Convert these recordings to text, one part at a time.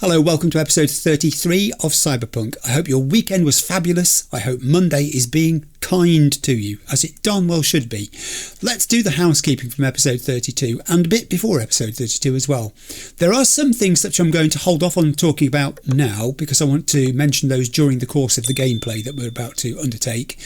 Hello, welcome to episode 33 of Cyberpunk. I hope your weekend was fabulous. I hope Monday is being kind to you, as it darn well should be. Let's do the housekeeping from episode 32 and a bit before episode 32 as well. There are some things that I'm going to hold off on talking about now because I want to mention those during the course of the gameplay that we're about to undertake.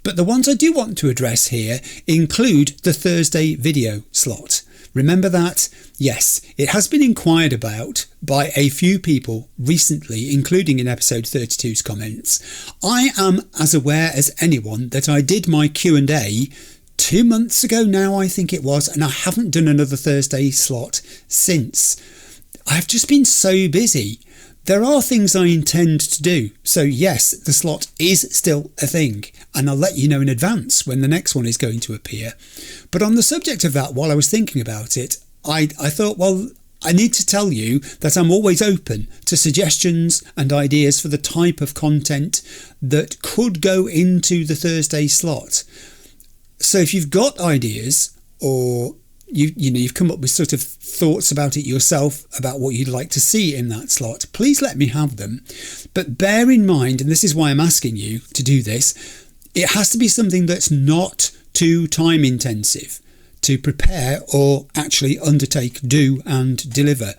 But the ones I do want to address here include the Thursday video slot. Remember that? Yes, it has been inquired about by a few people recently, including in episode 32's comments. I am as aware as anyone that I did my Q&A 2 months ago now, I think it was, and I haven't done another Thursday slot since. I've just been so busy. There are things I intend to do, so yes, the slot is still a thing, and I'll let you know in advance when the next one is going to appear. But on the subject of that, while I was thinking about it, I thought, well, I need to tell you that I'm always open to suggestions and ideas for the type of content that could go into the Thursday slot. So if you've got ideas or you've come up with sort of thoughts about it yourself, about what you'd like to see in that slot, please let me have them. But bear in mind, and this is why I'm asking you to do this, it has to be something that's not too time intensive to prepare or actually undertake, do and deliver.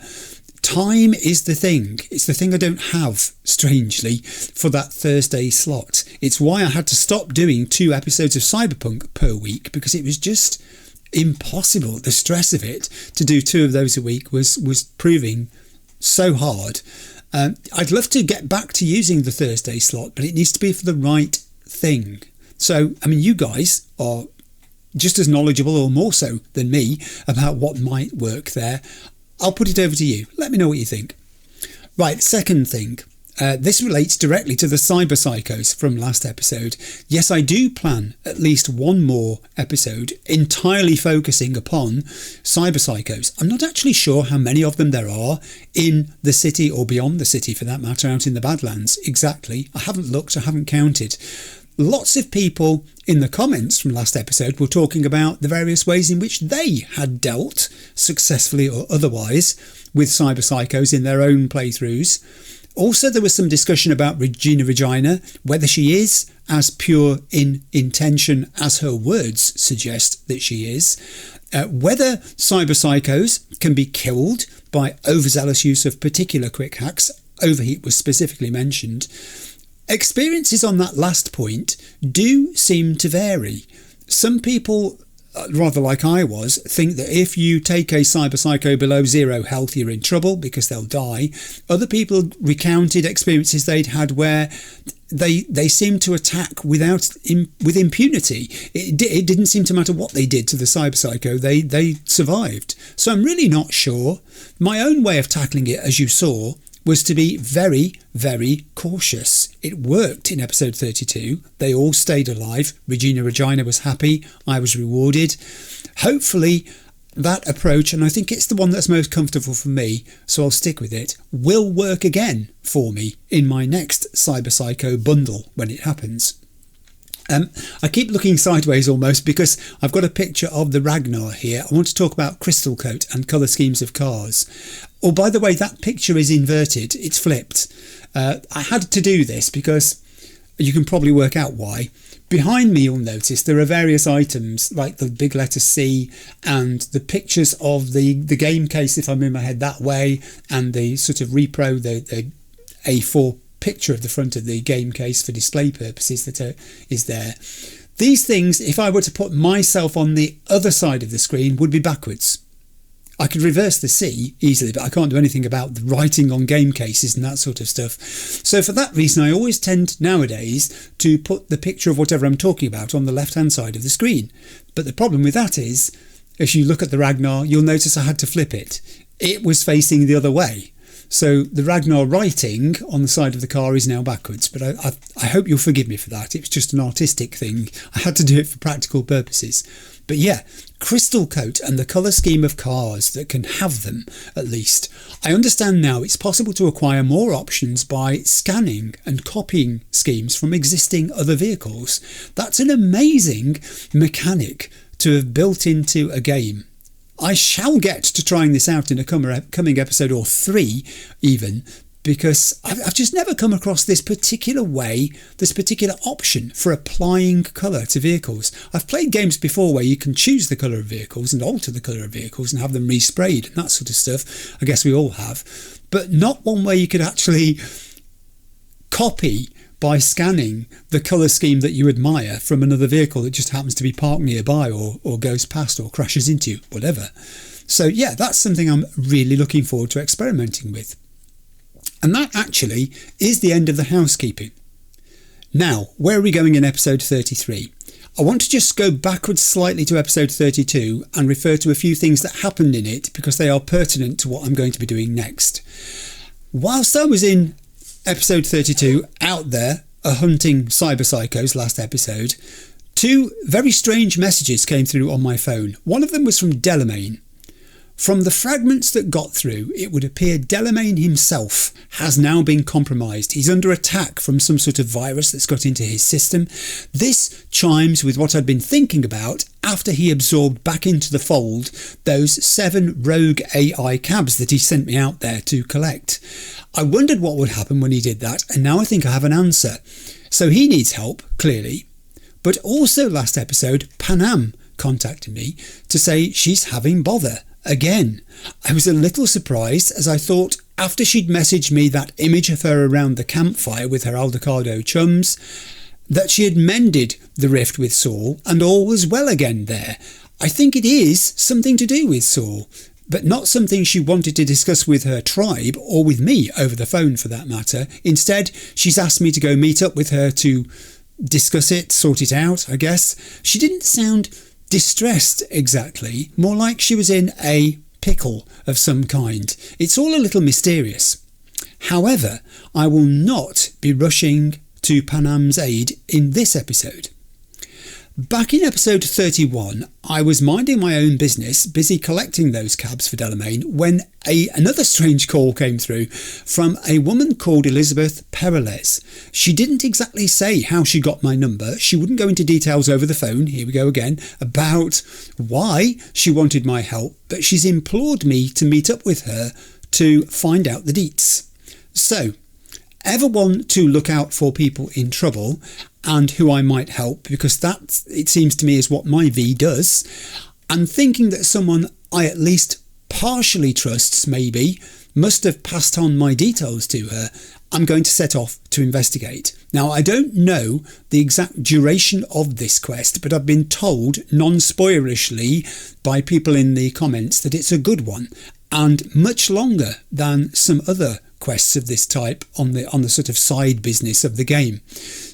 Time is the thing. It's the thing I don't have, strangely, for that Thursday slot. It's why I had to stop doing 2 episodes of Cyberpunk per week, because it was just impossible. The stress of it to do 2 of those a week was proving so hard. I'd love to get back to using the Thursday slot, but it needs to be for the right thing. So, I mean, you guys are just as knowledgeable or more so than me about what might work there. I'll put it over to you. Let me know what you think. Right, second thing. This relates directly to the cyber psychos from last episode. Yes, I do plan at least one more episode entirely focusing upon cyber psychos. I'm not actually sure how many of them there are in the city or beyond the city, for that matter, out in the Badlands. Exactly. I haven't looked, I haven't counted. Lots of people in the comments from last episode were talking about the various ways in which they had dealt, successfully or otherwise, with cyber psychos in their own playthroughs. Also, there was some discussion about Regina, whether she is as pure in intention as her words suggest that she is, whether cyber psychos can be killed by overzealous use of particular quick hacks. Overheat was specifically mentioned. Experiences on that last point do seem to vary. Some people, rather like I was, think that if you take a cyber psycho below 0 health, you're in trouble because they'll die. Other people recounted experiences they'd had where they seemed to attack with impunity. It didn't seem to matter what they did to the cyber psycho, they survived. So I'm really not sure. My own way of tackling it, as you saw, was to be very, very cautious. It worked in episode 32. They all stayed alive. Regina was happy. I was rewarded. Hopefully that approach, and I think it's the one that's most comfortable for me, so I'll stick with it, will work again for me in my next Cyber Psycho bundle when it happens. I keep looking sideways almost because I've got a picture of the Ragnar here. I want to talk about crystal coat and colour schemes of cars. Oh, by the way, that picture is inverted. It's flipped. I had to do this because you can probably work out why. Behind me, you'll notice there are various items like the big letter C and the pictures of the game case, if I move my head that way, and the sort of repro, the A4 picture of the front of the game case for display purposes that is there. These things, if I were to put myself on the other side of the screen, would be backwards. I could reverse the C easily, but I can't do anything about the writing on game cases and that sort of stuff. So for that reason, I always tend nowadays to put the picture of whatever I'm talking about on the left-hand side of the screen. But the problem with that is, if you look at the Ragnar, you'll notice I had to flip it. It was facing the other way. So the Ragnar writing on the side of the car is now backwards, but I hope you'll forgive me for that. It was just an artistic thing. I had to do it for practical purposes. But yeah, crystal coat and the colour scheme of cars that can have them, at least. I understand now it's possible to acquire more options by scanning and copying schemes from existing other vehicles. That's an amazing mechanic to have built into a game. I shall get to trying this out in a coming episode or 3 even, because I've just never come across this particular way, this particular option for applying colour to vehicles. I've played games before where you can choose the colour of vehicles and alter the colour of vehicles and have them resprayed and that sort of stuff. I guess we all have. But not one where you could actually copy by scanning the colour scheme that you admire from another vehicle that just happens to be parked nearby or goes past or crashes into you, whatever. So yeah, that's something I'm really looking forward to experimenting with. And that actually is the end of the housekeeping. Now, where are we going in episode 33? I want to just go backwards slightly to episode 32 and refer to a few things that happened in it because they are pertinent to what I'm going to be doing next. Whilst I was in episode 32 out there hunting cyber psychos last episode, 2 very strange messages came through on my phone. One of them was from Delamain. From the fragments that got through, it would appear Delamain himself has now been compromised. He's under attack from some sort of virus that's got into his system. This chimes with what I'd been thinking about after he absorbed back into the fold those 7 rogue AI cabs that he sent me out there to collect. I wondered what would happen when he did that, and now I think I have an answer. So he needs help, clearly. But also last episode, Panam contacted me to say she's having bother. Again, I was a little surprised as I thought after she'd messaged me that image of her around the campfire with her Aldecado chums, that she had mended the rift with Saul and all was well again there. I think it is something to do with Saul, but not something she wanted to discuss with her tribe or with me over the phone for that matter. Instead, she's asked me to go meet up with her to discuss it, sort it out, I guess. She didn't sound distressed exactly, more like she was in a pickle of some kind. It's all a little mysterious. However, I will not be rushing to Panam's aid in this episode. Back in episode 31, I was minding my own business, busy collecting those cabs for Delamain, when another strange call came through from a woman called Elizabeth Peralez. She didn't exactly say how she got my number. She wouldn't go into details over the phone, here we go again, about why she wanted my help, but she's implored me to meet up with her to find out the deets. So, ever want to look out for people in trouble and who I might help, because that, it seems to me, is what my V does, and thinking that someone I at least partially trusts maybe must have passed on my details to her, I'm going to set off to investigate. Now, I don't know the exact duration of this quest, but I've been told non-spoilerishly by people in the comments that it's a good one and much longer than some other quests of this type on the sort of side business of the game.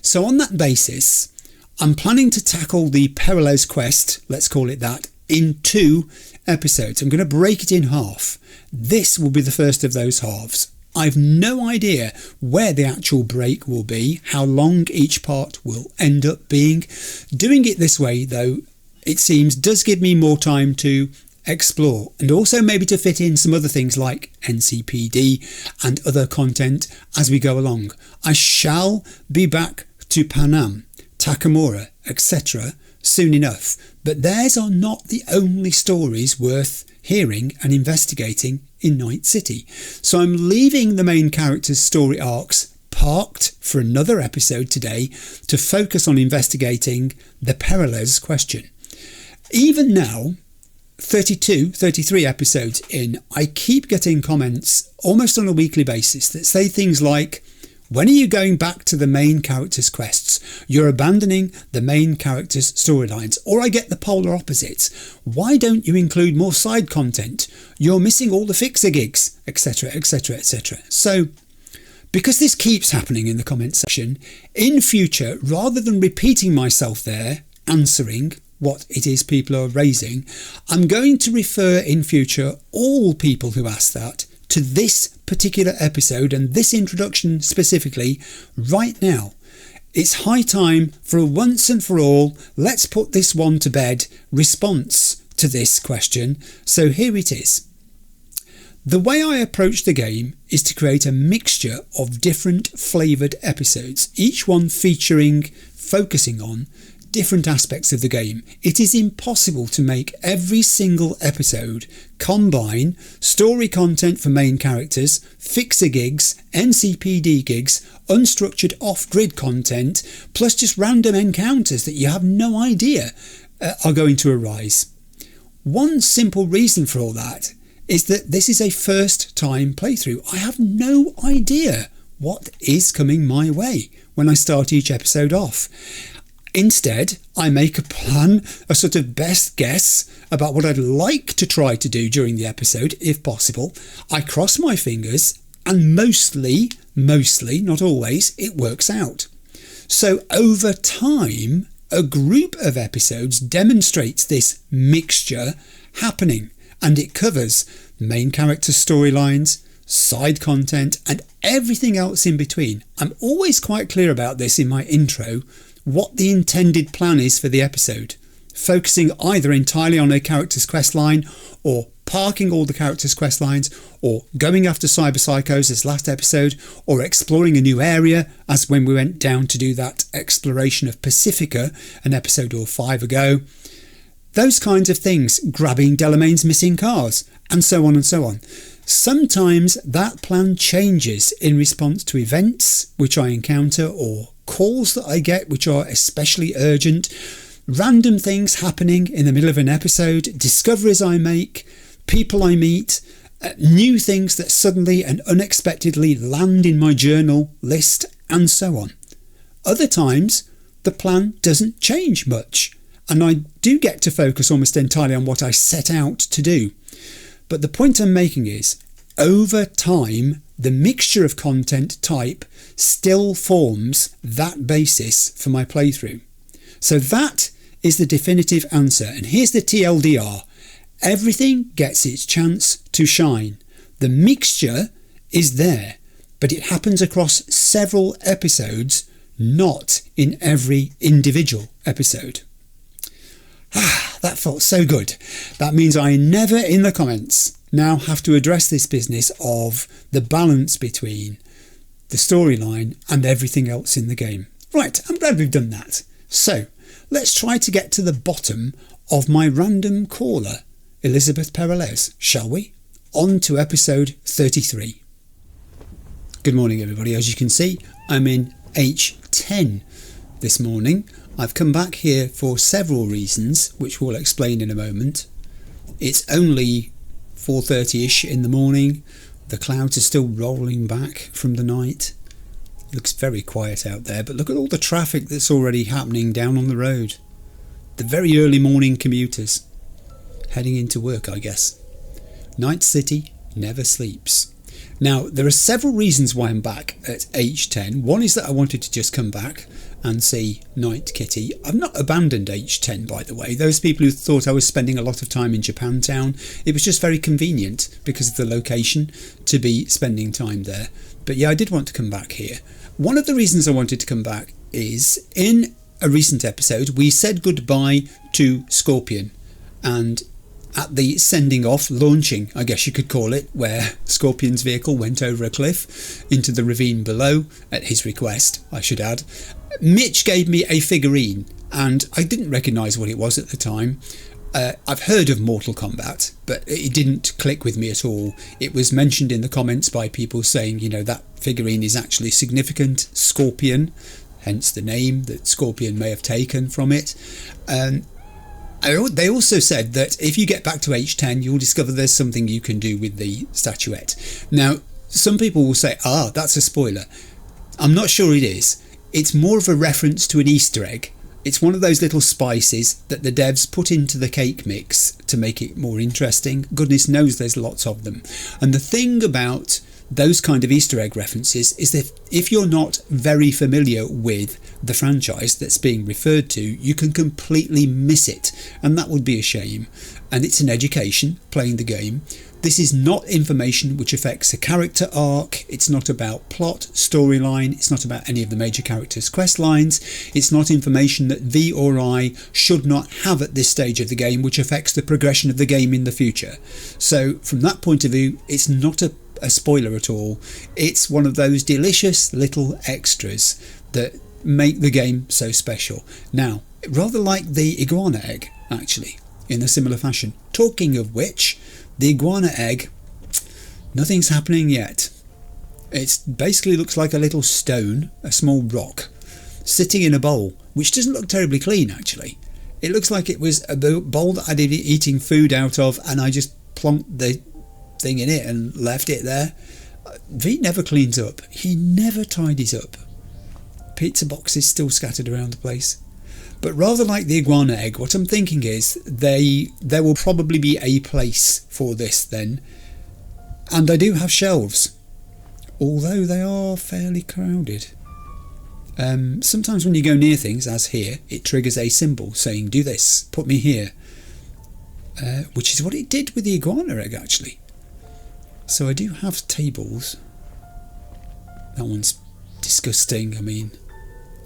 So on that basis, I'm planning to tackle the Peralez quest, let's call it that, in 2 episodes. I'm going to break it in half. This will be the first of those halves. I've no idea where the actual break will be, how long each part will end up being. Doing it this way, though, it seems does give me more time to explore, and also maybe to fit in some other things like NCPD and other content as we go along. I shall be back to Panam, Takamura, etc. soon enough, but theirs are not the only stories worth hearing and investigating in Night City. So I'm leaving the main characters' story arcs parked for another episode today to focus on investigating the Peralez question. Even now, 33 episodes in, I keep getting comments almost on a weekly basis that say things like, when are you going back to the main characters' quests? You're abandoning the main characters' storylines. Or I get the polar opposites. Why don't you include more side content? You're missing all the fixer gigs, etc, etc, etc. So, because this keeps happening in the comment section, in future, rather than repeating myself there, answering what it is people are raising, I'm going to refer in future all people who ask that to this particular episode and this introduction specifically right now. It's high time for a once and for all, let's put this one to bed response to this question. So here it is. The way I approach the game is to create a mixture of different flavoured episodes, each one focusing on different aspects of the game. It is impossible to make every single episode combine story content for main characters, fixer gigs, NCPD gigs, unstructured off-grid content, plus just random encounters that you have no idea are going to arise. One simple reason for all that is that this is a first time playthrough. I have no idea what is coming my way when I start each episode off. Instead, I make a plan, a sort of best guess about what I'd like to try to do during the episode, if possible. I cross my fingers, and mostly, not always, it works out. So over time, a group of episodes demonstrates this mixture happening, and it covers main character storylines, side content, and everything else in between. I'm always quite clear about this in my intro, what the intended plan is for the episode, focusing either entirely on a character's questline, or parking all the characters' questlines, or going after cyber psychos as last episode, or exploring a new area as when we went down to do that exploration of Pacifica an episode or 5 ago. Those kinds of things, grabbing Delamain's missing cars, and so on and so on. Sometimes that plan changes in response to events which I encounter, or calls that I get which are especially urgent, random things happening in the middle of an episode, discoveries I make, people I meet, new things that suddenly and unexpectedly land in my journal list, and so on. Other times the plan doesn't change much, and I do get to focus almost entirely on what I set out to do. But the point I'm making is, over time, the mixture of content type still forms that basis for my playthrough. So that is the definitive answer. And here's the TLDR. Everything gets its chance to shine. The mixture is there, but it happens across several episodes, not in every individual episode. That felt so good. That means I never in the comments now have to address this business of the balance between the storyline and everything else in the game. Right, I'm glad we've done that. So let's try to get to the bottom of my random caller, Elizabeth Peralez, shall we? On to episode 33. Good morning everybody. As you can see, I'm in H10 this morning. I've come back here for several reasons, which we'll explain in a moment. It's only 4:30ish in the morning. The clouds are still rolling back from the night. It looks very quiet out there, but look at all the traffic that's already happening down on the road. The very early morning commuters heading into work, I guess. Night City never sleeps. Now, there are several reasons why I'm back at H10. One is that I wanted to just come back and see Night Kitty. I've not abandoned H10, by the way. Those people who thought I was spending a lot of time in Japantown, it was just very convenient because of the location to be spending time there. But yeah, I did want to come back here. One of the reasons I wanted to come back is in a recent episode we said goodbye to Scorpion, and at the sending off, launching I guess you could call it, where Scorpion's vehicle went over a cliff into the ravine below, at his request I should add, Mitch gave me a figurine and I didn't recognise what it was at the time. I've heard of Mortal Kombat, but it didn't click with me at all. It was mentioned in the comments by people saying, you know, that figurine is actually significant, Scorpion, hence the name that Scorpion may have taken from it. They also said that if you get back to H10, you'll discover there's something you can do with the statuette. Now, some people will say, that's a spoiler. I'm not sure it is. It's more of a reference to an Easter egg. It's one of those little spices that the devs put into the cake mix to make it more interesting. Goodness knows there's lots of them. And the thing about those kind of Easter egg references is that if you're not very familiar with the franchise that's being referred to, you can completely miss it, and that would be a shame. And it's an education playing the game. This is not information which affects a character arc. It's not about plot, storyline. It's not about any of the major characters' quest lines. It's not information that V or I should not have at this stage of the game, which affects the progression of the game in the future. So from that point of view, it's not a spoiler at all. It's one of those delicious little extras that make the game so special. Now, Rather like the iguana egg, actually, in a similar fashion. Talking of which, the iguana egg, nothing's happening yet. It basically looks like a little stone, a small rock, sitting in a bowl, which doesn't look terribly clean, actually. It looks like it was a bowl that I'd been eating food out of, and I just plonked the thing in it and left it there. V never cleans up. He never tidies up. Pizza boxes still scattered around the place. But rather like the iguana egg, what I'm thinking is there will probably be a place for this then. And I do have shelves, although they are fairly crowded. Sometimes when you go near things, as here, it triggers a symbol saying, do this, put me here. Which is what it did with the iguana egg, actually. So I do have tables. That one's disgusting. I mean,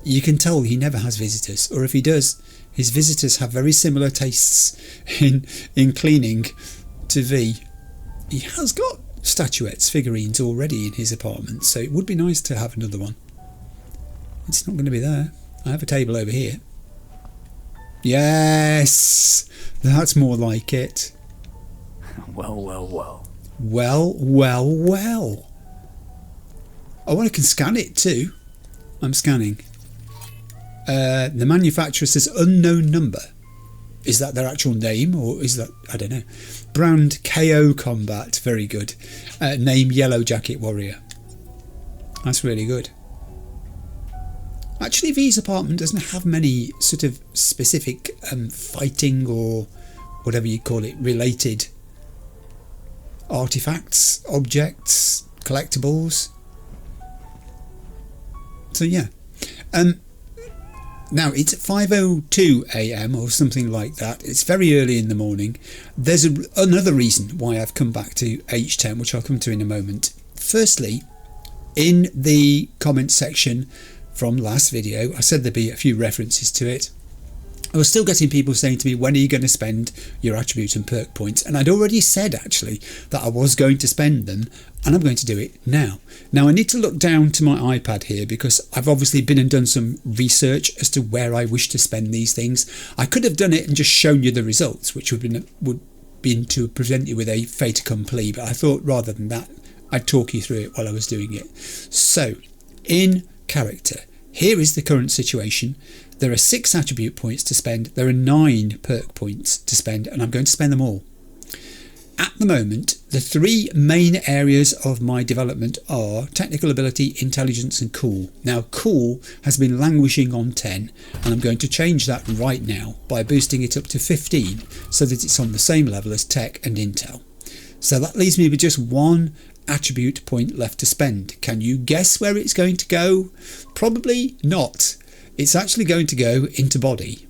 you can tell he never has visitors, or if he does, his visitors have very similar tastes in cleaning to V. He has got statuettes, figurines already in his apartment, so it would be nice to have another one. It's not going to be there. I have a table over here. Yes, that's more like it. Well, well, well. Well, well, well. Oh, I can scan it too. I'm scanning. The manufacturer says unknown number. Is that their actual name, or is that, I don't know. Brand KO Combat, very good. Name Yellow Jacket Warrior. That's really good. Actually, V's apartment doesn't have many sort of specific fighting or whatever you call it related artifacts, objects, collectibles. So yeah. Now it's 5:02 AM or something like that. It's very early in the morning. There's another reason why I've come back to H10, which I'll come to in a moment. Firstly, in the comments section from last video, I said there'd be a few references to it. I was still getting people saying to me, when are you going to spend your attribute and perk points? And I'd already said actually that I was going to spend them, and I'm going to do it now. Now I need to look down to my iPad here because I've obviously been and done some research as to where I wish to spend these things. I could have done it and just shown you the results, which would been to present you with a fait accompli, but I thought rather than that I'd talk you through it while I was doing it. So in character, here is the current situation. There are 6 attribute points to spend, there are 9 perk points to spend, and I'm going to spend them all. At the moment, the 3 main areas of my development are technical ability, intelligence and cool. Now cool has been languishing on 10, and I'm going to change that right now by boosting it up to 15 so that it's on the same level as tech and intel. So that leaves me with just 1 attribute point left to spend. Can you guess where it's going to go? Probably not. It's actually going to go into body.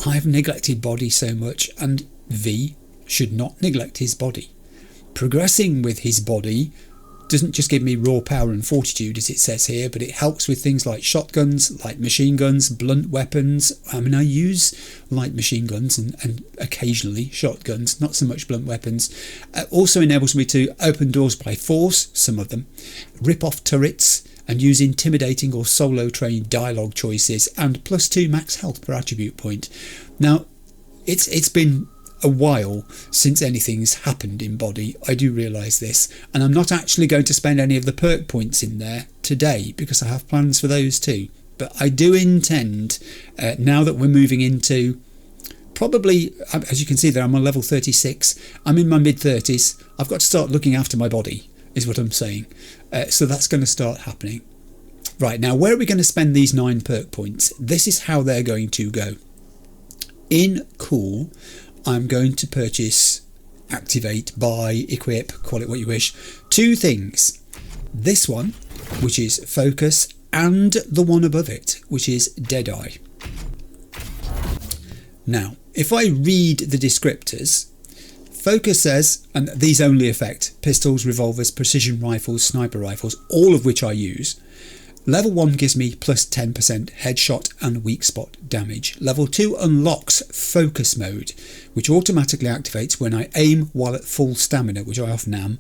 I've neglected body so much, and V should not neglect his body. Progressing with his body doesn't just give me raw power and fortitude as it says here, but it helps with things like shotguns, light machine guns, blunt weapons. I mean, I use light machine guns and occasionally shotguns, not so much blunt weapons. Also enables me to open doors by force, some of them, rip off turrets, and use intimidating or solo train dialogue choices, and +2 max health per attribute point. Now, it's been a while since anything's happened in body, I do realise this, and I'm not actually going to spend any of the perk points in there today because I have plans for those too. But I do intend, now that we're moving into probably, as you can see there, I'm on level 36, I'm in my mid-30s, I've got to start looking after my body, is what I'm saying. So that's going to start happening. Right, now where are we going to spend these 9 perk points? This is how they're going to go. In cool, I'm going to purchase, activate, buy, equip, call it what you wish, 2 things. This one, which is focus, and the one above it, which is Deadeye. Now, if I read the descriptors, focus says, and these only affect pistols, revolvers, precision rifles, sniper rifles, all of which I use. Level 1 gives me +10% headshot and weak spot damage. Level 2 unlocks focus mode, which automatically activates when I aim while at full stamina, which I often am.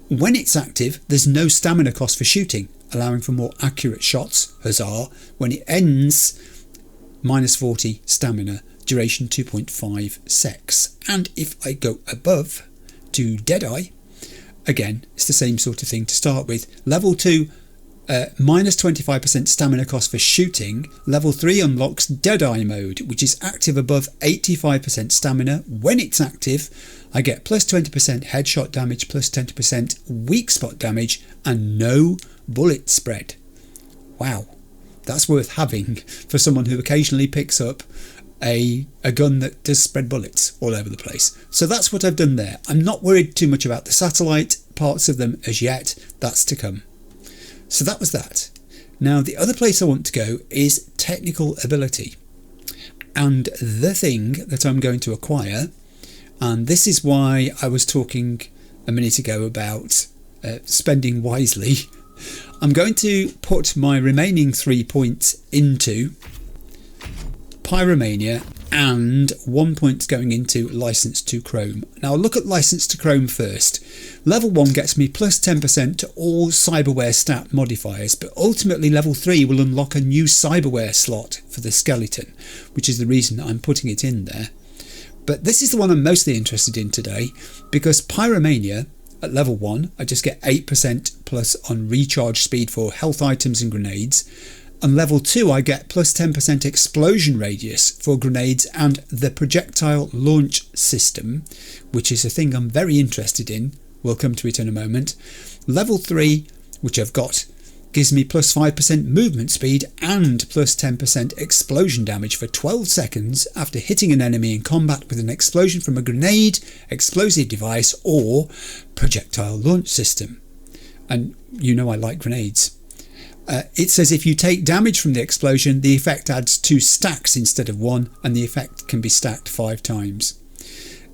When it's active, there's no stamina cost for shooting, allowing for more accurate shots, huzzah. When it ends, minus 40 stamina, duration 2.5 secs. And if I go above to Deadeye, again, it's the same sort of thing to start with. Level 2, minus 25% stamina cost for shooting. Level 3 unlocks Deadeye mode, which is active above 85% stamina. When it's active, I get plus 20% headshot damage, plus 20% weak spot damage, and no bullet spread. Wow, that's worth having for someone who occasionally picks up a gun that does spread bullets all over the place. So that's what I've done there. I'm not worried too much about the satellite parts of them as yet. That's to come. So that was that. Now the other place I want to go is technical ability. And the thing that I'm going to acquire, and this is why I was talking a minute ago about spending wisely, I'm going to put my remaining 3 points into Pyromania and 1 point going into License to Chrome. Now I'll look at License to Chrome first. Level 1 gets me plus 10% to all cyberware stat modifiers, but ultimately level 3 will unlock a new cyberware slot for the skeleton, which is the reason that I'm putting it in there. But this is the one I'm mostly interested in today, because Pyromania at level 1 I just get 8% plus on recharge speed for health items and grenades. And level 2 I get plus 10% explosion radius for grenades and the projectile launch system, which is a thing I'm very interested in. We'll come to it in a moment. Level 3, which I've got, gives me plus 5% movement speed and plus 10% explosion damage for 12 seconds after hitting an enemy in combat with an explosion from a grenade, explosive device or projectile launch system. And you know I like grenades. It says if you take damage from the explosion, the effect adds 2 stacks instead of 1, and the effect can be stacked 5 times.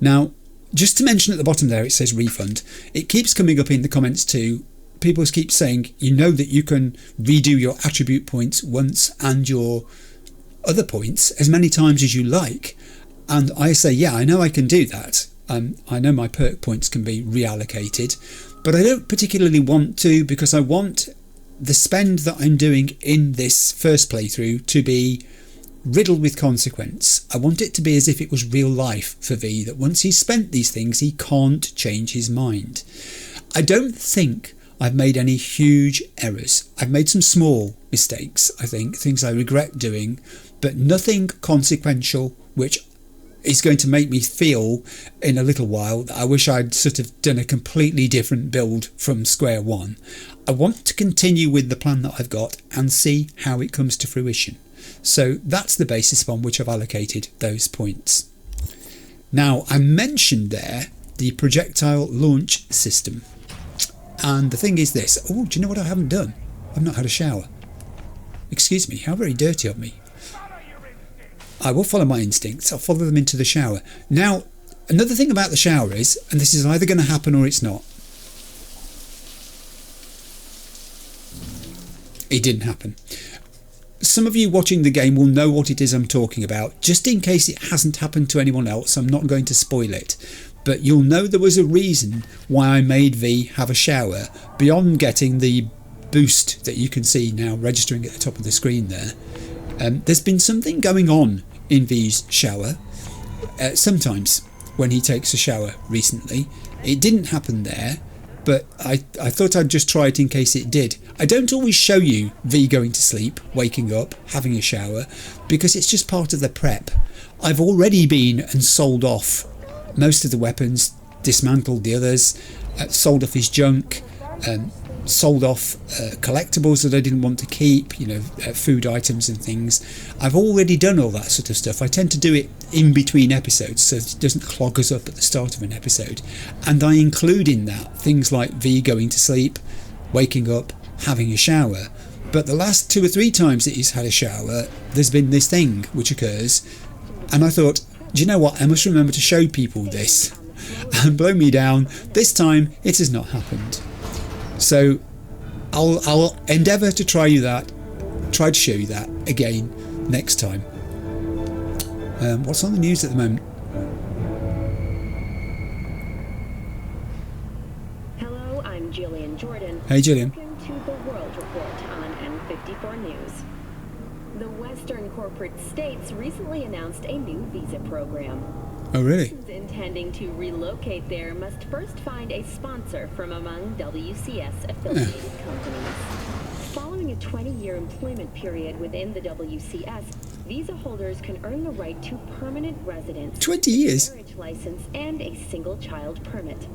Now, just to mention at the bottom there, it says refund. It keeps coming up in the comments too. People keep saying, you know that you can redo your attribute points once and your other points as many times as you like. And I say, yeah, I know I can do that. I know my perk points can be reallocated, but I don't particularly want to, because I want the spend that I'm doing in this first playthrough to be riddled with consequence. I want it to be as if it was real life for V, that once he's spent these things he can't change his mind. I don't think I've made any huge errors. I've made some small mistakes, I think, things I regret doing, but nothing consequential which is going to make me feel in a little while that I wish I'd sort of done a completely different build from square one. I want to continue with the plan that I've got and see how it comes to fruition. So that's the basis upon which I've allocated those points. Now I mentioned there the projectile launch system, and the thing is this. Oh, do you know what I haven't done? I've not had a shower. Excuse me, how very dirty of me. I will follow my instincts. I'll follow them into the shower. Now, another thing about the shower is, and this is either going to happen or it's not. It didn't happen. Some of you watching the game will know what it is I'm talking about. Just in case it hasn't happened to anyone else, I'm not going to spoil it. But you'll know there was a reason why I made V have a shower, beyond getting the boost that you can see now registering at the top of the screen there. There's been something going on in V's shower sometimes when he takes a shower recently. It didn't happen there, but I thought I'd just try it in case it did. I don't always show you V going to sleep, waking up, having a shower, because it's just part of the prep. I've already been and sold off most of the weapons, dismantled the others, sold off his junk, sold off collectibles that I didn't want to keep, you know, food items and things. I've already done all that sort of stuff. I tend to do it in between episodes so it doesn't clog us up at the start of an episode, and I include in that things like V going to sleep, waking up, having a shower. But the last 2 or 3 times that he's had a shower, there's been this thing which occurs, and I thought, do you know what, I must remember to show people this, and blow me down, this time it has not happened. So I'll endeavour to try to show you that again next time. What's on the news at the moment? Hello, I'm Jillian Jordan. Hey Jillian. Welcome to the World Report on N54 News. The Western corporate states recently announced a new visa program. Oh, really? Persons intending to relocate there must first find a sponsor from among WCS affiliated companies. Following a 20-year employment period within the WCS, visa holders can earn the right to permanent residence, 20 years? marriage license, and a single-child permit.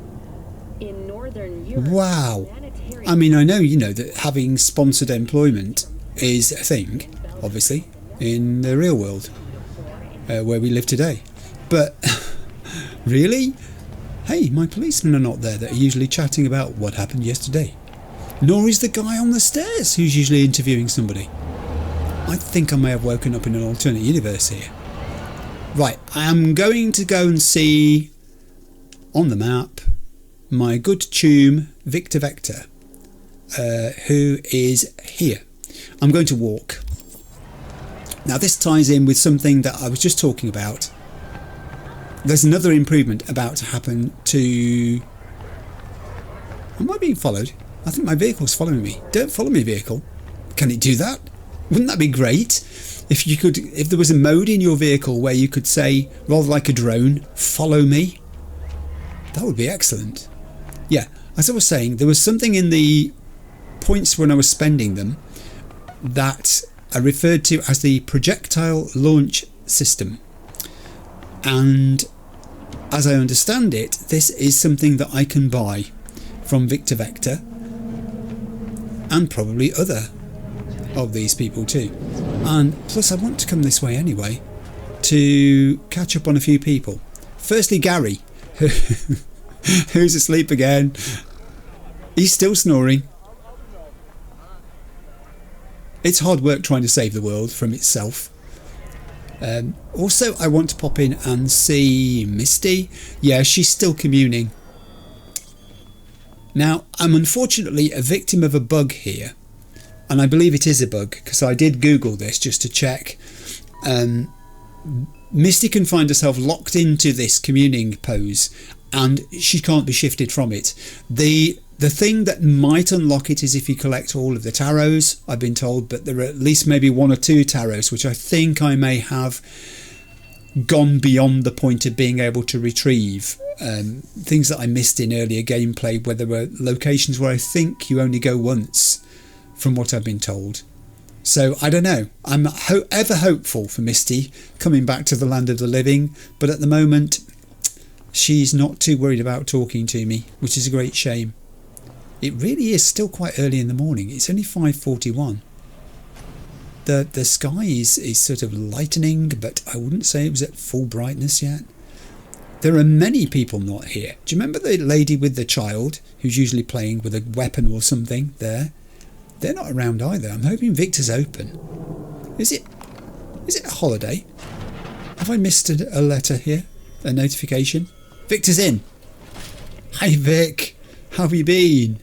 In Northern Europe, Wow. humanitarian I mean, I know, that having sponsored employment is a thing, obviously, in the real world, where we live today. But, really? Hey, my policemen are not there that are usually chatting about what happened yesterday. Nor is the guy on the stairs who's usually interviewing somebody. I think I may have woken up in an alternate universe here. Right, I am going to go and see, on the map, my good chum, Victor Vector, who is here. I'm going to walk. Now this ties in with something that I was just talking about. There's another improvement about to happen to... Am I being followed? I think my vehicle's following me. Don't follow me, vehicle. Can it do that? Wouldn't that be great? If there was a mode in your vehicle where you could say, rather like a drone, follow me. That would be excellent. Yeah, as I was saying, there was something in the points when I was spending them that I referred to as the projectile launch system. And as I understand it, this is something that I can buy from Victor Vector and probably other of these people too. And plus I want to come this way anyway to catch up on a few people. Firstly, Gary, who's asleep again. He's still snoring. It's hard work trying to save the world from itself. Also, I want to pop in and see Misty. Yeah, she's still communing. Now, I'm unfortunately a victim of a bug here. And I believe it is a bug, because I did Google this just to check. Misty can find herself locked into this communing pose, and she can't be shifted from it. The thing that might unlock it is if you collect all of the tarots, I've been told, but there are at least maybe 1 or 2 tarots, which I think I may have gone beyond the point of being able to retrieve. Things that I missed in earlier gameplay, where there were locations where I think you only go once, from what I've been told. So I don't know. I'm ever hopeful for Misty coming back to the land of the living, but at the moment she's not too worried about talking to me, which is a great shame. It really is still quite early in the morning. It's only 5:41. The sky is sort of lightening, but I wouldn't say it was at full brightness yet. There are many people not here. Do you remember the lady with the child who's usually playing with a weapon or something there? They're not around either. I'm hoping Victor's open. Is it a holiday? Have I missed a letter here? A notification? Victor's in. Hi Vic, how have you been?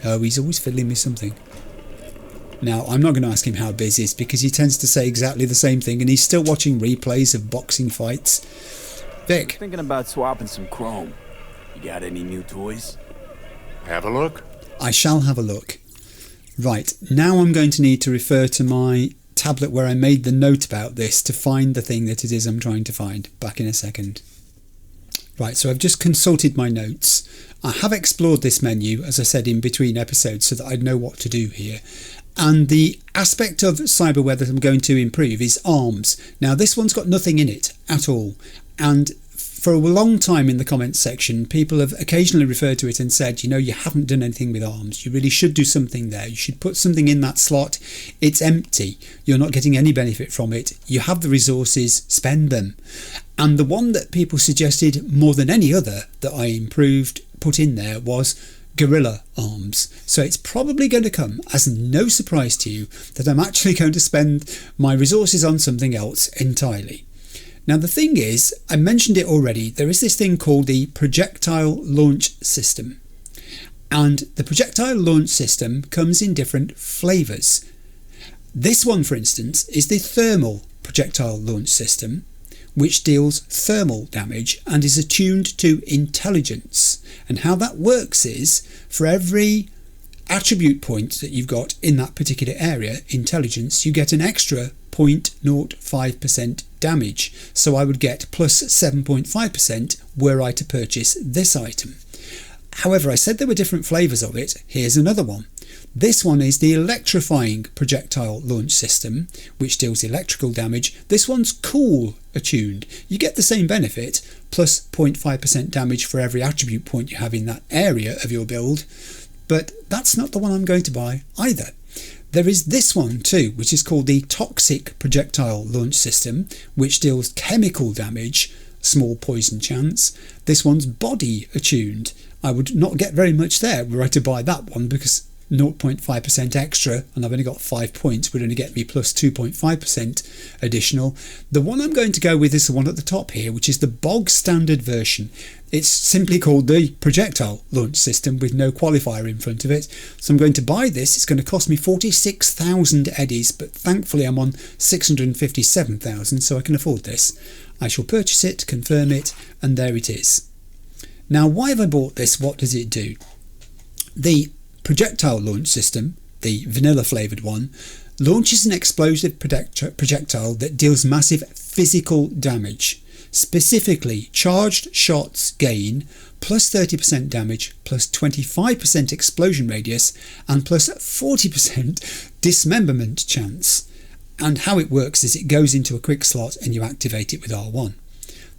Oh, he's always fiddling with something. Now, I'm not going to ask him how busy he is, because he tends to say exactly the same thing, and he's still watching replays of boxing fights. Vic. Thinking about swapping some chrome. You got any new toys? Have a look. I shall have a look. Right, now I'm going to need to refer to my tablet where I made the note about this to find the thing that it is I'm trying to find. Back in a second. Right, so I've just consulted my notes. I have explored this menu, as I said, in between episodes, so that I'd know what to do here. And the aspect of cyberware that I'm going to improve is arms. Now, this one's got nothing in it at all. And for a long time in the comments section, people have occasionally referred to it and said, you haven't done anything with arms. You really should do something there. You should put something in that slot. It's empty. You're not getting any benefit from it. You have the resources, spend them. And the one that people suggested more than any other that I put in there was gorilla arms. So it's probably going to come as no surprise to you that I'm actually going to spend my resources on something else entirely. Now the thing is, I mentioned it already, there is this thing called the projectile launch system. And the projectile launch system comes in different flavours. This one, for instance, is the thermal projectile launch system, which deals thermal damage and is attuned to intelligence. And how that works is, for every attribute point that you've got in that particular area, intelligence, you get an extra 0.05% damage. So I would get plus 7.5% were I to purchase this item. However, I said there were different flavours of it. Here's another one. This one is the electrifying projectile launch system, which deals electrical damage. This one's cool attuned. You get the same benefit, plus 0.5% damage for every attribute point you have in that area of your build, but that's not the one I'm going to buy either. There is this one too, which is called the toxic projectile launch system, which deals chemical damage, small poison chance. This one's body attuned. I would not get very much there were I to buy that one, because 0.5% extra, and I've only got 5 points, would only get me plus 2.5% additional. The one I'm going to go with is the one at the top here, which is the bog standard version. It's simply called the projectile launch system with no qualifier in front of it. So I'm going to buy this. It's going to cost me 46,000 eddies, but thankfully I'm on 657,000, so I can afford this. I shall purchase it, confirm it, and there it is. Now, why have I bought this? What does it do? The projectile launch system, the vanilla flavoured one, launches an explosive projectile that deals massive physical damage. Specifically, charged shots gain plus 30% damage, plus 25% explosion radius, and plus 40% dismemberment chance. And how it works is it goes into a quick slot and you activate it with R1.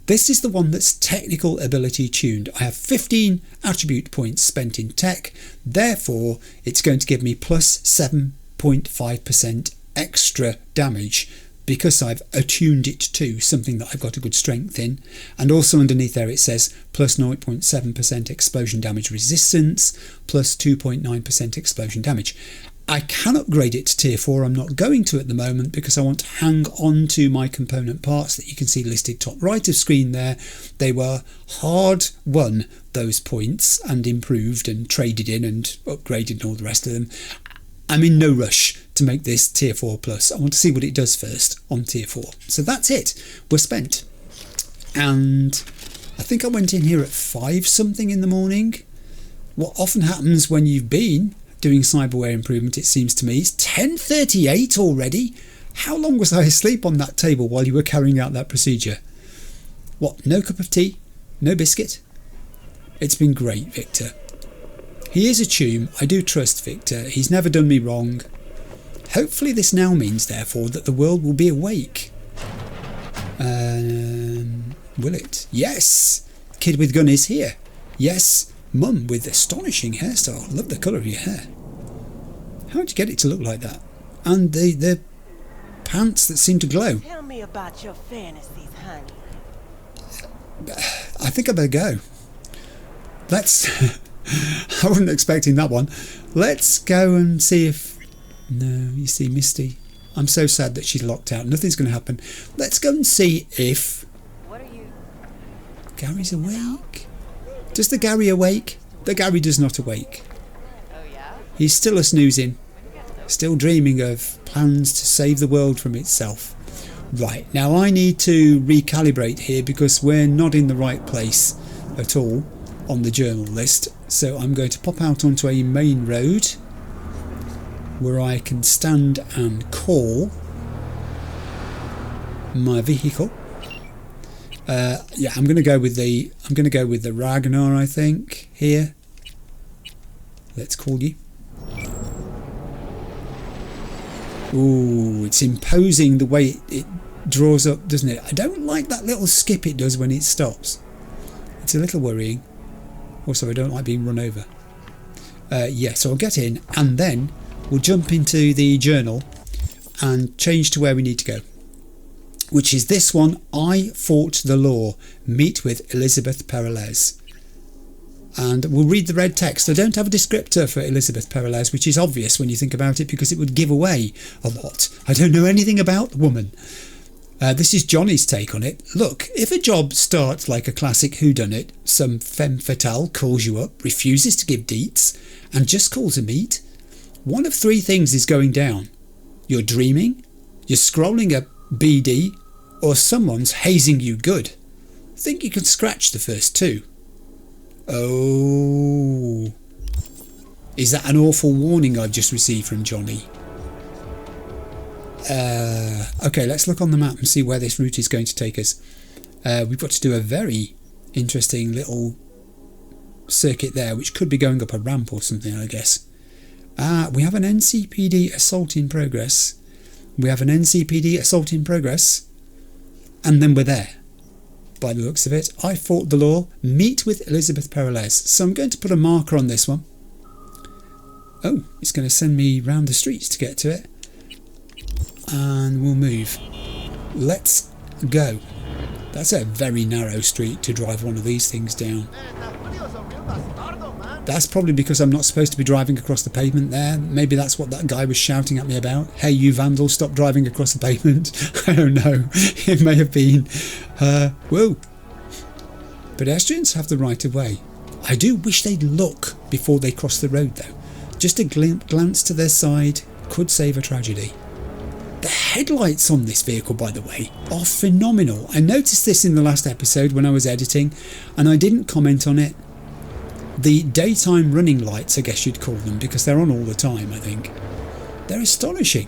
This is the one that's technical ability tuned. I have 15 attribute points spent in tech, therefore it's going to give me plus 7.5% extra damage because I've attuned it to something that I've got a good strength in. And also underneath there it says plus 0.7% explosion damage resistance, plus 2.9% explosion damage. I can upgrade it to tier 4. I'm not going to at the moment because I want to hang on to my component parts that you can see listed top right of screen there. They were hard won, those points, and improved and traded in and upgraded and all the rest of them. I'm in no rush to make this tier 4 plus. I want to see what it does first on tier 4. So that's it. We're spent. And I think I went in here at 5 something in the morning. What often happens when you've been doing cyberware improvement, it seems to me, it's 10:38 already. How long was I asleep on that table while you were carrying out that procedure? What, no cup of tea? No biscuit? It's been great, Victor. He is a chum. I do trust Victor. He's never done me wrong. Hopefully this now means, therefore, that the world will be awake. Will it? Yes! Kid with gun is here. Yes! Mum with astonishing hairstyle. Love the colour of your hair. How'd you get it to look like that? And the pants that seem to glow. Tell me about your fantasies, honey. I think I better go. Let's... I wasn't expecting that one. Let's go and see if... No, you see, Misty. I'm so sad that she's locked out. Nothing's going to happen. Let's go and see if... What are you... Gary's awake? Does the Gary awake? The Gary does not awake. Oh, yeah? He's still a snoozing. Still dreaming of plans to save the world from itself. Right, now I need to recalibrate here because we're not in the right place at all on the journal list. So I'm going to pop out onto a main road where I can stand and call my vehicle. Yeah, I'm going to go with the Ragnar, I think, here. Let's call you. Ooh, it's imposing the way it draws up, doesn't it? I don't like that little skip it does when it stops. It's a little worrying. Also, I don't like being run over. Yeah, so I'll get in and then we'll jump into the journal and change to where we need to go, which is this one. I fought the law. Meet with Elizabeth Peralez. And we'll read the red text. I don't have a descriptor for Elizabeth Peralez, which is obvious when you think about it because it would give away a lot. I don't know anything about the woman. This is Johnny's take on it. Look, if a job starts like a classic whodunit, some femme fatale calls you up, refuses to give deets, and just calls a meet, one of 3 things is going down. You're dreaming, you're scrolling a BD, or someone's hazing you good. Think you can scratch the first 2. Oh. Is that an awful warning I've just received from Johnny? Okay, let's look on the map and see where this route is going to take us. We've got to do a very interesting little circuit there, which could be going up a ramp or something, I guess. We have an NCPD assault in progress. We have an NCPD assault in progress. And then we're there. By the looks of it, I fought the law. Meet with Elizabeth Peralez. So I'm going to put a marker on this one. Oh, it's going to send me round the streets to get to it. And we'll move. Let's go. That's a very narrow street to drive one of these things down. That's probably because I'm not supposed to be driving across the pavement there. Maybe that's what that guy was shouting at me about. Hey, you vandal, stop driving across the pavement. I don't know. It may have been. Whoa. Pedestrians have the right of way. I do wish they'd look before they cross the road, though. Just a glance to their side could save a tragedy. The headlights on this vehicle, by the way, are phenomenal. I noticed this in the last episode when I was editing, and I didn't comment on it. The daytime running lights, I guess you'd call them, because they're on all the time, I think. They're astonishing.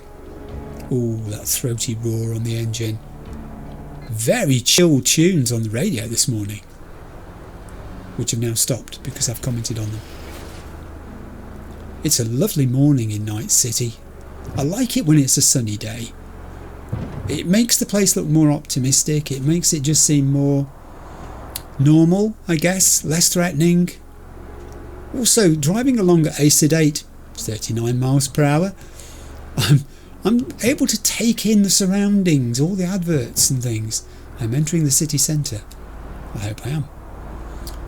Ooh, that throaty roar on the engine. Very chill tunes on the radio this morning, which have now stopped because I've commented on them. It's a lovely morning in Night City. I like it when it's a sunny day. It makes the place look more optimistic. It makes it just seem more normal, I guess, less threatening. Also, driving along at a sedate 39 miles per hour, I'm able to take in the surroundings, all the adverts and things. I'm entering the city centre. I hope I am.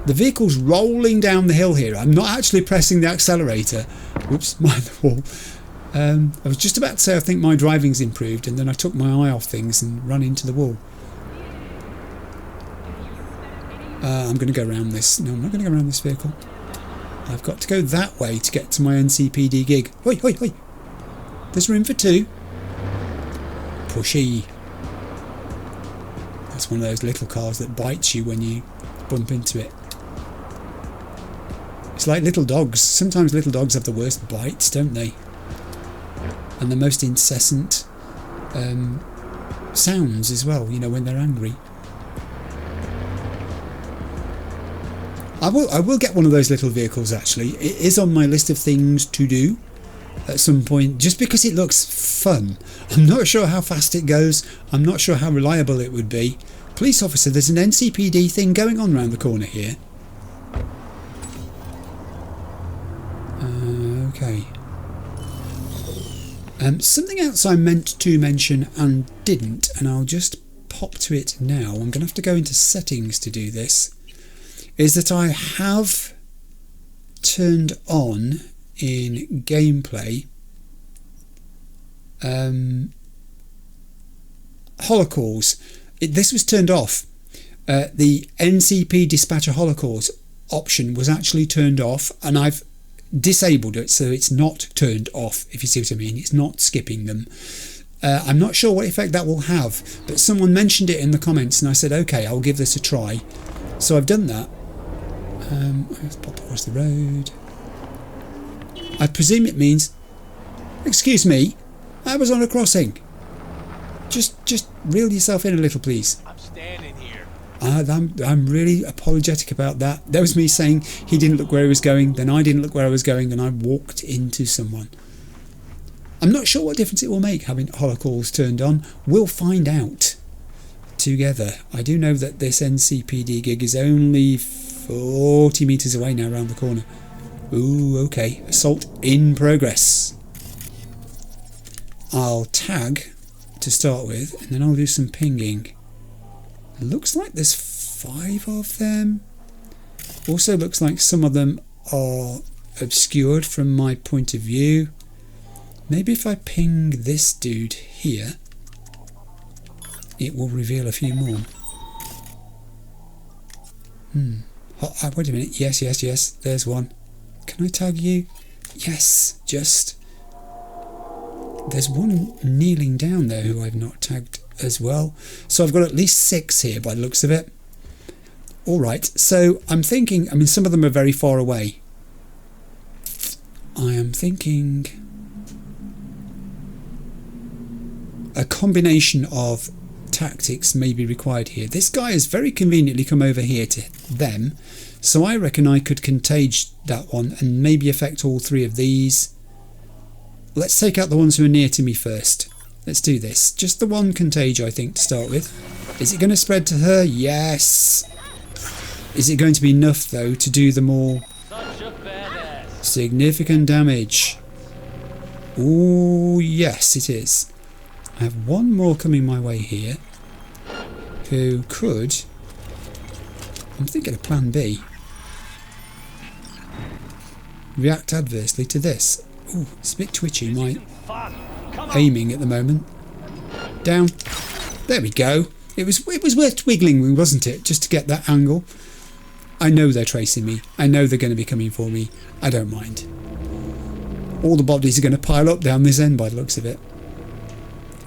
The vehicle's rolling down the hill here. I'm not actually pressing the accelerator. Whoops, mind the wall. I was just about to say I think my driving's improved, and then I took my eye off things and ran into the wall. I'm going to go around this. No, I'm not going to go around this vehicle. I've got to go that way to get to my NCPD gig. Hoi, hoi, hoi. There's room for two. Pushy. That's one of those little cars that bites you when you bump into it. It's like little dogs. Sometimes little dogs have the worst bites, don't they? And the most incessant sounds as well, you know, when they're angry. I will get one of those little vehicles, actually. It is on my list of things to do at some point, just because it looks fun. I'm not sure how fast it goes. I'm not sure how reliable it would be. Police officer, there's an NCPD thing going on around the corner here. Okay. Something else I meant to mention and didn't, and I'll just pop to it now. I'm going to have to go into settings to do this. Is that I have turned on in gameplay holocalls. This was turned off. The NCP dispatcher holocalls option was actually turned off, and I've disabled it so it's not turned off, if you see what I mean. It's not skipping them. I'm not sure what effect that will have, but someone mentioned it in the comments and I said okay, I'll give this a try. So I've done that. Let's pop across the road. I presume it means, excuse me, I was on a crossing. Just reel yourself in a little, please. I'm standing here. I'm really apologetic about that. That was me saying he didn't look where he was going, then I didn't look where I was going, then I walked into someone. I'm not sure what difference it will make having holocalls turned on. We'll find out together. I do know that this NCPD gig is only 40 metres away now, around the corner. Ooh, okay. Assault in progress. I'll tag to start with, and then I'll do some pinging. It looks like there's 5 of them. Also looks like some of them are obscured from my point of view. Maybe if I ping this dude here, it will reveal a few more. Wait a minute. Yes. There's one. Can I tag you? Yes, just. There's one kneeling down there who I've not tagged as well. So I've got at least 6 here by the looks of it. Alright, so I'm thinking, I mean, some of them are very far away. I'm thinking a combination of tactics may be required here. This guy has very conveniently come over here to them, so I reckon I could contage that one and maybe affect all three of these. Let's take out the ones who are near to me first. Let's do this. Just the one contage, I think, to start with. Is it going to spread to her? Yes. Is it going to be enough, though, to do the more significant damage? Oh, yes, it is. I have one more coming my way here who could... I'm thinking of plan B. React adversely to this. Ooh, it's a bit twitchy, my aiming at the moment. Down. There we go. It was worth twiggling, wasn't it? Just to get that angle. I know they're tracing me. I know they're going to be coming for me. I don't mind. All the bodies are going to pile up down this end by the looks of it.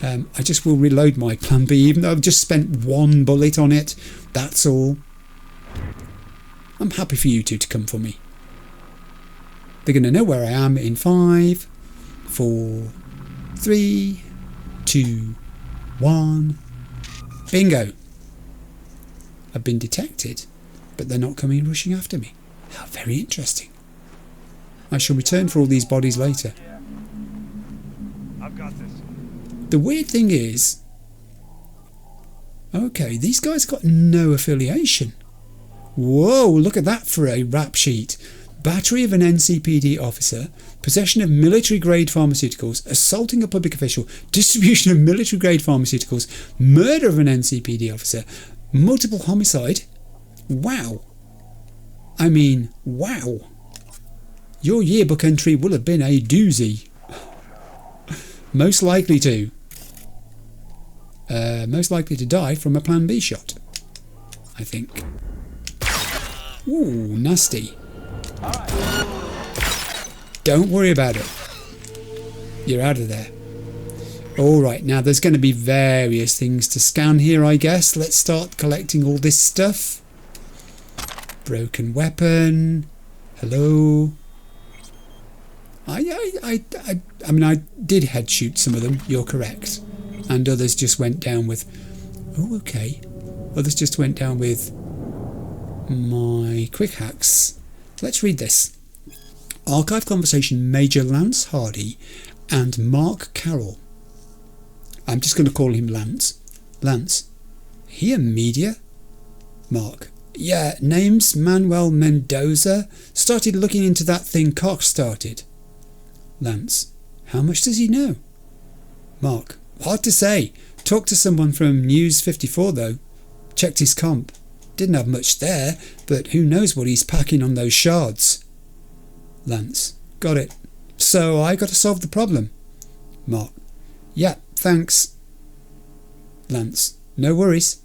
I just will reload my plan B, even though I've just spent one bullet on it. That's all. I'm happy for you two to come for me. They're going to know where I am in 5, 4, 3, 2, 1. Bingo. I've been detected, but they're not coming rushing after me. How very interesting. I shall return for all these bodies later. I've got this. The weird thing is, okay, these guys got no affiliation. Whoa, look at that for a rap sheet. Battery of an NCPD officer, possession of military-grade pharmaceuticals, assaulting a public official, distribution of military-grade pharmaceuticals, murder of an NCPD officer, multiple homicide. Wow. I mean, wow. Your yearbook entry will have been a doozy. Most likely to. Most likely to die from a plan B shot, I think. Ooh, nasty. Don't worry about it. You're out of there. Alright, now there's going to be various things to scan here, I guess. Let's start collecting all this stuff. Broken weapon. Hello. I mean, I did head shoot some of them, you're correct. And others just went down with... Oh, okay. Others just went down with my quick hacks. Let's read this. Archive conversation Major Lance Hardy and Mark Carroll. I'm just going to call him Lance. Lance. Here, media? Mark. Yeah, name's Manuel Mendoza. Started looking into that thing Cox started. Lance. How much does he know? Mark. Hard to say. Talked to someone from News 54 though. Checked his comp. Didn't have much there, but who knows what he's packing on those shards. Lance. Got it. So I got to solve the problem. Mark. Yeah, thanks. Lance. No worries.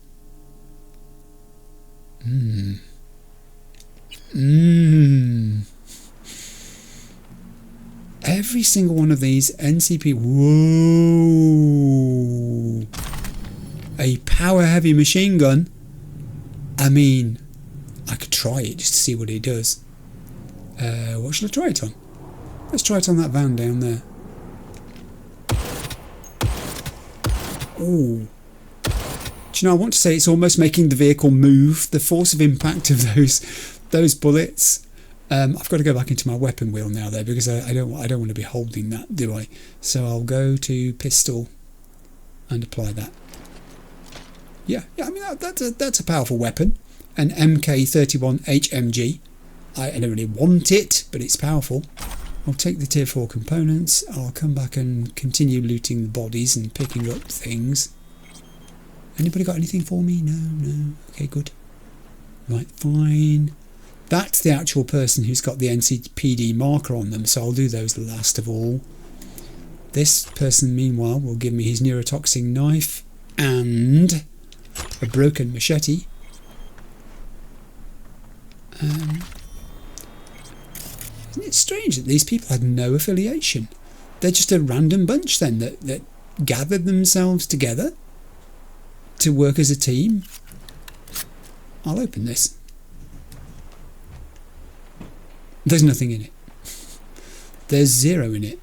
Every single one of these NCP... Whoa! A power-heavy machine gun? I mean, I could try it just to see what it does. What should I try it on? Let's try it on that van down there. Ooh. Do you know, I want to say it's almost making the vehicle move. The force of impact of those bullets. I've got to go back into my weapon wheel now though, because I don't want to be holding that, do I? So I'll go to pistol and apply that. Yeah, I mean that's a powerful weapon, an MK31 HMG. I don't really want it, but it's powerful. I'll take the tier 4 components. I'll come back and continue looting the bodies and picking up things. Anybody got anything for me? No. Okay, good. Right, fine. That's the actual person who's got the NCPD marker on them, so I'll do those last of all. This person, meanwhile, will give me his neurotoxin knife and a broken machete. Isn't it strange that these people had no affiliation? They're just a random bunch then that gathered themselves together to work as a team. I'll open this. There's nothing in it. There's 0 in it.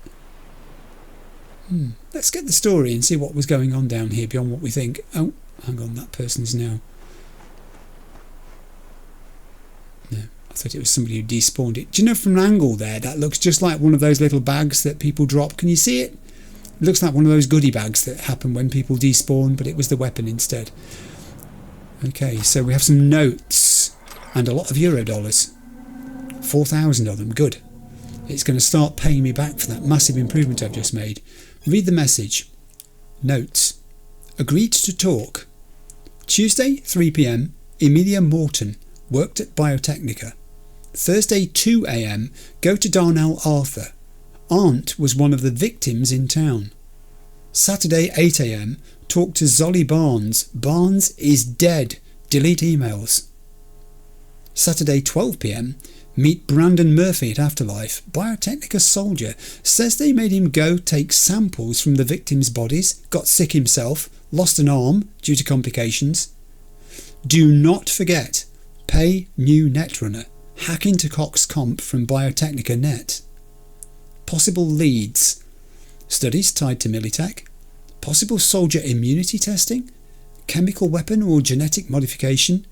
Let's get the story and see what was going on down here beyond what we think. Oh, hang on, that person's now... No, I thought it was somebody who despawned it. Do you know, from an angle there, that looks just like one of those little bags that people drop. Can you see it? It looks like one of those goodie bags that happen when people despawn, but it was the weapon instead. Okay, so we have some notes and a lot of Eurodollars. 4,000 of them, good. It's going to start paying me back for that massive improvement I've just made. Read the message. Notes. Agreed to talk. Tuesday, 3 p.m, Emilia Morton, worked at Biotechnica. Thursday, 2 a.m, go to Darnell Arthur. Aunt was one of the victims in town. Saturday, 8 a.m, talk to Zolly Barnes. Barnes is dead. Delete emails. Saturday, 12 p.m, meet Brandon Murphy at Afterlife. Biotechnica soldier says they made him go take samples from the victims' bodies, got sick himself, lost an arm due to complications. Do not forget, pay new netrunner. Hack into Cox Comp from Biotechnica Net. Possible leads. Studies tied to Militech. Possible soldier immunity testing. Chemical weapon or genetic modification.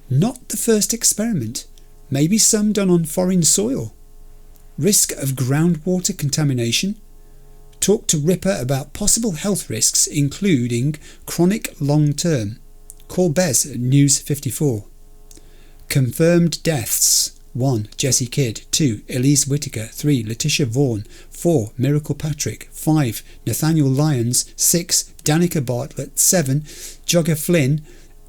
Not the first experiment. Maybe some done on foreign soil. Risk of groundwater contamination. Talk to Ripper about possible health risks including chronic long-term. Call Bez at News 54. Confirmed deaths. 1. Jesse Kidd. 2. Elise Whittaker. 3. Letitia Vaughan. 4. Miracle Patrick. 5. Nathaniel Lyons. 6. Danica Bartlett. 7. Jogger Flynn.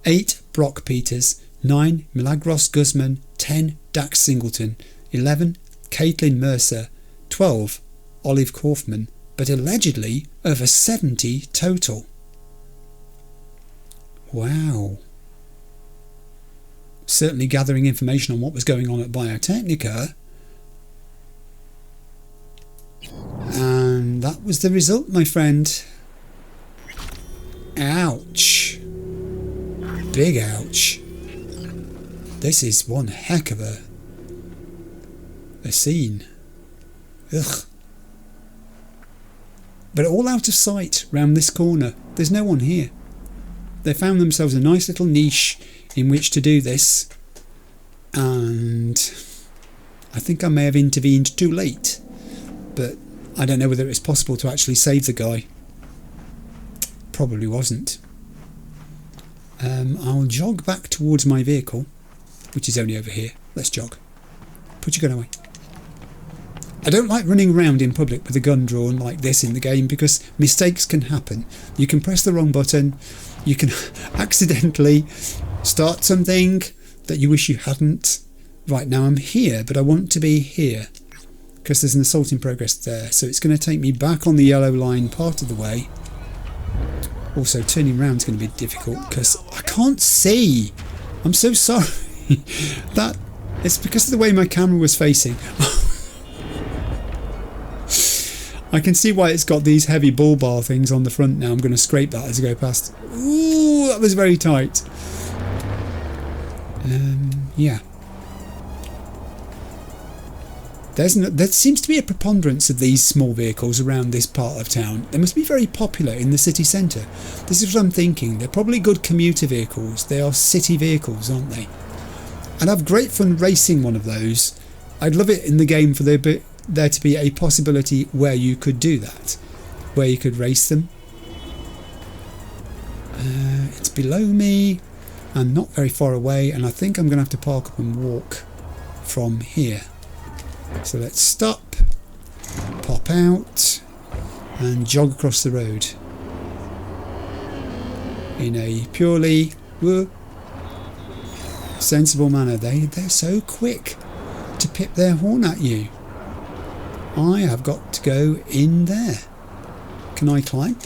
8. Brock Peters. 9. Milagros Guzman. 10. Dax Singleton. 11. Caitlin Mercer. 12. Olive Kaufman. But allegedly over 70 total. Wow. Certainly gathering information on what was going on at Biotechnica. And that was the result, my friend. Ouch. Big ouch. This is one heck of a scene. Ugh. But all out of sight round this corner. There's no one here. They found themselves a nice little niche in which to do this, and I think I may have intervened too late, but I don't know whether it was possible to actually save the guy. Probably wasn't. I'll jog back towards my vehicle, which is only over here. Let's jog. Put your gun away. I don't like running around in public with a gun drawn like this in the game because mistakes can happen. You can press the wrong button, you can accidentally start something that you wish you hadn't. Right, now I'm here, but I want to be here because there's an assault in progress there, so it's going to take me back on the yellow line part of the way. Also, turning around is going to be difficult because I can't see. I'm so sorry. That it's because of the way my camera was facing. I can see why it's got these heavy bull bar things on the front now. I'm going to scrape that as I go past. Ooh, that was very tight. Yeah. There seems to be a preponderance of these small vehicles around this part of town. They must be very popular in the city centre. This is what I'm thinking. They're probably good commuter vehicles. They are city vehicles, aren't they? And I've great fun racing one of those. I'd love it in the game for there to be a possibility where you could do that, where you could race them. It's below me and not very far away, and I think I'm going to have to park up and walk from here. So let's stop, pop out and jog across the road in a purely sensible manner. They're so quick to pip their horn at you. I have got to go in there. Can I climb?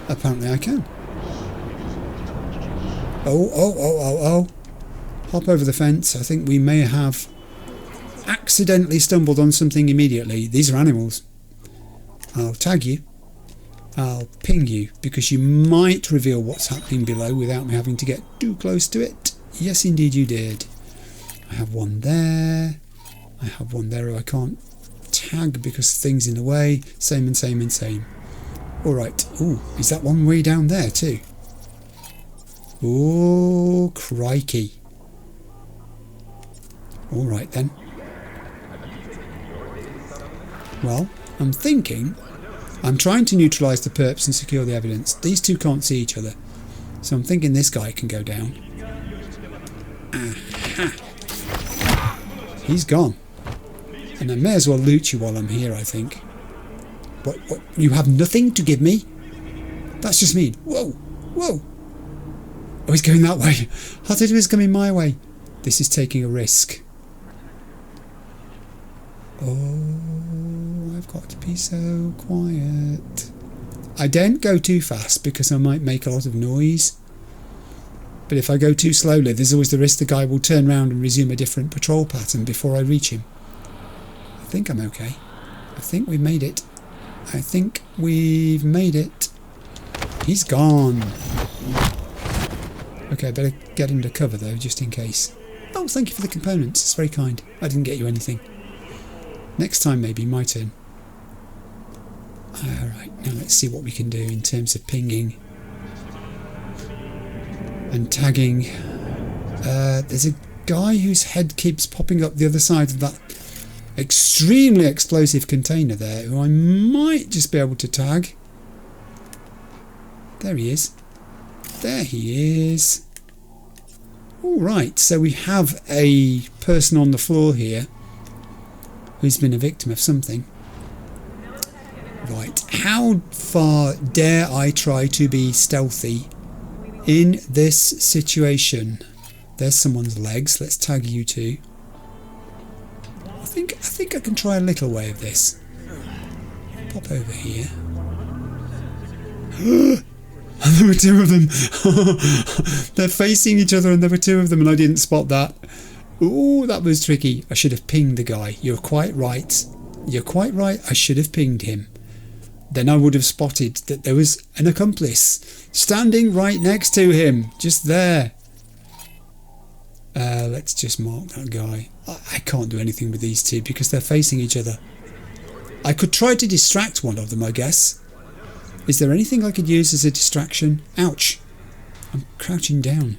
Apparently I can. Oh. Hop over the fence. I think we may have accidentally stumbled on something immediately. These are animals. I'll tag you. I'll ping you because you might reveal what's happening below without me having to get too close to it. Yes, indeed you did. I have one there. I have one there who I can't tag because things in the way. Same and same and same. Alright. Ooh, is that one way down there too? Oh, crikey. Alright then. Well, I'm thinking... I'm trying to neutralise the perps and secure the evidence. These two can't see each other. So I'm thinking this guy can go down. Aha! He's gone. And I may as well loot you while I'm here, I think. What? You have nothing to give me? That's just mean. Whoa! Whoa! Oh, he's going that way. I thought he was coming my way. This is taking a risk. Oh, I've got to be so quiet. I don't go too fast because I might make a lot of noise. But if I go too slowly, there's always the risk the guy will turn around and resume a different patrol pattern before I reach him. I think I'm okay. I think we've made it. I think we've made it. He's gone. Okay, I better get him to cover though, just in case. Oh, thank you for the components. It's very kind. I didn't get you anything. Next time maybe, my turn. Alright, now let's see what we can do in terms of pinging and tagging. There's a guy whose head keeps popping up the other side of that extremely explosive container there, who I might just be able to tag. There he is. There he is. Alright, so we have a person on the floor here who's been a victim of something. Right, how far dare I try to be stealthy in this situation? There's someone's legs. Let's tag you two. I think I can try a little way of this. Pop over here. There were two of them. They're facing each other and there were two of them and I didn't spot that. Ooh, that was tricky. I should have pinged the guy. You're quite right. You're quite right. I should have pinged him. Then I would have spotted that there was an accomplice standing right next to him. Just there. Let's just mark that guy. I can't do anything with these two because they're facing each other. I could try to distract one of them, I guess. Is there anything I could use as a distraction? Ouch. I'm crouching down.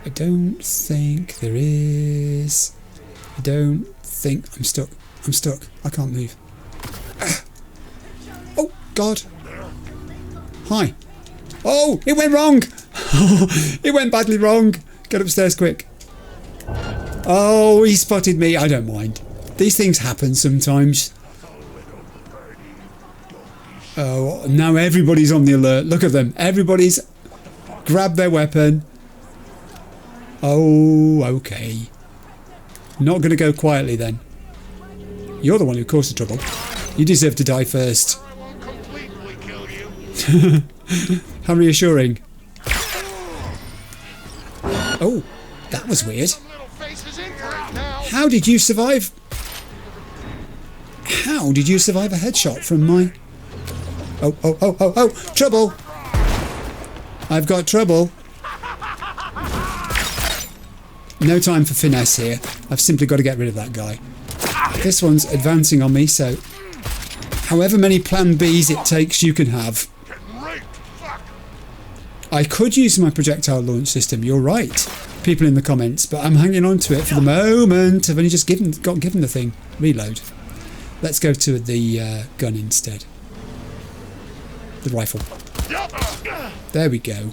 I don't think there is. I don't think... I'm stuck. I'm stuck. I can't move. Ah. Oh, God. Hi. Oh, it went wrong. It went badly wrong. Get upstairs quick. Oh, he spotted me. I don't mind. These things happen sometimes. Oh, now everybody's on the alert. Look at them. Everybody's grabbed their weapon. Oh, okay. Not going to go quietly then. You're the one who caused the trouble. You deserve to die first. How reassuring. Oh, that was weird. How did you survive? How did you survive a headshot from my... Oh, trouble! I've got trouble. No time for finesse here. I've simply got to get rid of that guy. This one's advancing on me, so however many plan Bs it takes you can have. I could use my projectile launch system, you're right, people in the comments, but I'm hanging on to it for the moment. I've only just got given the thing. Reload. Let's go to the gun instead. The rifle. There we go.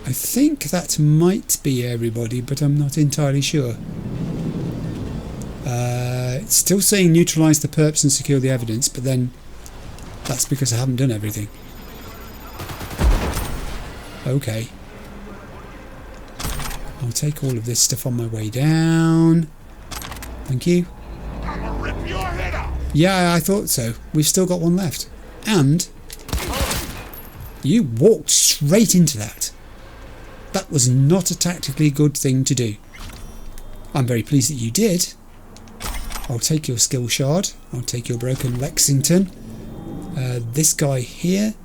I think that might be everybody, but I'm not entirely sure. It's still saying neutralise the perps and secure the evidence, but then that's because I haven't done everything. Okay. I'll take all of this stuff on my way down. Thank you. Yeah, I thought so. We've still got one left. And you walked straight into that. That was not a tactically good thing to do. I'm very pleased that you did. I'll take your skill shard. I'll take your broken Lexington. This guy here.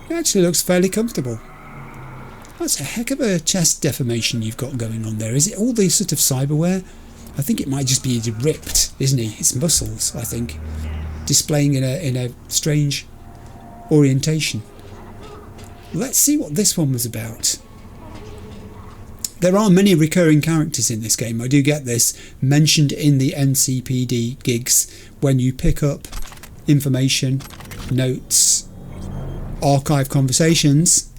He actually looks fairly comfortable. That's a heck of a chest deformation you've got going on there. Is it all the sort of cyberware? I think it might just be ripped, isn't he? It's muscles, I think, displaying in a strange orientation. Let's see what this one was about. There are many recurring characters in this game. I do get this mentioned in the NCPD gigs when you pick up information, notes, archive conversations.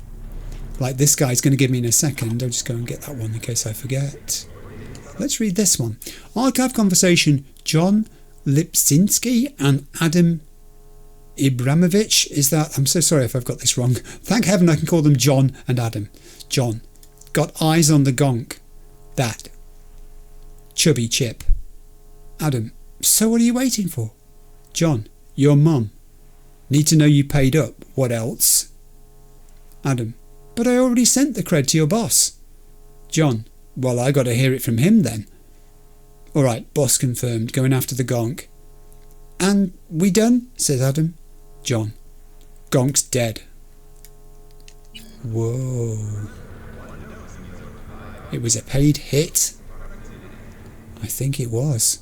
Like this guy's going to give me in a second. I'll just go and get that one in case I forget. Let's read this one. Archive conversation, John Lipczynski and Adam Ibramovich. Is that? I'm so sorry if I've got this wrong. Thank heaven I can call them John and Adam. John. Got eyes on the gonk. That. Chubby chip. Adam. So what are you waiting for? John. Your mum. Need to know you paid up. What else? Adam. But I already sent the cred to your boss. John. Well, I got to hear it from him then. Alright, boss confirmed. Going after the gonk. And we done? Says Adam. John. Gonk's dead. Whoa. It was a paid hit. I think it was.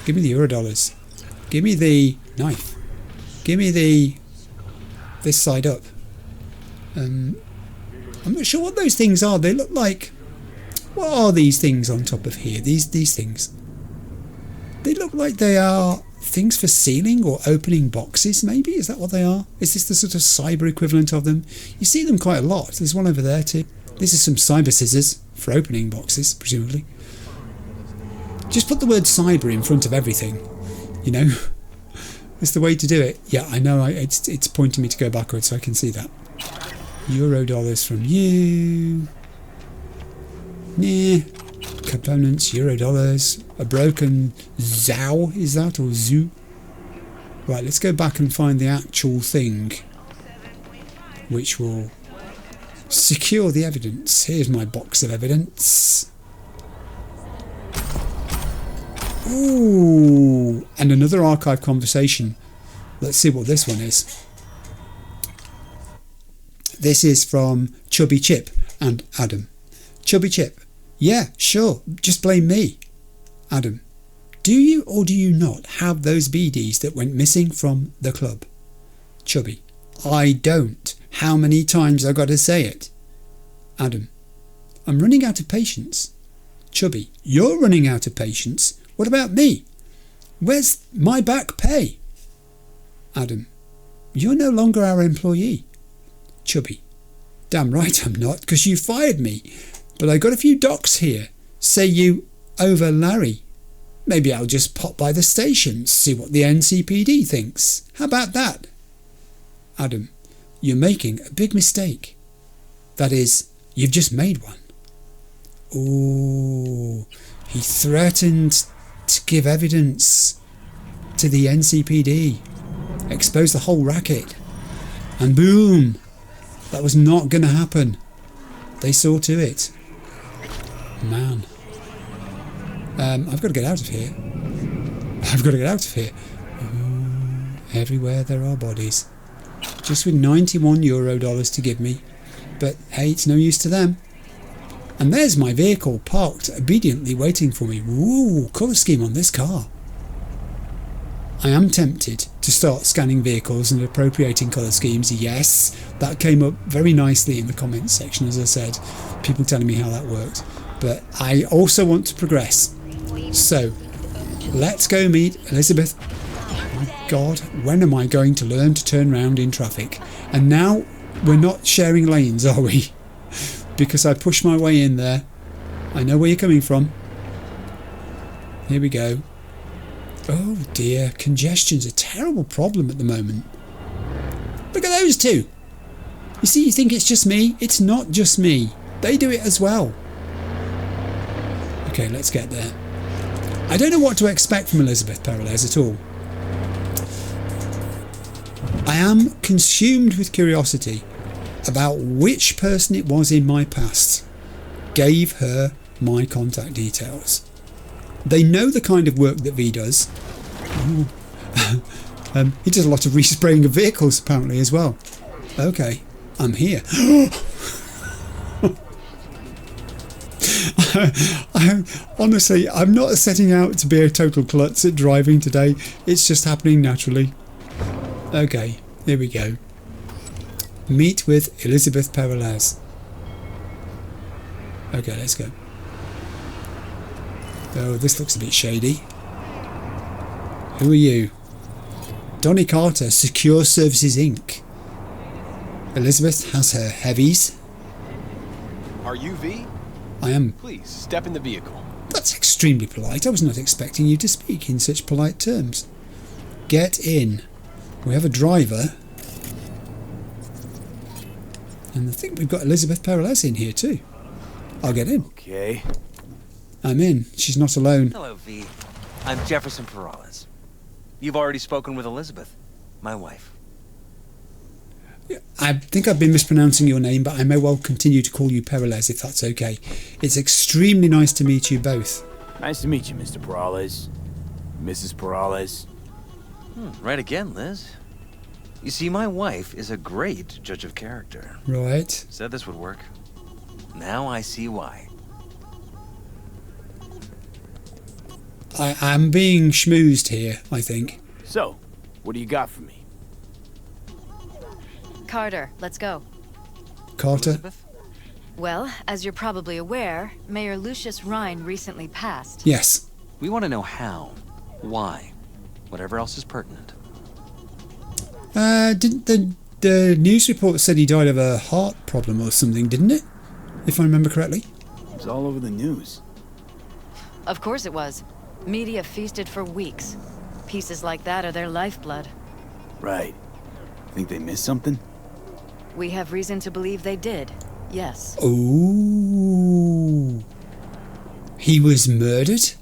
Give me the Eurodollars. Give me the knife. Give me this side up. I'm not sure what those things are. They look like... What are these things on top of here? These things. They look like they are things for sealing or opening boxes, maybe? Is that what they are? Is this the sort of cyber equivalent of them? You see them quite a lot. There's one over there too. This is some cyber scissors for opening boxes, presumably. Just put the word cyber in front of everything, you know? It's the way to do it. Yeah, I know, it's pointing me to go backwards, so I can see that. Eurodollars from you. Nah. Components, Eurodollars. A broken Zao, is that? Or Zoo? Right, let's go back and find the actual thing which will secure the evidence. Here's my box of evidence. Ooh, and another archive conversation. Let's see what this one is. This is from Chubby Chip and Adam. Chubby Chip. Yeah, sure, just blame me. Adam. Do you or do you not have those BDs that went missing from the club? Chubby. I don't. How many times I got to say it? Adam. I'm running out of patience. Chubby. You're running out of patience? What about me? Where's my back pay? Adam. You're no longer our employee. Chubby. Damn right I'm not, because you fired me. But I got a few docs here. Say you over Larry. Maybe I'll just pop by the station, see what the NCPD thinks. How about that? Adam. You're making a big mistake. That is, you've just made one. Ooh, he threatened to give evidence to the NCPD. Expose the whole racket. And boom! That was not going to happen. They saw to it. Man. I've got to get out of here. I've got to get out of here. Ooh, everywhere there are bodies. Just with 91 Eurodollars to give me. But hey, it's no use to them. And there's my vehicle parked obediently waiting for me. Ooh, colour scheme on this car. I am tempted to start scanning vehicles and appropriating colour schemes. Yes, that came up very nicely in the comments section, as I said. People telling me how that worked. But I also want to progress. So, let's go meet Elizabeth. Oh my God, when am I going to learn to turn round in traffic? And now we're not sharing lanes, are we? Because I pushed my way in there. I know where you're coming from. Here we go. Oh dear, congestion's a terrible problem at the moment. Look at those two. You see, you think it's just me? It's not just me. They do it as well. Okay, let's get there. I don't know what to expect from Elizabeth Peralez at all. I am consumed with curiosity about which person it was in my past gave her my contact details. They know the kind of work that V does. He does a lot of respraying of vehicles apparently as well. Okay, I'm here. Honestly, I'm not setting out to be a total klutz at driving today. It's just happening naturally. Okay, here we go. Meet with Elizabeth Peralez. Okay, let's go. Oh, this looks a bit shady. Who are you? Donnie Carter, Secure Services Inc. Elizabeth has her heavies. Are you V? I am. Please, step in the vehicle. That's extremely polite. I was not expecting you to speak in such polite terms. Get in. We have a driver. And I think we've got Elizabeth Peralez in here too. I'll get in. Okay. I'm in. She's not alone. Hello, V. I'm Jefferson Peralez. You've already spoken with Elizabeth, my wife. I think I've been mispronouncing your name, but I may well continue to call you Peralez if that's okay. It's extremely nice to meet you both. Nice to meet you, Mr. Peralez. Mrs. Peralez. Right again, Liz. You see, my wife is a great judge of character. Right. Said this would work. Now I see why. I am being schmoozed here, I think. So, what do you got for me? Carter, let's go. Carter? Elizabeth? Well, as you're probably aware, Mayor Lucius Rhine recently passed. Yes. We want to know how, why, whatever else is pertinent. Didn't the news report said he died of a heart problem or something, didn't it? If I remember correctly. It was all over the news. Of course it was. Media feasted for weeks. Pieces like that are their lifeblood. Right. Think they missed something? We have reason to believe they did, yes. Ooh. He was murdered? As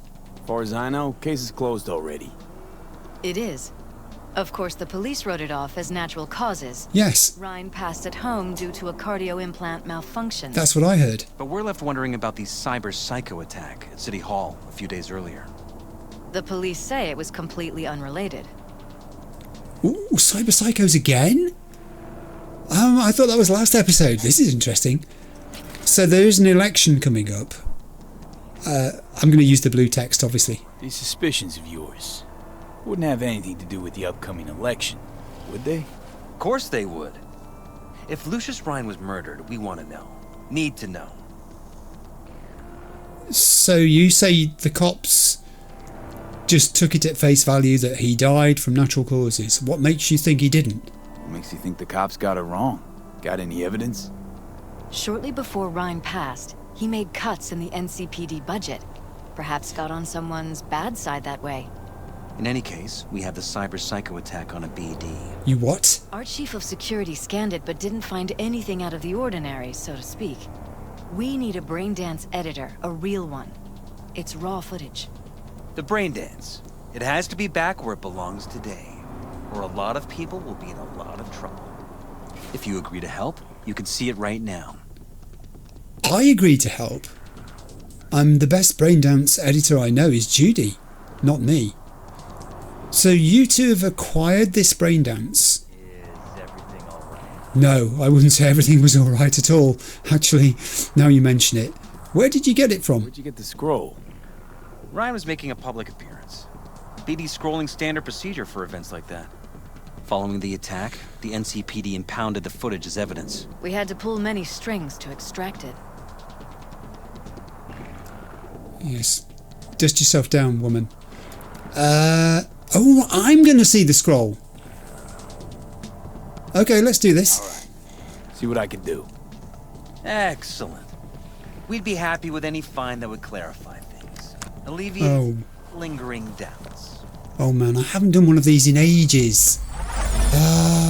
far as I know, case is closed already. It is. Of course, the police wrote it off as natural causes. Yes. Rhine passed at home due to a cardio implant malfunction. That's what I heard. But we're left wondering about the cyber psycho attack at City Hall a few days earlier. The police say it was completely unrelated. Ooh, cyber psychos again? I thought that was last episode. This is interesting. So there is an election coming up. I'm going to use the blue text, obviously. These suspicions of yours wouldn't have anything to do with the upcoming election, would they? Of course they would. If Lucius Rhine was murdered, we want to know. Need to know. So you say the cops just took it at face value that he died from natural causes. What makes you think he didn't? What makes you think the cops got it wrong? Got any evidence? Shortly before Rhine passed, he made cuts in the NCPD budget. Perhaps got on someone's bad side that way. In any case, we have the cyber psycho attack on a BD. You what? Our chief of security scanned it but didn't find anything out of the ordinary, so to speak. We need a braindance editor, a real one. It's raw footage. The brain dance. It has to be back where it belongs today, or a lot of people will be in a lot of trouble. If you agree to help, you can see it right now. I agree to help. The best braindance editor I know is Judy, not me. So you two have acquired this braindance? Is everything alright? No, I wouldn't say everything was alright at all. Actually, now you mention it. Where did you get it from? Where'd you get the scroll? Ryan was making a public appearance. BD's scrolling standard procedure for events like that. Following the attack, the NCPD impounded the footage as evidence. We had to pull many strings to extract it. Yes. Dust yourself down, woman. Oh, I'm going to see the scroll. Okay, let's do this. Alright. See what I can do. Excellent. We'd be happy with any find that would clarify things. Alleviate lingering doubts. Oh man, I haven't done one of these in ages.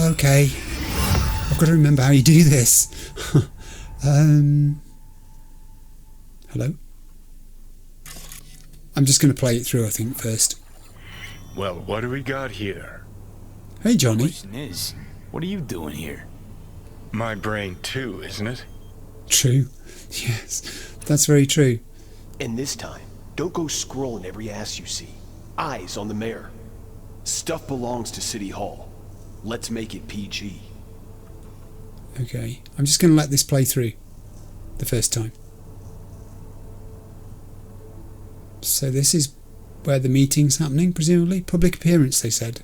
Okay. I've got to remember how you do this. Hello? I'm just going to play it through, I think, first. Well, what do we got here? Hey, The Johnny. question is, what are you doing here? My brain too, isn't it? True. Yes, that's very true. And this time, don't go scrolling every ass you see. Eyes on the mayor. Stuff belongs to City Hall. Let's make it PG. Okay, I'm just going to let this play through the first time. So this is where the meeting's happening, presumably. Public appearance, they said.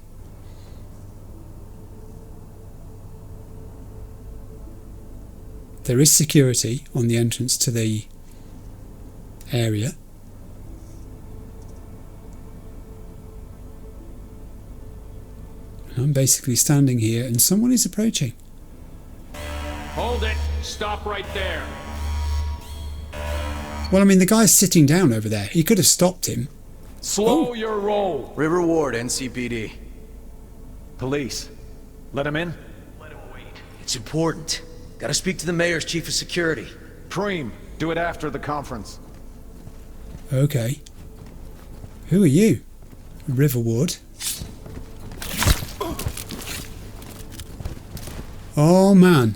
There is security on the entrance to the area. I'm basically standing here and someone is approaching. Hold it. Stop right there. Well, I mean, the guy's sitting down over there. He could have stopped him. Slow your roll. River Ward, NCPD. Police. Let him in? It's important. Gotta speak to the mayor's chief of security. Preem, do it after the conference. Okay. Who are you? River Ward. Oh, man.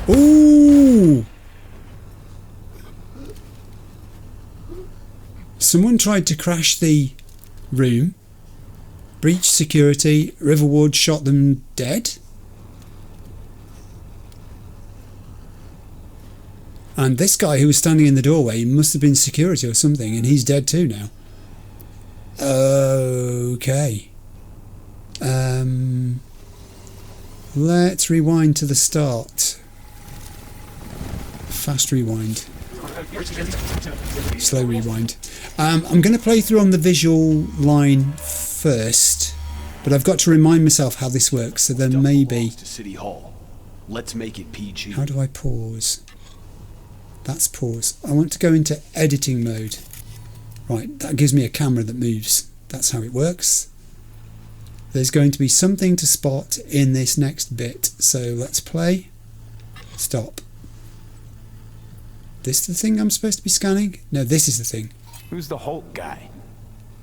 Ooh! Someone tried to crash the room, breached security, River Ward shot them dead. And this guy who was standing in the doorway must have been security or something, and he's dead too now. Okay. Let's rewind to the start. Fast rewind. Slow rewind. I'm going to play through on the visual line first, but I've got to remind myself how this works, so then maybe... to City Hall. Let's make it PG. How do I pause? That's pause. I want to go into editing mode. Right, that gives me a camera that moves. That's how it works. There's going to be something to spot in this next bit, so let's play. Stop. This the thing I'm supposed to be scanning? No, this is the thing. Who's the Hulk guy?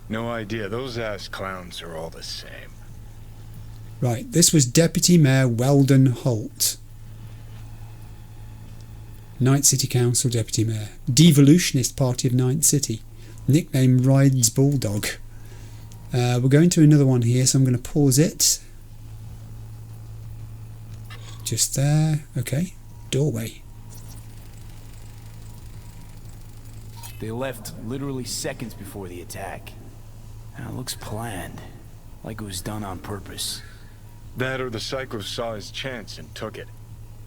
No idea. Those ass clowns are all the same. Right, this was Deputy Mayor Weldon Holt. Night City Council Deputy Mayor. Devolutionist Party of Night City. Nickname Rides Bulldog. We're going to another one here, so I'm going to pause it. Just there. Okay. Doorway. They left literally seconds before the attack. It looks planned. Like it was done on purpose. That or the psycho saw his chance and took it.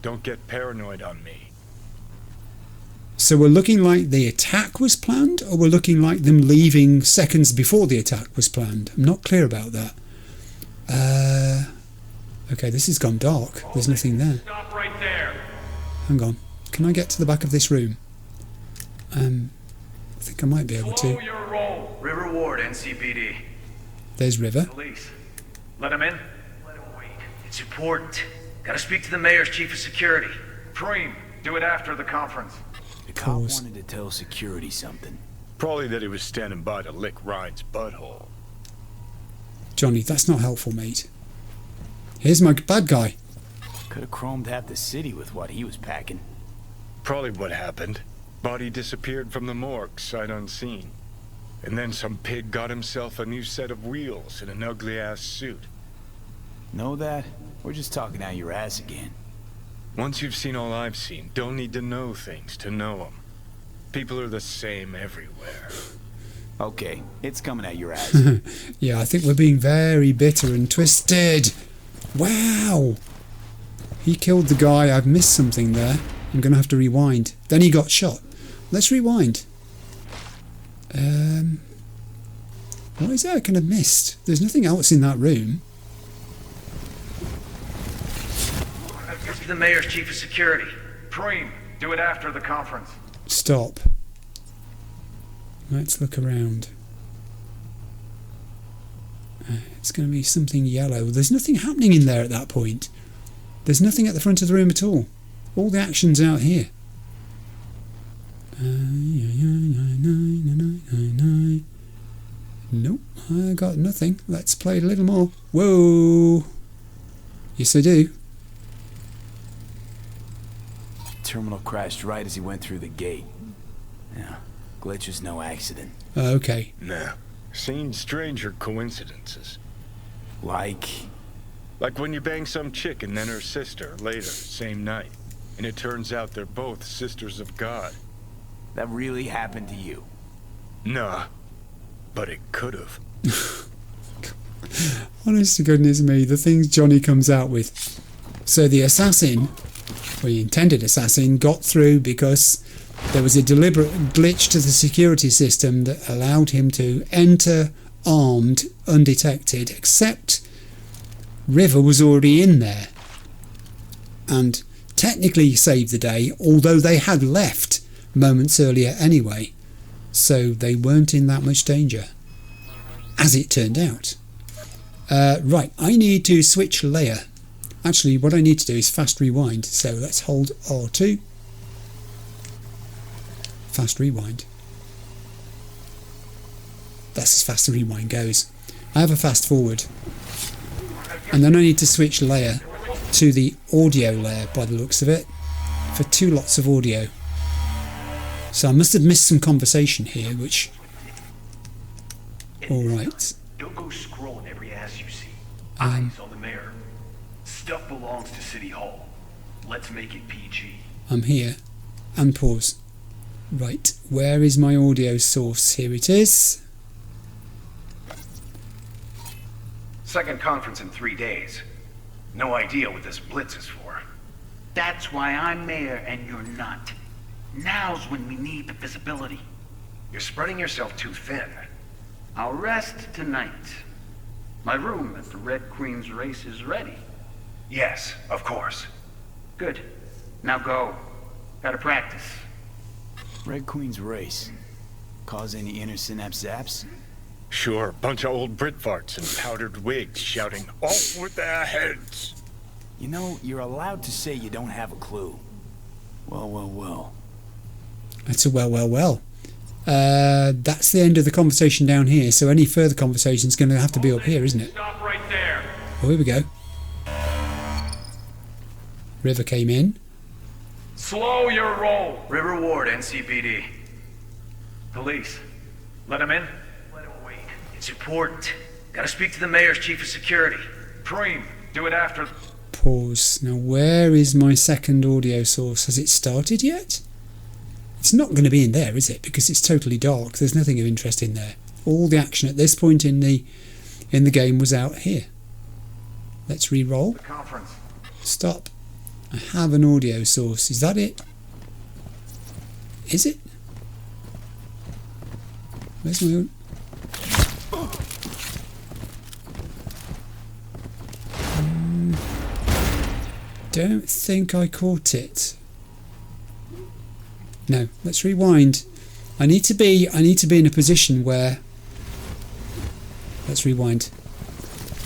Don't get paranoid on me. So we're looking like the attack was planned, or we're looking like them leaving seconds before the attack was planned? I'm not clear about that. Okay, this has gone dark. There's nothing there. Stop right there. Hang on. Can I get to the back of this room? I think I might be able Slow to. your roll. River Ward, NCPD. There's River. Police. Let him in? Let him wait. It's important. Gotta speak to the mayor's chief of security. Preem, do it after the conference. The cop Pause. wanted to tell security something. Probably that he was standing by to lick Ryan's butthole. Johnny, that's not helpful, mate. Here's my bad guy. Could have chromed half the city with what he was packing. Probably what happened. Body disappeared from the morgue, sight unseen. And then some pig got himself a new set of wheels and an ugly-ass suit. Know that? We're just talking out your ass again. Once you've seen all I've seen, don't need to know things to know them. People are the same everywhere. Okay, it's coming at your ass. Yeah, I think we're being very bitter and twisted. Wow. He killed the guy. I've missed something there. I'm going to have to rewind. Then he got shot. Let's rewind. What is that I can have missed? There's nothing else in that room. To the mayor's chief of security. Preem, do it after the conference. Stop. Let's look around. It's going to be something yellow. There's nothing happening in there at that point. There's nothing at the front of the room at all. All the action's out here. Nope, I got nothing. Let's play a little more. Whoa! Yes, I do. Terminal crashed right as he went through the gate. Yeah, glitch is no accident. Okay. Nah. Seen stranger coincidences. Like when you bang some chick and then her sister later, same night. And it turns out they're both sisters of God. that really happened to you. Nah, but it could have. Honest to goodness me, the things Johnny comes out with. So the assassin, or the intended assassin, got through because there was a deliberate glitch to the security system that allowed him to enter armed, undetected, except River was already in there and technically saved the day, although they had left moments earlier anyway, so they weren't in that much danger, as it turned out. Right, I need to switch layer. Actually, what I need to do is fast rewind, so let's hold R2. Fast rewind. That's as fast as rewind goes. I have a fast forward. And then I need to switch layer to the audio layer by the looks of it, for 2 lots of audio. So I must have missed some conversation here, which... Alright. Don't go scrolling every ass you see. Eyes on the mayor. Stuff belongs to City Hall. Let's make it PG. I'm here. And pause. Right, where is my audio source? Here it is. Second conference in 3 days. No idea what this blitz is for. That's why I'm mayor and you're not. Now's when we need the visibility. You're spreading yourself too thin. I'll rest tonight. My room at the Red Queen's race is ready. Yes, of course. Good. Now go. Gotta practice. Red Queen's race. Cause any inner synapse zaps? Sure, bunch of old Brit farts in powdered wigs shouting, "Off with their heads!" You know, you're allowed to say you don't have a clue. Well, well, well. That's a well. That's the end of the conversation down here, so any further conversation is going to have to be up here, isn't it? Stop right there. Oh, here we go. River came in. Slow your roll. River Ward, NCPD. Police. Let him in. Let him wait. It's important. Gotta speak to the mayor's chief of security. Preem, do it after... Pause. Now, where is my second audio source? Has it started yet? It's not going to be in there, is it? Because it's totally dark. There's nothing of interest in there. All the action at this point in the game was out here. Let's re-roll. Conference. Stop. I have an audio source. Is that it? Is it? Where's my own? Don't think I caught it. No, let's rewind. I need to be in a position where... Let's rewind.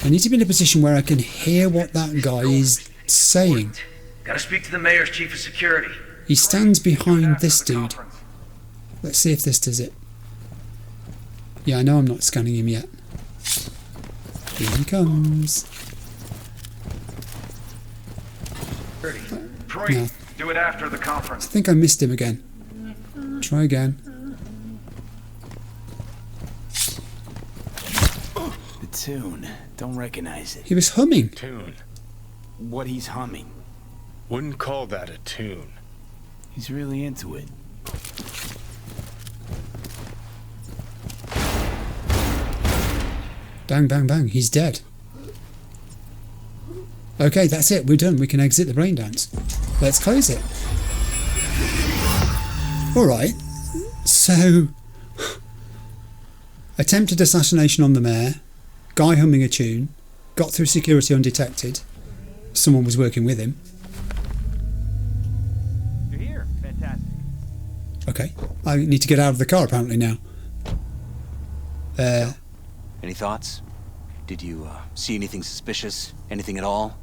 I need to be in a position where I can hear what that guy is saying. Gotta speak to the mayor's chief of security. He stands behind this dude. Let's see if this does it. Yeah, I know I'm not scanning him yet. Here he comes. No. Do it after the I conference. think I missed him again. Try again. The tune. Don't recognize it. He was humming. Tune. What he's humming. Wouldn't call that a tune. He's really into it. Bang, bang, bang. He's dead. Okay, that's it. We're done. We can exit the brain dance. Let's close it. Alright. So... Attempted assassination on the mayor. Guy humming a tune. Got through security undetected. Someone was working with him. You're here. Fantastic. Okay. I need to get out of the car apparently now. Any thoughts? Did you see anything suspicious? Anything at all?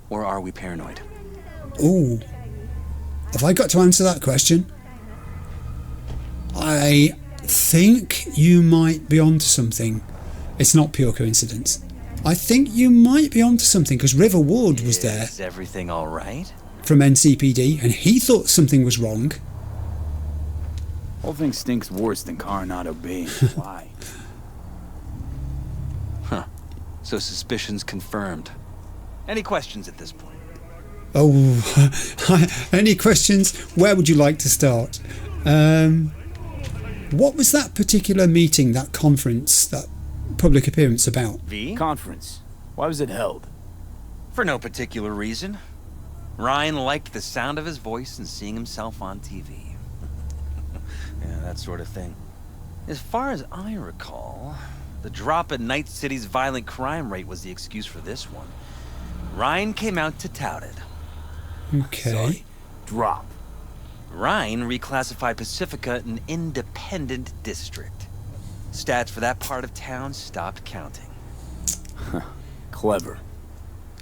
Or are we paranoid? Ooh. Have I got to answer that question? I think you might be onto something. It's not pure coincidence. I think you might be onto something because River Ward was there. Is everything all right? From NCPD, and he thought something was wrong. Whole thing stinks worse than Coronado being. Why? Huh. So suspicions confirmed. Any questions at this point? Oh, any questions? Where would you like to start? What was that particular meeting, that conference, that public appearance about? V? Conference. Why was it held? For no particular reason. Ryan liked the sound of his voice and seeing himself on TV. Yeah, that sort of thing. As far as I recall, the drop in Night City's violent crime rate was the excuse for this one. Ryan came out to tout it. Okay. Sorry. Drop. Ryan reclassified Pacifica an independent district. Stats for that part of town stopped counting. Clever.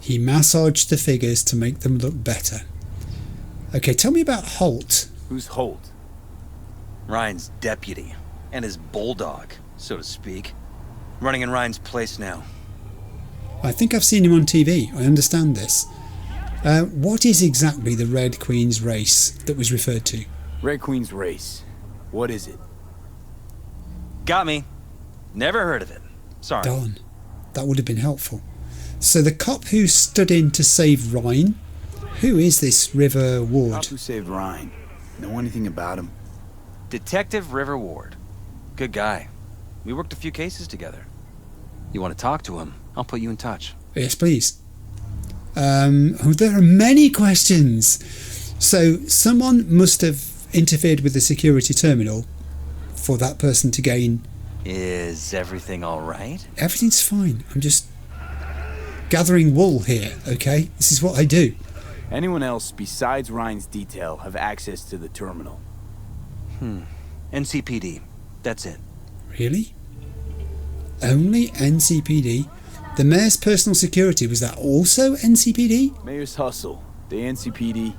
He massaged the figures to make them look better. Okay, tell me about Holt. Who's Holt? Ryan's deputy. And his bulldog, so to speak. Running in Ryan's place now. I think I've seen him on TV. I understand this. What is exactly the Red Queen's race that was referred to? Red Queen's race. What is it? Got me. Never heard of it. Sorry. Darn. That would have been helpful. So the cop who stood in to save Ryan, who is this River Ward? Cop who saved Ryan. Know anything about him? Detective River Ward. Good guy. We worked a few cases together. You want to talk to him? I'll put you in touch. Yes, please. There are many questions. So someone must have interfered with the security terminal for that person to gain... Is everything all right? Everything's fine. I'm just gathering wool here, okay? This is what I do. Anyone else besides Ryan's detail have access to the terminal? NCPD. That's it. Really? Only NCPD? The mayor's personal security, was that also NCPD? Mayor's hustle. The NCPD?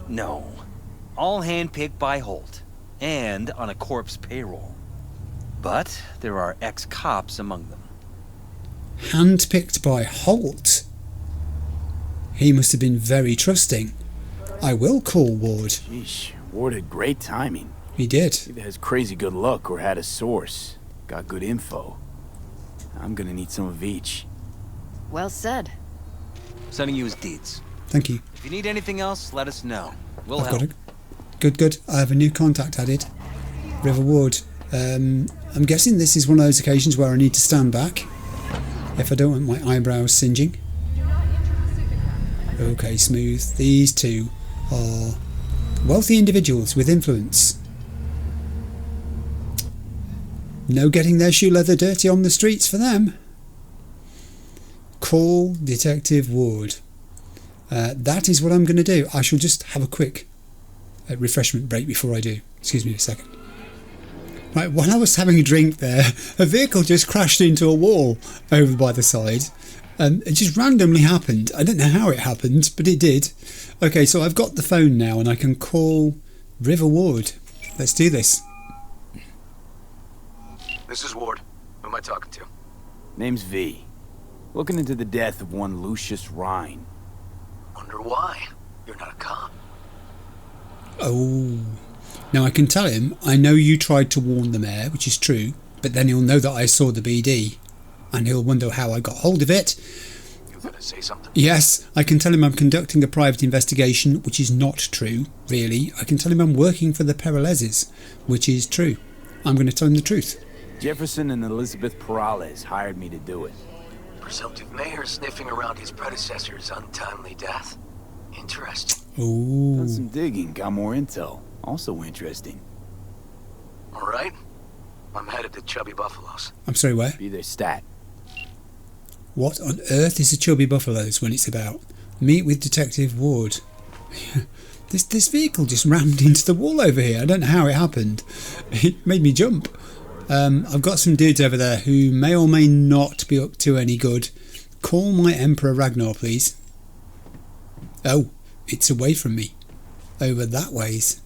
No. All handpicked by Holt. And on a corpse payroll. But there are ex-cops among them. Handpicked by Holt? He must have been very trusting. I will call Ward. Sheesh. Ward had great timing. He did. Either has crazy good luck or had a source. Got good info. I'm gonna need some of each. Well said. Sending you his deeds. Thank you. If you need anything else, let us know. We'll I've help. got it. Good. I have a new contact added. River Ward. I'm guessing this is one of those occasions where I need to stand back if I don't want my eyebrows singeing. Okay, smooth. These two are wealthy individuals with influence. No getting their shoe leather dirty on the streets for them. Call Detective Ward. That is what I'm going to do. I shall just have a quick refreshment break before I do. Excuse me a second. Right, while I was having a drink there, a vehicle just crashed into a wall over by the side. It just randomly happened. I don't know how it happened, but it did. Okay, so I've got the phone now and I can call River Ward. Let's do this. This is Ward. Who am I talking to? Name's V. Looking into the death of one Lucius Rhine. Wonder why? You're not a cop. Oh. Now I can tell him, I know you tried to warn the mayor, which is true, but then he'll know that I saw the BD, and he'll wonder how I got hold of it. You gonna say something? Yes, I can tell him I'm conducting a private investigation, which is not true, really. I can tell him I'm working for the Peralezes, which is true. I'm going to tell him the truth. Jefferson and Elizabeth Peralez hired me to do it. Presumptive mayor sniffing around his predecessor's untimely death. Interesting. Ooh. Done some digging, got more intel. Also interesting. All right. I'm headed to Chubby Buffaloes. I'm sorry, where? Be their stat. What on earth is a Chubby Buffaloes when it's about? Meet with Detective Ward. This vehicle just rammed into the wall over here. I don't know how it happened. It made me jump. I've got some dudes over there who may or may not be up to any good. Call my Emperor Ragnar, please. Oh, it's away from me. Over that ways.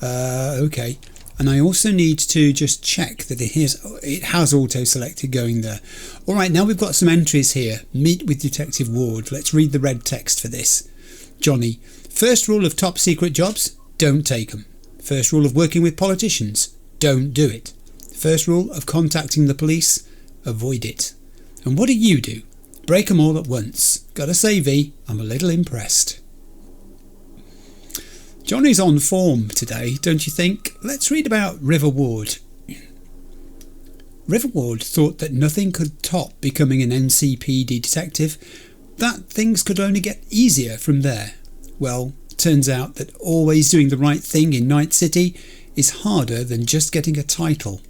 Okay. And I also need to just check that it has auto-selected going there. Alright, now we've got some entries here. Meet with Detective Ward. Let's read the red text for this. Johnny. First rule of top secret jobs, don't take them. First rule of working with politicians, don't do it. First rule of contacting the police, avoid it. And what do? Break them all at once. Gotta say, V, I'm a little impressed. Johnny's on form today, don't you think? Let's read about River Ward. Riverward thought that nothing could top becoming an NCPD detective, that things could only get easier from there. Well, turns out that always doing the right thing in Night City is harder than just getting a title.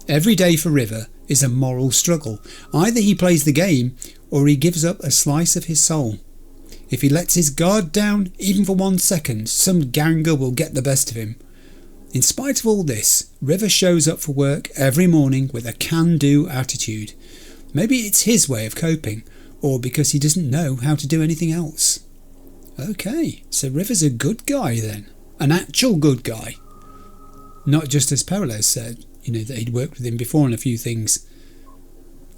Every day for River is a moral struggle. Either he plays the game or he gives up a slice of his soul. If he lets his guard down, even for 1 second, some ganger will get the best of him. In spite of all this, River shows up for work every morning with a can-do attitude. Maybe it's his way of coping, or because he doesn't know how to do anything else. Okay, so River's a good guy then. An actual good guy. Not just as Peralez said, that he'd worked with him before on a few things.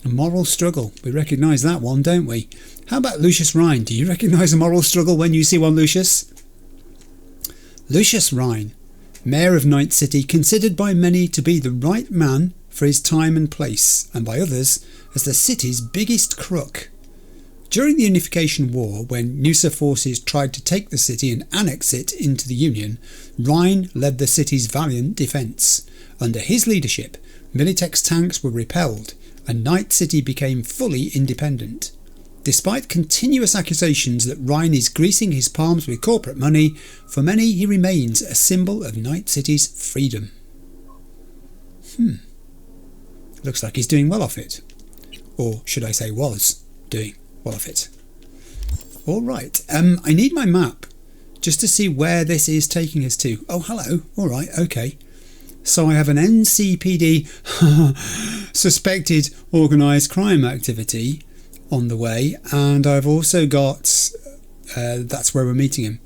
A moral struggle. We recognise that one, don't we? How about Lucius Rhine? Do you recognise a moral struggle when you see one, Lucius? Lucius Rhine, Mayor of Night City, considered by many to be the right man for his time and place, and by others as the city's biggest crook. During the Unification War, when Nusa forces tried to take the city and annex it into the Union, Rhine led the city's valiant defence. Under his leadership, Militech's tanks were repelled, and Night City became fully independent. Despite continuous accusations that Rhine is greasing his palms with corporate money, for many he remains a symbol of Night City's freedom. Looks like he's doing well off it. Or should I say was doing well off it. Alright, I need my map just to see where this is taking us to. Oh, hello. Alright, okay. So I have an NCPD suspected organised crime activity on the way, and I've also got that's where we're meeting him.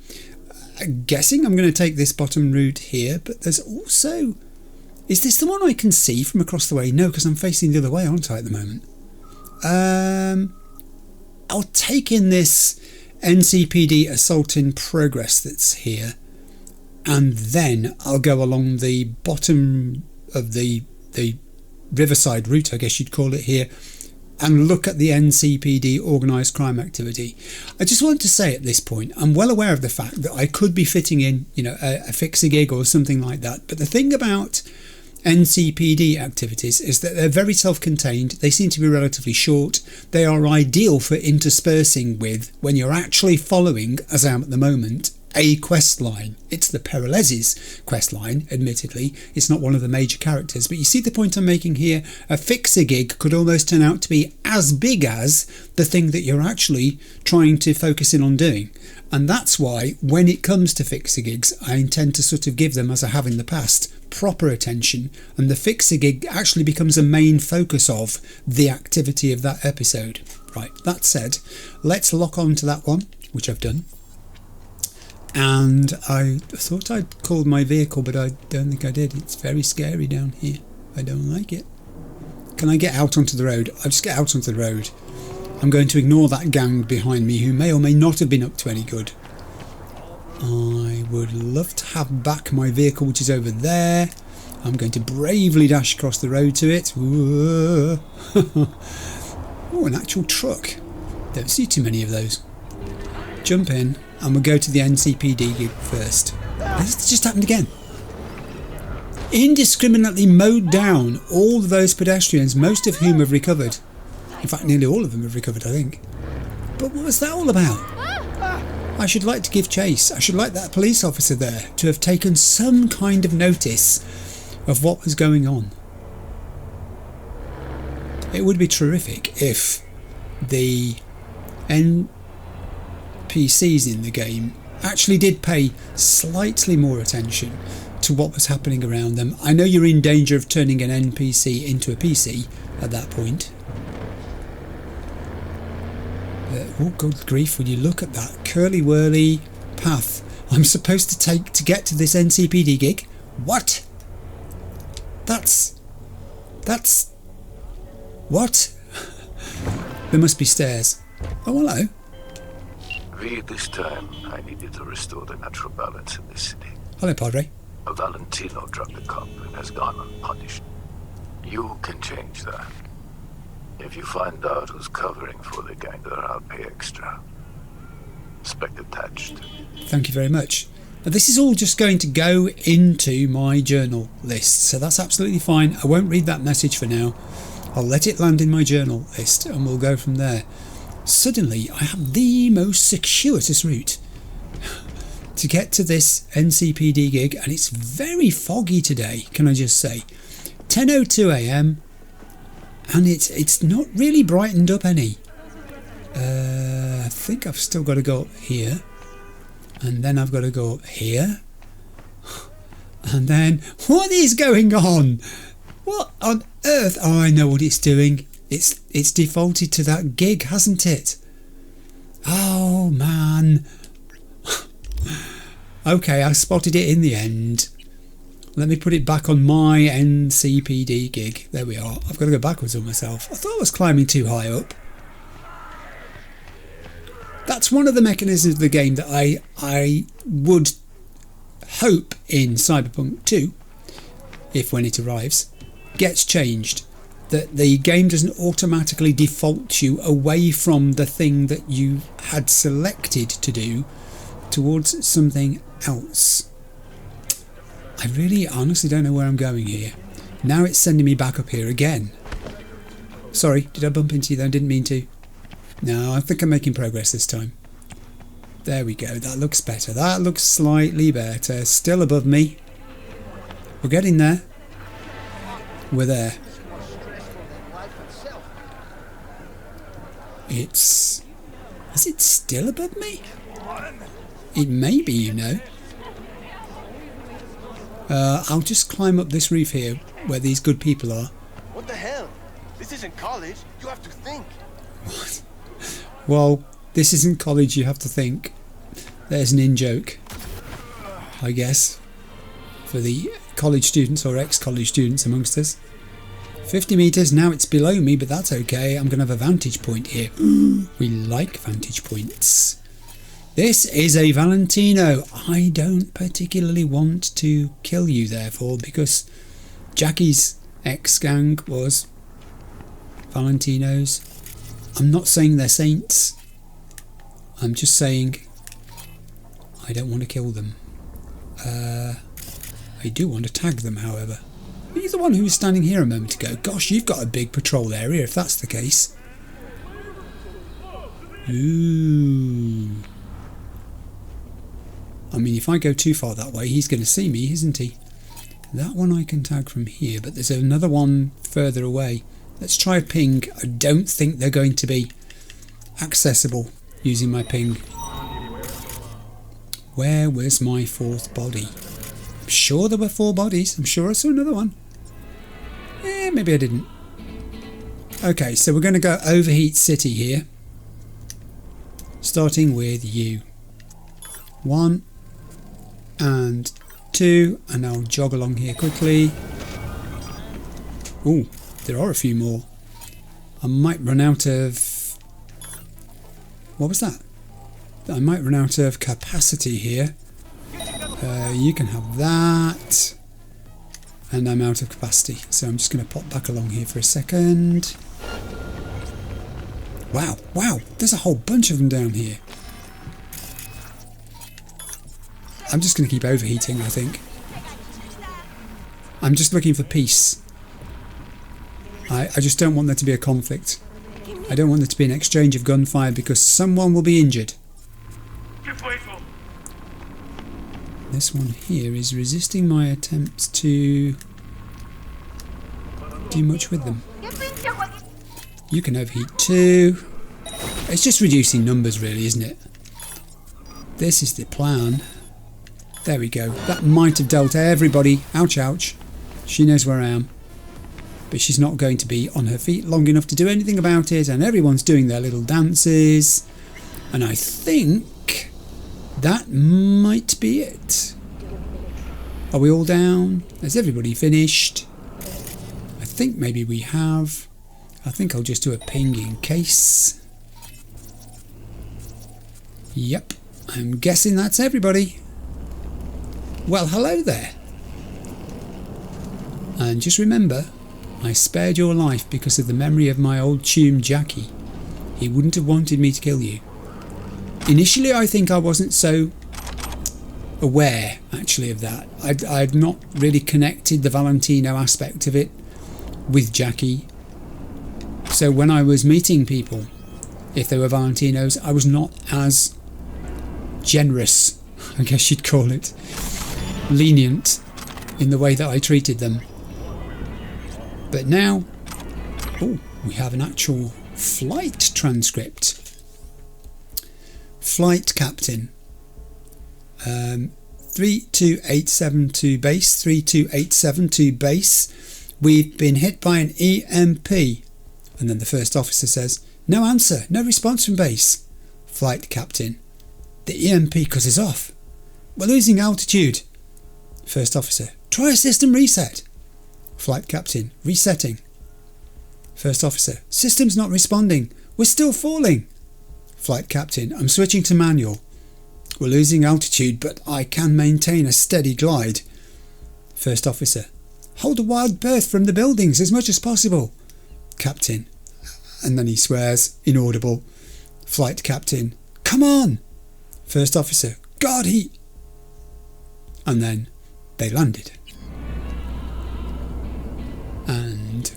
I'm guessing I'm going to take this bottom route here, but there's also, is this the one I can see from across the way? No, because I'm facing the other way, aren't I, at the moment? I'll take in this NCPD assault in progress that's here, and then I'll go along the bottom of the riverside route, I guess you'd call it here, and look at the NCPD organised crime activity. I just want to say at this point, I'm well aware of the fact that I could be fitting in, a fixer gig or something like that. But the thing about NCPD activities is that they're very self-contained. They seem to be relatively short. They are ideal for interspersing with when you're actually following, as I am at the moment, a quest line. It's the Peralez's quest line, admittedly. It's not one of the major characters, but you see the point I'm making here? A fixer gig could almost turn out to be as big as the thing that you're actually trying to focus in on doing. And that's why, when it comes to fixer gigs, I intend to sort of give them, as I have in the past, proper attention, and the fixer gig actually becomes a main focus of the activity of that episode. Right, that said, let's lock on to that one, which I've done. And I thought I'd called my vehicle, but I don't think I did. It's very scary down here. I don't like it. Can I get out onto the road? I'll just get out onto the road. I'm going to ignore that gang behind me who may or may not have been up to any good. I would love to have back my vehicle, which is over there. I'm going to bravely dash across the road to it. Oh, an actual truck. Don't see too many of those. Jump in, and we'll go to the NCPD gig first. This just happened again. Indiscriminately mowed down all of those pedestrians, most of whom have recovered. In fact, nearly all of them have recovered, I think. But what was that all about? I should like to give chase. I should like that police officer there to have taken some kind of notice of what was going on. It would be terrific if the NPCs in the game actually did pay slightly more attention to what was happening around them. I know you're in danger of turning an NPC into a PC at that point. Oh, good grief, when you look at that curly-whirly path I'm supposed to take to get to this NCPD gig. What? That's... What? There must be stairs. Oh, hello. V, this time, I needed to restore the natural balance in this city. Hello, Padre. A Valentino dropped the cup and has gone unpunished. You can change that. If you find out who's covering for the gang, I'll pay extra. Spec attached. Thank you very much. This is all just going to go into my journal list, so that's absolutely fine. I won't read that message for now. I'll let it land in my journal list and we'll go from there. Suddenly, I have the most circuitous route to get to this NCPD gig, and it's very foggy today, can I just say. 10:02 AM, and it's not really brightened up any. I think I've still got to go up here, and then I've got to go up here, and then what is going on? What on earth? Oh, I know what it's doing. It's defaulted to that gig, hasn't it? Oh man. Okay, I spotted it in the end. Let me put it back on my NCPD gig. There we are. I've got to go backwards on myself. I thought I was climbing too high up. That's one of the mechanisms of the game that I would hope in Cyberpunk 2, if when it arrives, gets changed. That the game doesn't automatically default you away from the thing that you had selected to do towards something else. I really honestly don't know where I'm going here. Now it's sending me back up here again. Sorry, did I bump into you there? I didn't mean to. No, I think I'm making progress this time. There we go, that looks better. That looks slightly better. Still above me. We're getting there. We're there. Is it still above me? It may be, you know. I'll just climb up this roof here where these good people are. What the hell? This isn't college. You have to think. What? Well, this isn't college, you have to think. There's an in-joke, I guess, for the college students or ex-college students amongst us. 50 metres, now it's below me, but that's okay. I'm going to have a vantage point here. We like vantage points. This is a Valentino. I don't particularly want to kill you, therefore, because Jackie's ex-gang was Valentinos. I'm not saying they're saints. I'm just saying I don't want to kill them. I do want to tag them, however. Are you the one who was standing here a moment ago? Gosh, you've got a big patrol area if that's the case. Ooh. I mean, if I go too far that way, he's going to see me, isn't he? That one I can tag from here, but there's another one further away. Let's try a ping. I don't think they're going to be accessible using my ping. Where was my fourth body? I'm sure there were 4 bodies. I'm sure I saw another one. Maybe I didn't. Okay, so we're going to go Overheat City here. Starting with you. 1 and 2, and I'll jog along here quickly. Ooh, there are a few more. I might run out of... What was that? I might run out of capacity here. You can have that. And I'm out of capacity, so I'm just going to pop back along here for a second. Wow, wow, there's a whole bunch of them down here. I'm just going to keep overheating, I think. I'm just looking for peace. I just don't want there to be a conflict. I don't want there to be an exchange of gunfire because someone will be injured. This one here is resisting my attempts to do much with them. You can overheat too. It's just reducing numbers really, isn't it? This is the plan. There we go. That might have dealt everybody. Ouch, ouch. She knows where I am. But she's not going to be on her feet long enough to do anything about it, and everyone's doing their little dances. And I think that might be it. Are we all down? Has everybody finished? I think maybe we have. I think I'll just do a ping in case. Yep, I'm guessing that's everybody. Well, hello there. And just remember, I spared your life because of the memory of my old chum Jackie. He wouldn't have wanted me to kill you. Initially I think I wasn't so aware actually of that. I'd not really connected the Valentino aspect of it with Jackie. So when I was meeting people, if they were Valentinos, I was not as generous, I guess you'd call it, lenient in the way that I treated them. But now, oh, we have an actual flight transcript. Flight captain. 32872 base, 32872 base. We've been hit by an EMP. And then the first officer says, no answer, no response from base. Flight captain. The EMP cutters off. We're losing altitude. First officer, try a system reset. Flight captain, resetting. First officer, system's not responding. We're still falling. Flight captain, I'm switching to manual. We're losing altitude, but I can maintain a steady glide. First officer, hold a wide berth from the buildings as much as possible. Captain, and then he swears, inaudible. Flight captain, come on. First officer, God, he... And then they landed. And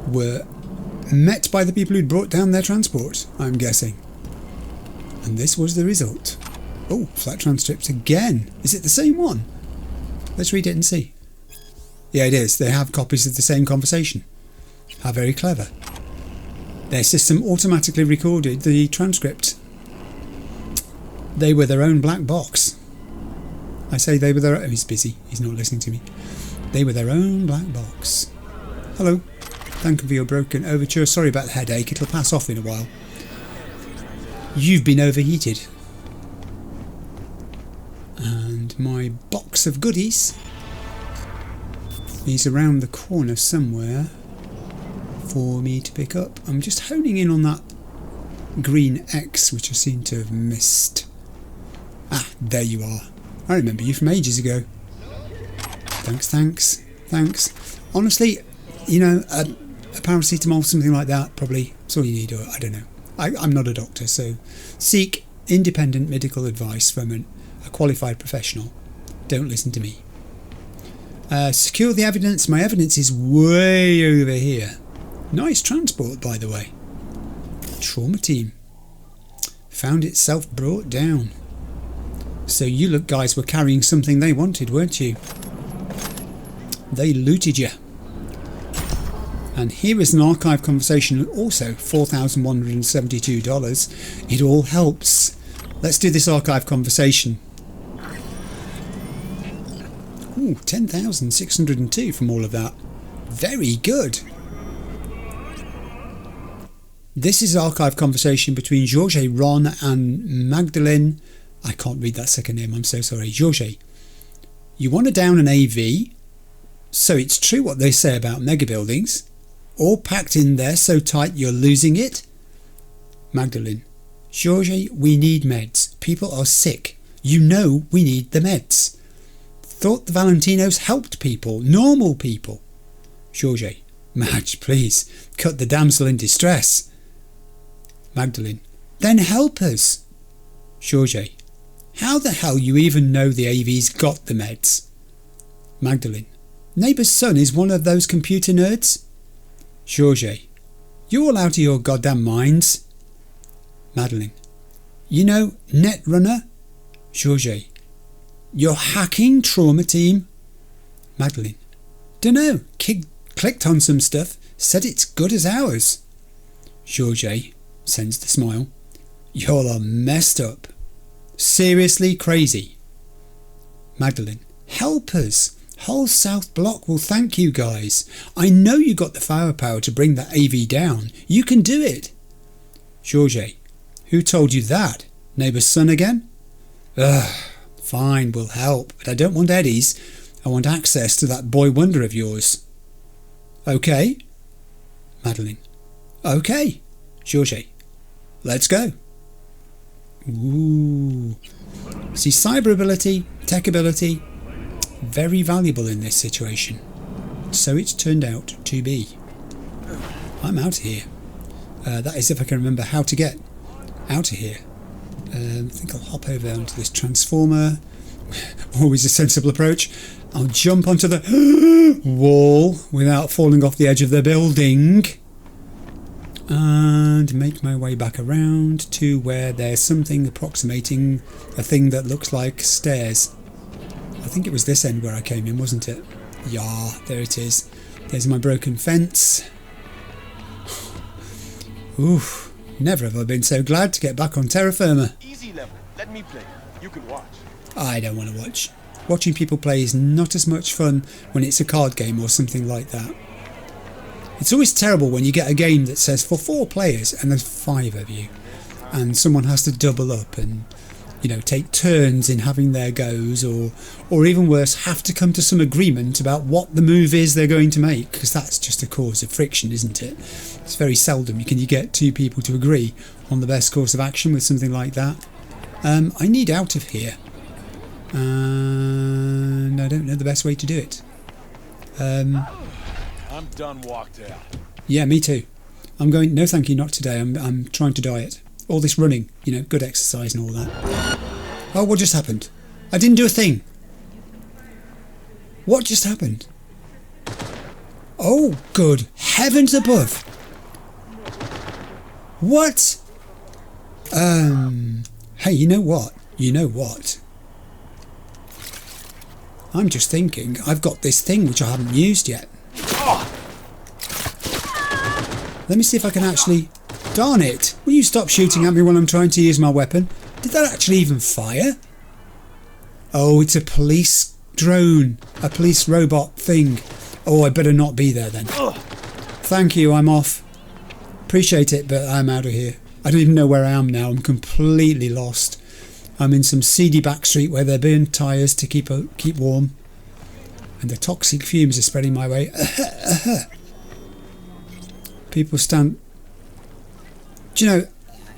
were met by the people who'd brought down their transport, I'm guessing. And this was the result. Oh, flight transcript again. Is it the same one? Let's read it and see. Yeah, it is. They have copies of the same conversation. How very clever. Their system automatically recorded the transcript. They were their own black box. I say they were their own... Oh, he's busy. He's not listening to me. They were their own black box. Hello. Thank you for your broken overture. Sorry about the headache. It'll pass off in a while. You've been overheated. And my box of goodies is around the corner somewhere for me to pick up. I'm just honing in on that green X which I seem to have missed. Ah, there you are. I remember you from ages ago. Thanks. Honestly, you know, a paracetamol, something like that, probably that's all you need, or I don't know. I'm not a doctor, so seek independent medical advice from a qualified professional. Don't listen to me. Secure the evidence. My evidence is way over here. Nice transport, by the way. Trauma team. Found itself brought down. So you look guys were carrying something they wanted, weren't you? They looted you. And here is an archive conversation, also $4,172. It all helps. Let's do this archive conversation. Ooh, 10,602 from all of that. Very good. This is archive conversation between Georges, Ron and Magdalene. I can't read that second name, I'm so sorry. Georges, you want to down an AV? So it's true what they say about mega buildings. All packed in there so tight you're losing it? Magdalene, Georges, we need meds. People are sick. You know we need the meds. Thought the Valentinos helped people, normal people. Georges, Madge, please, cut the damsel in distress. Magdalene, then help us. Georges, how the hell you even know the AV's got the meds? Magdalene, neighbour's son is one of those computer nerds. Georges, you all out of your goddamn minds. Madeline, you know Netrunner? Georges, you're hacking trauma team. Madeline, dunno, clicked on some stuff, said it's good as ours. Georges sends the smile. Y'all are messed up. Seriously crazy. Magdalene, help us. Whole South Block will thank you guys. I know you got the firepower to bring that AV down. You can do it. Georges, who told you that? Neighbour's son again? Ugh, fine, we'll help, but I don't want Eddie's. I want access to that boy wonder of yours. Okay? Madeline, okay. Georges, let's go. Ooh. See, cyber ability, tech ability, very valuable in this situation. So it's turned out to be. I'm out of here. That is if I can remember how to get out of here. I think I'll hop over onto this transformer. Always a sensible approach. I'll jump onto the wall without falling off the edge of the building. And make my way back around to where there's something approximating a thing that looks like stairs. I think it was this end where I came in, wasn't it? Yeah, there it is. There's my broken fence. Oof, never have I been so glad to get back on terra firma. Easy level. Let me play. You can watch. I don't want to watch. Watching people play is not as much fun when it's a card game or something like that. It's always terrible when you get a game that says for 4 players and there's 5 of you, and someone has to double up and, you know, take turns in having their goes, or even worse, have to come to some agreement about what the move is they're going to make, because that's just a cause of friction, isn't it? It's very seldom you get 2 people to agree on the best course of action with something like that. I need out of here, and I don't know the best way to do it. I'm done walked out. Yeah, me too. I'm going, no thank you, not today. I'm trying to diet. All this running, you know, good exercise and all that. Oh, what just happened? I didn't do a thing. What just happened? Oh, good heavens above. What? Hey, you know what? You know what? I'm just thinking, I've got this thing which I haven't used yet. Let me see if I can actually... Darn it! Will you stop shooting at me while I'm trying to use my weapon? Did that actually even fire? Oh, it's a police drone. A police robot thing. Oh, I better not be there then. Thank you, I'm off. Appreciate it, but I'm out of here. I don't even know where I am now. I'm completely lost. I'm in some seedy back street where they burn tyres to keep warm. And the toxic fumes are spreading my way. People stand... Do you know,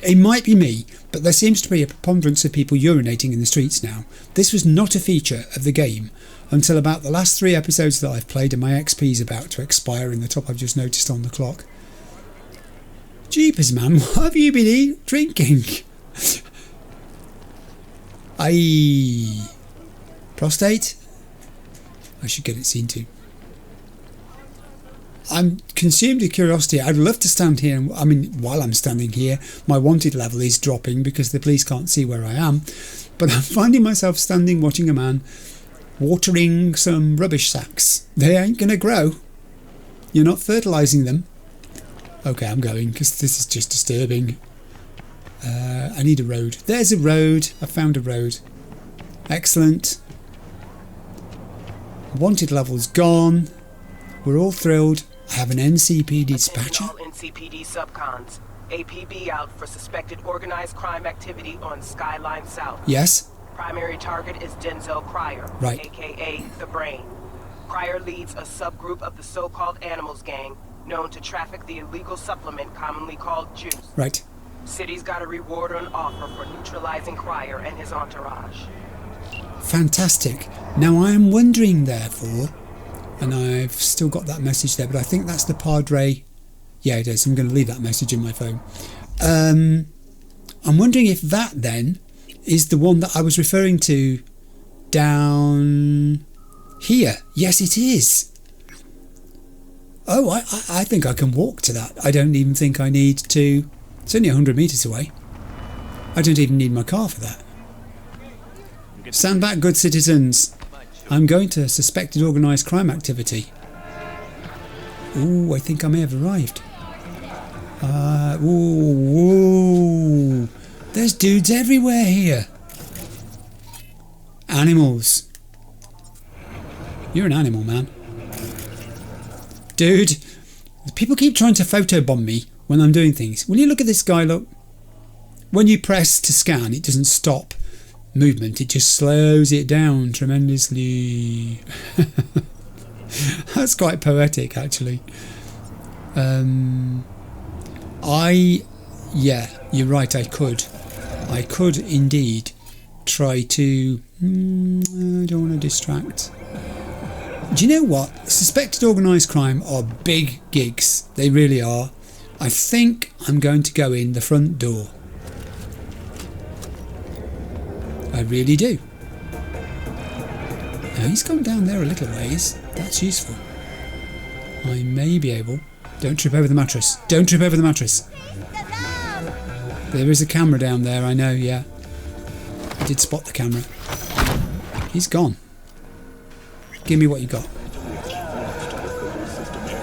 it might be me, but there seems to be a preponderance of people urinating in the streets now. This was not a feature of the game until about the last 3 episodes that I've played, and my XP is about to expire in the top I've just noticed on the clock. Jeepers, man, what have you been drinking? Prostate? I should get it seen to. I'm consumed with curiosity. I'd love to stand here. I mean, while I'm standing here, my wanted level is dropping because the police can't see where I am. But I'm finding myself standing watching a man watering some rubbish sacks. They ain't going to grow. You're not fertilising them. Okay, I'm going because this is just disturbing. I need a road. There's a road. I found a road. Excellent. Wanted level's gone. We're all thrilled. I have an NCPD dispatcher. All NCPD subcons. APB out for suspected organized crime activity on Skyline South. Yes. Primary target is Denzel Cryer, right. aka The Brain. Cryer leads a subgroup of the so-called Animals Gang, known to traffic the illegal supplement commonly called juice. Right. City's got a reward on offer for neutralizing Cryer and his entourage. Fantastic. Now I am wondering, therefore, and I've still got that message there, but I think that's the Padre. Yeah, it is. I'm going to leave that message in my phone. I'm wondering if that then is the one that I was referring to down here. Yes, it is. Oh, I think I can walk to that. I don't even think I need to... It's only 100 metres away. I don't even need my car for that. Stand back, good citizens. I'm going to suspected organised crime activity. Ooh, I think I may have arrived. Ooh. There's dudes everywhere here. Animals. You're an animal, man. Dude, people keep trying to photobomb me when I'm doing things. Will you look at this guy, look? When you press to scan, it doesn't stop movement, it just slows it down tremendously. That's quite poetic, actually. Yeah, you're right, I could indeed try to... I don't want to distract. Do you know what? Suspected organised crime are big gigs. They really are. I think I'm going to go in the front door. I really do. Now he's gone down there a little ways. That's useful. I may be able... Don't trip over the mattress. Don't trip over the mattress. There is a camera down there, I know, yeah. I did spot the camera. He's gone. Give me what you got.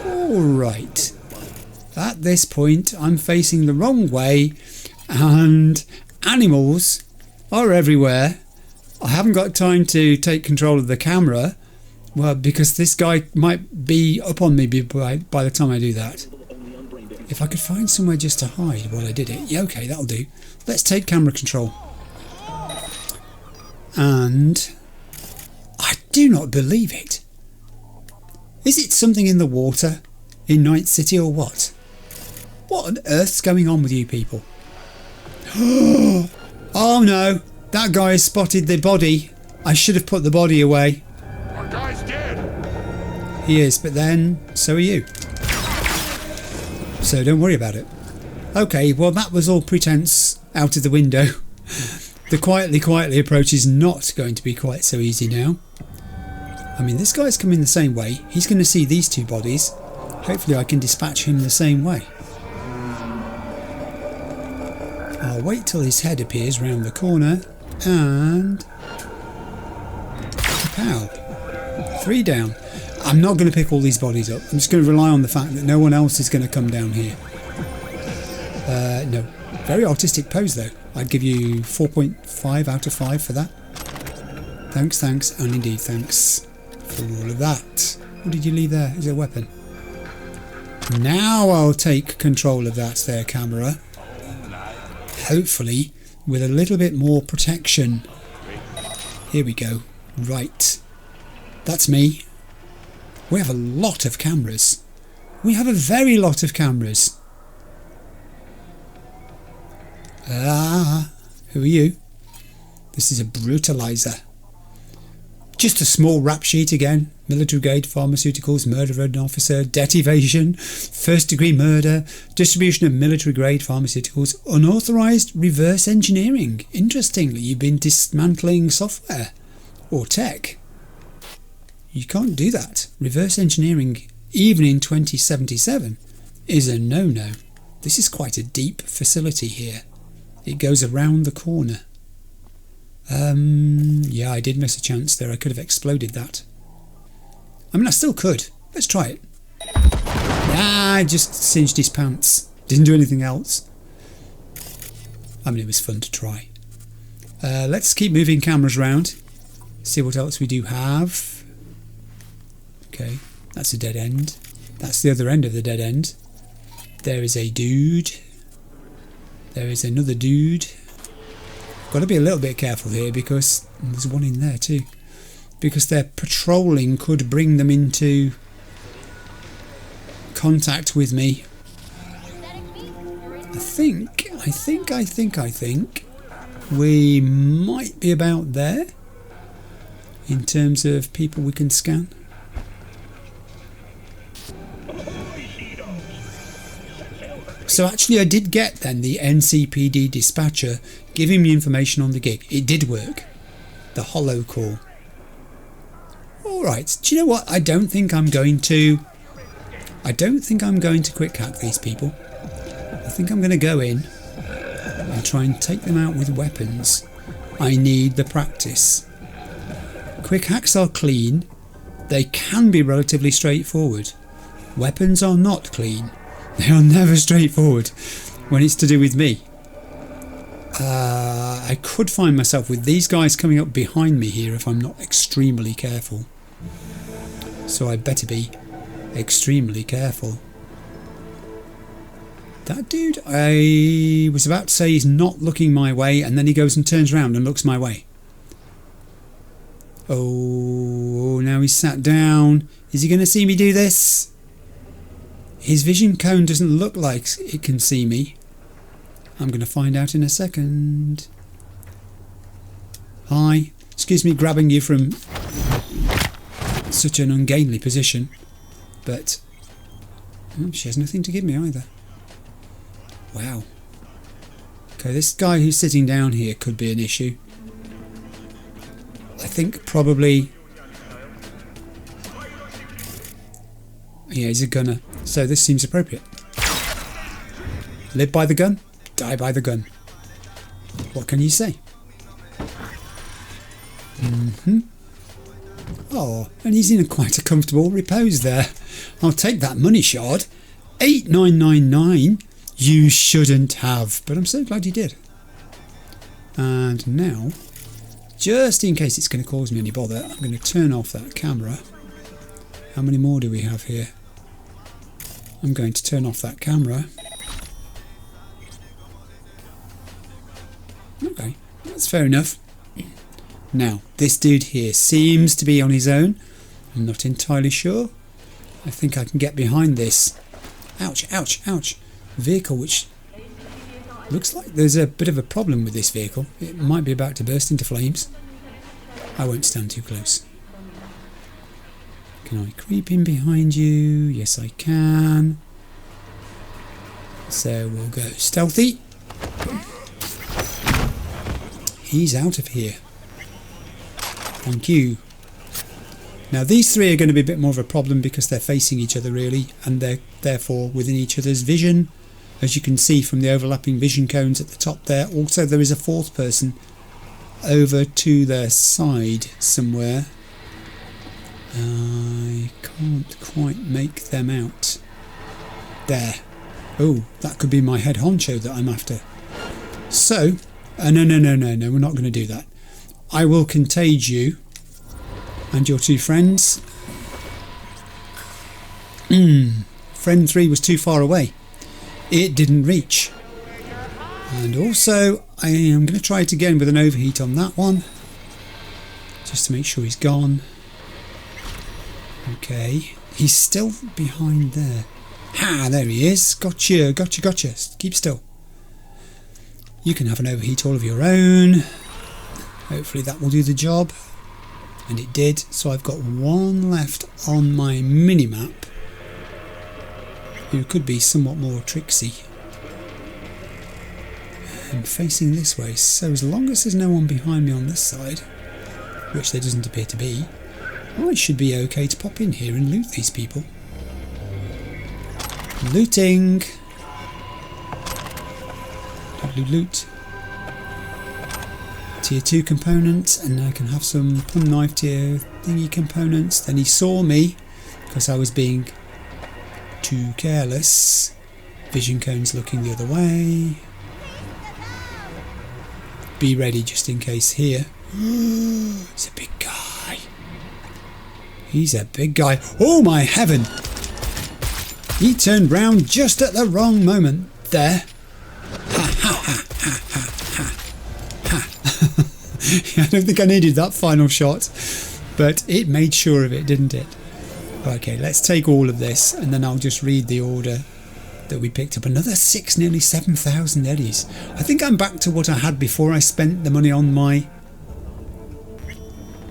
Alright. At this point, I'm facing the wrong way and animals are everywhere. I haven't got time to take control of the camera. Well, because this guy might be up on me by the time I do that. If I could find somewhere just to hide while I did it. Yeah, okay, that'll do. Let's take camera control. And I do not believe it. Is it something in the water in Night City or what? What on earth's going on with you people? Oh no, that guy has spotted the body. I should have put the body away. Our guy's dead. He is, but then so are you. So don't worry about it. Okay, well that was all pretense out of the window. The quietly approach is not going to be quite so easy now. I mean, this guy's coming the same way. He's going to see these two bodies. Hopefully I can dispatch him the same way. I'll wait till his head appears round the corner and... Pow. 3 down. I'm not going to pick all these bodies up. I'm just going to rely on the fact that no one else is going to come down here. No. Very artistic pose though. I'd give you 4.5 out of 5 for that. Thanks, and indeed thanks for all of that. What did you leave there? Is it a weapon? Now I'll take control of that there camera. Hopefully with a little bit more protection. Here we go. Right. That's me. We have a lot of cameras. We have a very lot of cameras. Who are you? This is a brutalizer. Just a small rap sheet again. Military grade pharmaceuticals, murder of an officer, debt evasion, first degree murder, distribution of military grade pharmaceuticals, unauthorised reverse engineering. Interestingly, you've been dismantling software or tech. You can't do that. Reverse engineering, even in 2077, is a no-no. This is quite a deep facility here. It goes around the corner. Yeah, I did miss a chance there. I could have exploded that. I mean, I still could. Let's try it. I just singed his pants. Didn't do anything else. I mean, it was fun to try. Let's keep moving cameras around. See what else we do have. Okay, that's a dead end. That's the other end of the dead end. There is a dude. There is another dude. Got to be a little bit careful here because there's one in there too. Because their patrolling could bring them into contact with me. I think we might be about there in terms of people we can scan. So actually I did get then the NCPD dispatcher giving me information on the gig. It did work. The hollow call. Alright, do you know what? I don't think I'm going to quick hack these people. I think I'm going to go in and try and take them out with weapons. I need the practice. Quick hacks are clean. They can be relatively straightforward. Weapons are not clean. They are never straightforward when it's to do with me. I could find myself with these guys coming up behind me here if I'm not extremely careful. So I better be extremely careful. That dude, I was about to say he's not looking my way, and then he goes and turns around and looks my way. Oh, now he's sat down. Is he going to see me do this? His vision cone doesn't look like it can see me. I'm going to find out in a second. Hi. Excuse me grabbing you from such an ungainly position. But she has nothing to give me either. Wow. Okay, this guy who's sitting down here could be an issue. I think probably Yeah, he's a gunner, so this seems appropriate. Live by the gun, die by the gun. What can you say? Oh, and he's in quite a comfortable repose there. I'll take that money shard. 8999. You shouldn't have, but I'm so glad you did. And now, just in case it's going to cause me any bother, I'm going to turn off that camera. How many more do we have here? I'm going to turn off that camera. Okay, that's fair enough. Now, this dude here seems to be on his own. I'm not entirely sure. I think I can get behind this. Ouch, ouch, ouch. Vehicle which looks like there's a bit of a problem with this vehicle. It might be about to burst into flames. I won't stand too close. Can I creep in behind you? Yes, I can. So we'll go stealthy. He's out of here. Thank you. Now these three are going to be a bit more of a problem because they're facing each other really, and they're therefore within each other's vision, as you can see from the overlapping vision cones at the top there. Also there is a fourth person over to their side somewhere. I can't quite make them out. There. Oh, that could be my head honcho that I'm after. So, no, we're not going to do that. I will contage you and your two friends. Friend 3 was too far away. It didn't reach. And also, I am going to try it again with an overheat on that one, just to make sure he's gone. Okay, he's still behind there. Ha, there he is. Gotcha, gotcha, gotcha. Keep still. You can have an overheat all of your own. Hopefully that will do the job. And it did. So I've got one left on my mini-map who could be somewhat more tricksy. I'm facing this way, so as long as there's no one behind me on this side, which there doesn't appear to be, I should be okay to pop in here and loot these people. Looting! Loot, loot. Tier 2 components, and I can have some plumb knife tier thingy components. Then he saw me because I was being too careless. Vision cones looking the other way. Be ready just in case here. It's a big guy. He's a big guy. Oh my heaven! He turned round just at the wrong moment. There. Ha ha ha ha ha ha ha. I don't think I needed that final shot, but it made sure of it, didn't it? Okay, let's take all of this and then I'll just read the order that we picked up. Another 6, nearly 7,000 eddies. I think I'm back to what I had before I spent the money on my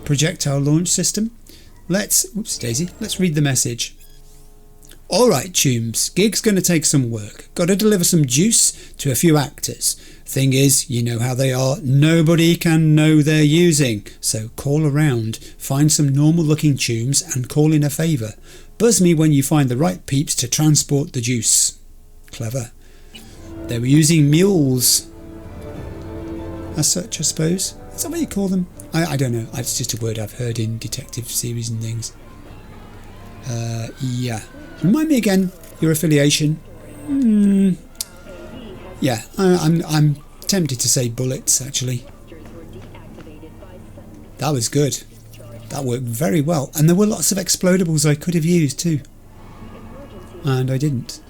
projectile launch system. Let's read the message. Alright Toombs, gig's gonna take some work. Gotta deliver some juice to a few actors. Thing is, you know how they are, nobody can know they're using. So call around, find some normal looking Toombs and call in a favour. Buzz me when you find the right peeps to transport the juice. Clever. They were using mules. As such, I suppose. Is that what you call them? I don't know. It's just a word I've heard in detective series and things. Yeah. Remind me again, your affiliation. Yeah, I'm tempted to say bullets, actually. That was good. That worked very well. And there were lots of explodables I could have used too. And I didn't.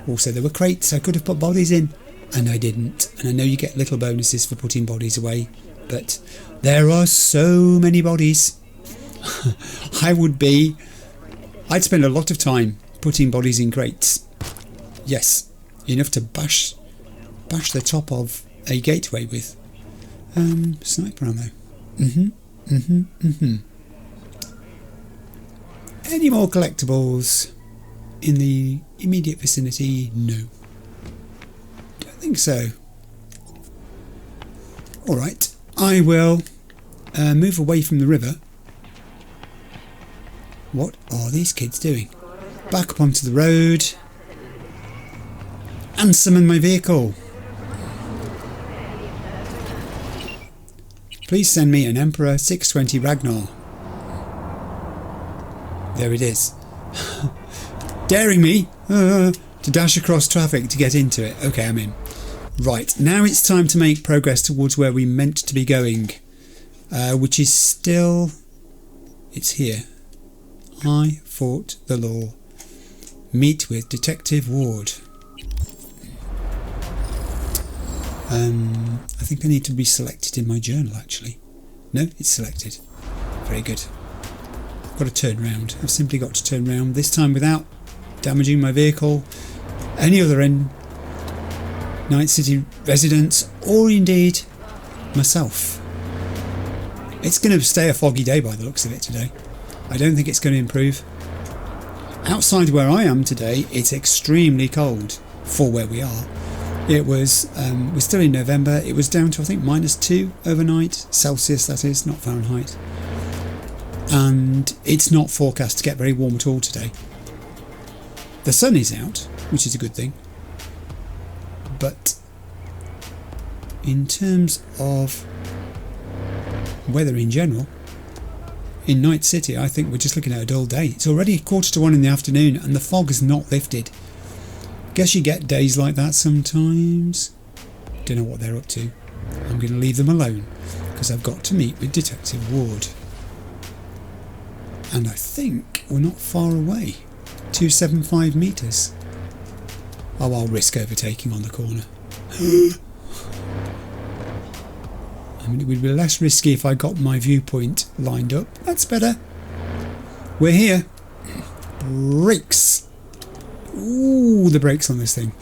Also, there were crates I could have put bodies in. And I didn't. And I know you get little bonuses for putting bodies away. But there are so many bodies. I'd spend a lot of time putting bodies in crates. Yes, enough to bash the top of a gateway with. Sniper ammo. Any more collectibles in the immediate vicinity? No. Don't think so. Alright, I will move away from the river. What are these kids doing? back up onto the road and summon my vehicle. Please send me an Emperor 620 Ragnar. There it is. Daring me to dash across traffic to get into it. Okay, I'm in. Right, now it's time to make progress towards where we meant to be going, which is still... It's here. I fought the law. Meet with Detective Ward. I think I need to be selected in my journal, actually. No, it's selected. Very good. I've got to turn round. I've simply got to turn round, this time without damaging my vehicle, any other Night City residents, or indeed myself. It's going to stay a foggy day by the looks of it today. I don't think it's going to improve. Outside where I am today, it's extremely cold for where we are. It was, we're still in November, it was down to I think -2 overnight, Celsius that is, not Fahrenheit. And it's not forecast to get very warm at all today. The sun is out, which is a good thing. But in terms of weather in general, in Night City I think we're just looking at a dull day. It's already 1:45 in the afternoon and the fog has not lifted. Guess you get days like that sometimes. Don't know what they're up to. I'm going to leave them alone because I've got to meet with Detective Ward. And I think we're not far away. 275 metres. Oh, I'll risk overtaking on the corner. I mean, it would be less risky if I got my viewpoint lined up. That's better. We're here. Brakes. Ooh, the brakes on this thing.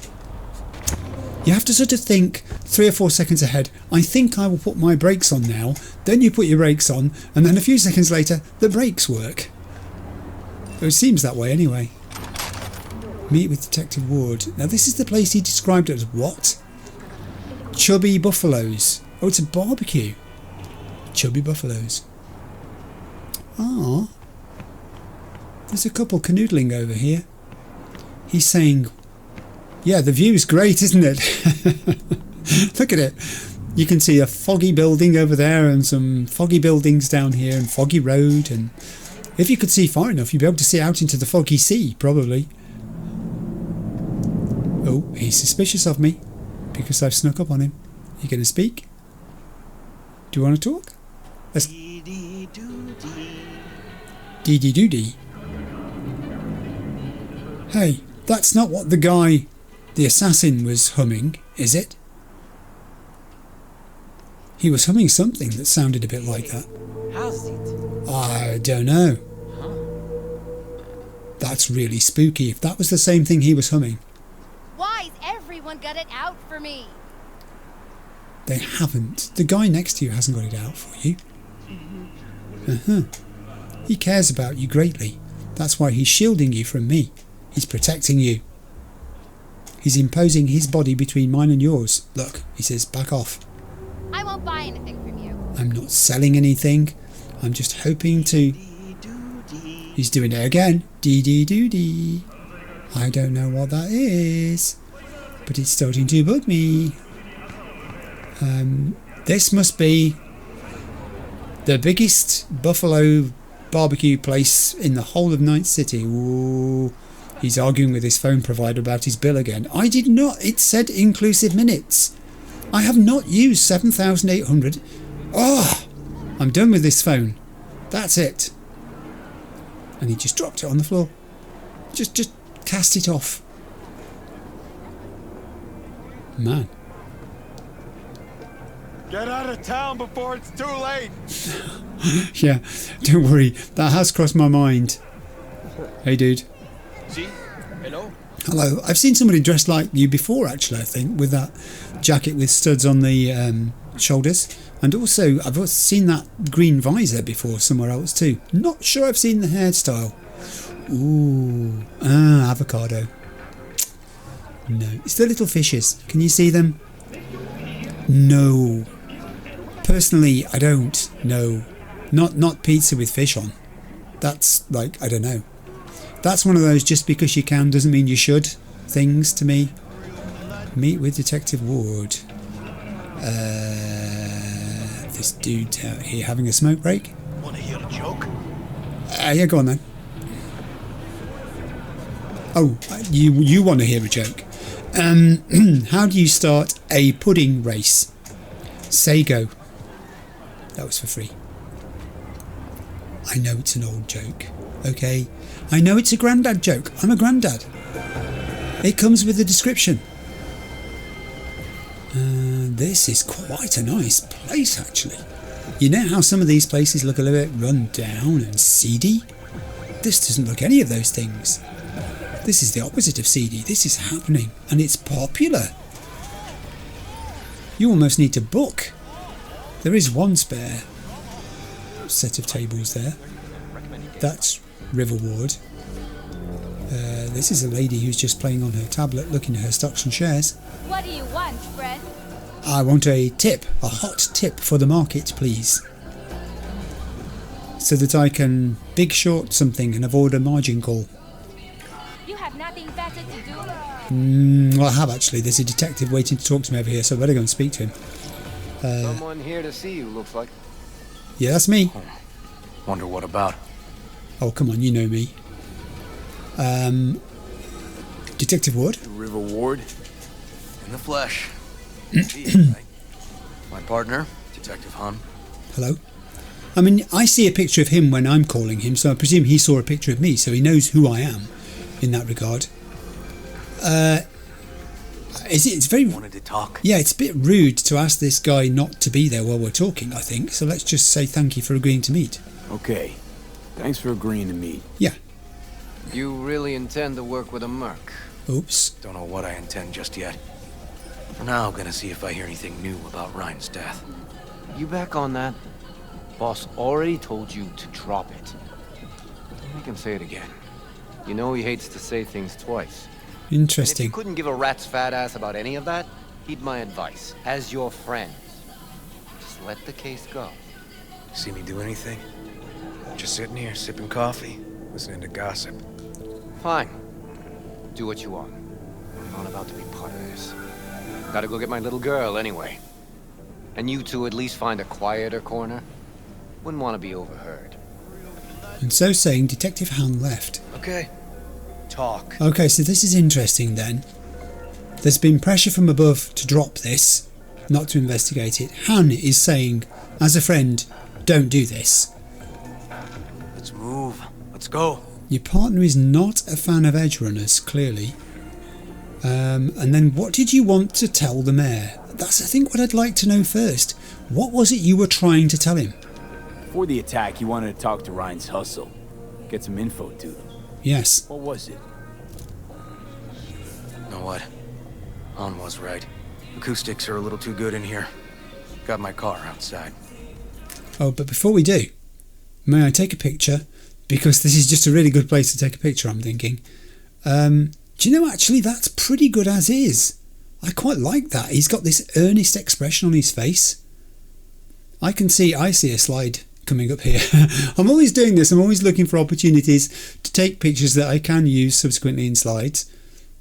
You have to sort of think 3 or 4 seconds ahead. I think I will put my brakes on now. Then you put your brakes on, and then a few seconds later, the brakes work. It seems that way anyway. Meet with Detective Ward. Now this is the place he described it as what? Chubby Buffaloes. Oh, it's a barbecue. Chubby Buffaloes. Ah. There's a couple canoodling over here. He's saying, yeah, the view is great, isn't it? Look at it. You can see a foggy building over there and some foggy buildings down here and foggy road. And if you could see far enough, you'd be able to see out into the foggy sea, probably. Oh, he's suspicious of me because I've snuck up on him. You going to speak? Do you want to talk? Let's... Dee-dee-doo-dee. Hey, that's not what the guy, the assassin, was humming, is it? He was humming something that sounded a bit like that. How's it? I don't know. That's really spooky if that was the same thing he was humming. Why's everyone got it out for me? They haven't. The guy next to you hasn't got it out for you. He cares about you greatly. That's why he's shielding you from me. He's protecting you. He's imposing his body between mine and yours. Look, he says, back off. I won't buy anything from you. I'm not selling anything. I'm just hoping to... He's doing it again. Dee-dee-doo-dee. I don't know what that is, but it's starting to bug me. This must be the biggest buffalo barbecue place in the whole of Night City. Ooh, he's arguing with his phone provider about his bill again. I did not. It said inclusive minutes. I have not used 7,800. Oh, I'm done with this phone. That's it. And he just dropped it on the floor. Just cast it off. Man. Get out of town before it's too late. Yeah, don't worry. That has crossed my mind. Hey, dude. See? Hello? Hello. I've seen somebody dressed like you before, actually, I think, with that jacket with studs on the shoulders. And also, I've seen that green visor before somewhere else too. Not sure I've seen the hairstyle. Ooh. Ah, avocado. No. It's the little fishes. Can you see them? No. Personally, I don't. No. Not pizza with fish on. That's like, I don't know. That's one of those just because you can doesn't mean you should things to me. Meet with Detective Ward. This dude out here having a smoke break. Want to hear a joke? Yeah, go on then. Oh, you want to hear a joke. How do you start a pudding race? Say go. That was for free. I know it's an old joke, okay? I know it's a granddad joke. I'm a granddad. It comes with a description. This is quite a nice place, actually. You know how some of these places look a little bit run down and seedy? This doesn't look any of those things. This is the opposite of seedy. This is happening, and it's popular. You almost need to book. There is one spare set of tables there. That's River Ward. This is a lady who's just playing on her tablet, looking at her stocks and shares. What do you want, friend? I want a tip, a hot tip for the market, please. So that I can big short something and avoid a margin call. You have nothing better to do? Well, I have actually. There's a detective waiting to talk to me over here, so I better go and speak to him. Someone here to see you, looks like. Yeah, that's me. Wonder what about? Oh, come on, you know me. Detective Ward? River Ward? In the flesh. My partner, Detective Hun. Hello? I mean, I see a picture of him when I'm calling him, so I presume he saw a picture of me, so he knows who I am in that regard. It's very... Wanted to talk? Yeah, it's a bit rude to ask this guy not to be there while we're talking, I think, so let's just say thank you for agreeing to meet. Okay. Thanks for agreeing to meet. Yeah. You really intend to work with a merc? Oops. Don't know what I intend just yet. For now, I'm gonna see if I hear anything new about Ryan's death. You back on that? Boss already told you to drop it. Don't make him say it again. You know he hates to say things twice. Interesting. And if you couldn't give a rat's fat ass about any of that, heed my advice. As your friend, just let the case go. See me do anything? Just sitting here, sipping coffee, listening to gossip. Fine. Do what you want. I'm not about to be part of this. Gotta go get my little girl anyway. And you two at least find a quieter corner. Wouldn't want to be overheard. And so saying, Detective Han left. Okay. Talk. Okay, so this is interesting then. There's been pressure from above to drop this, not to investigate it. Han is saying, as a friend, don't do this. Let's move. Let's go. Your partner is not a fan of edge runners, clearly. And then what did you want to tell the mayor? That's, I think, what I'd like to know first. What was it you were trying to tell him? Before the attack, you wanted to talk to Ryan's hustle. Get some info to them. Yes. What was it? Know what? Han was right. Acoustics are a little too good in here. Got my car outside. Oh, but before we do, may I take a picture? Because this is just a really good place to take a picture, I'm thinking. Do you know, actually, that's pretty good as is. I quite like that. He's got this earnest expression on his face. I see a slide coming up here. I'm always doing this. I'm always looking for opportunities to take pictures that I can use subsequently in slides.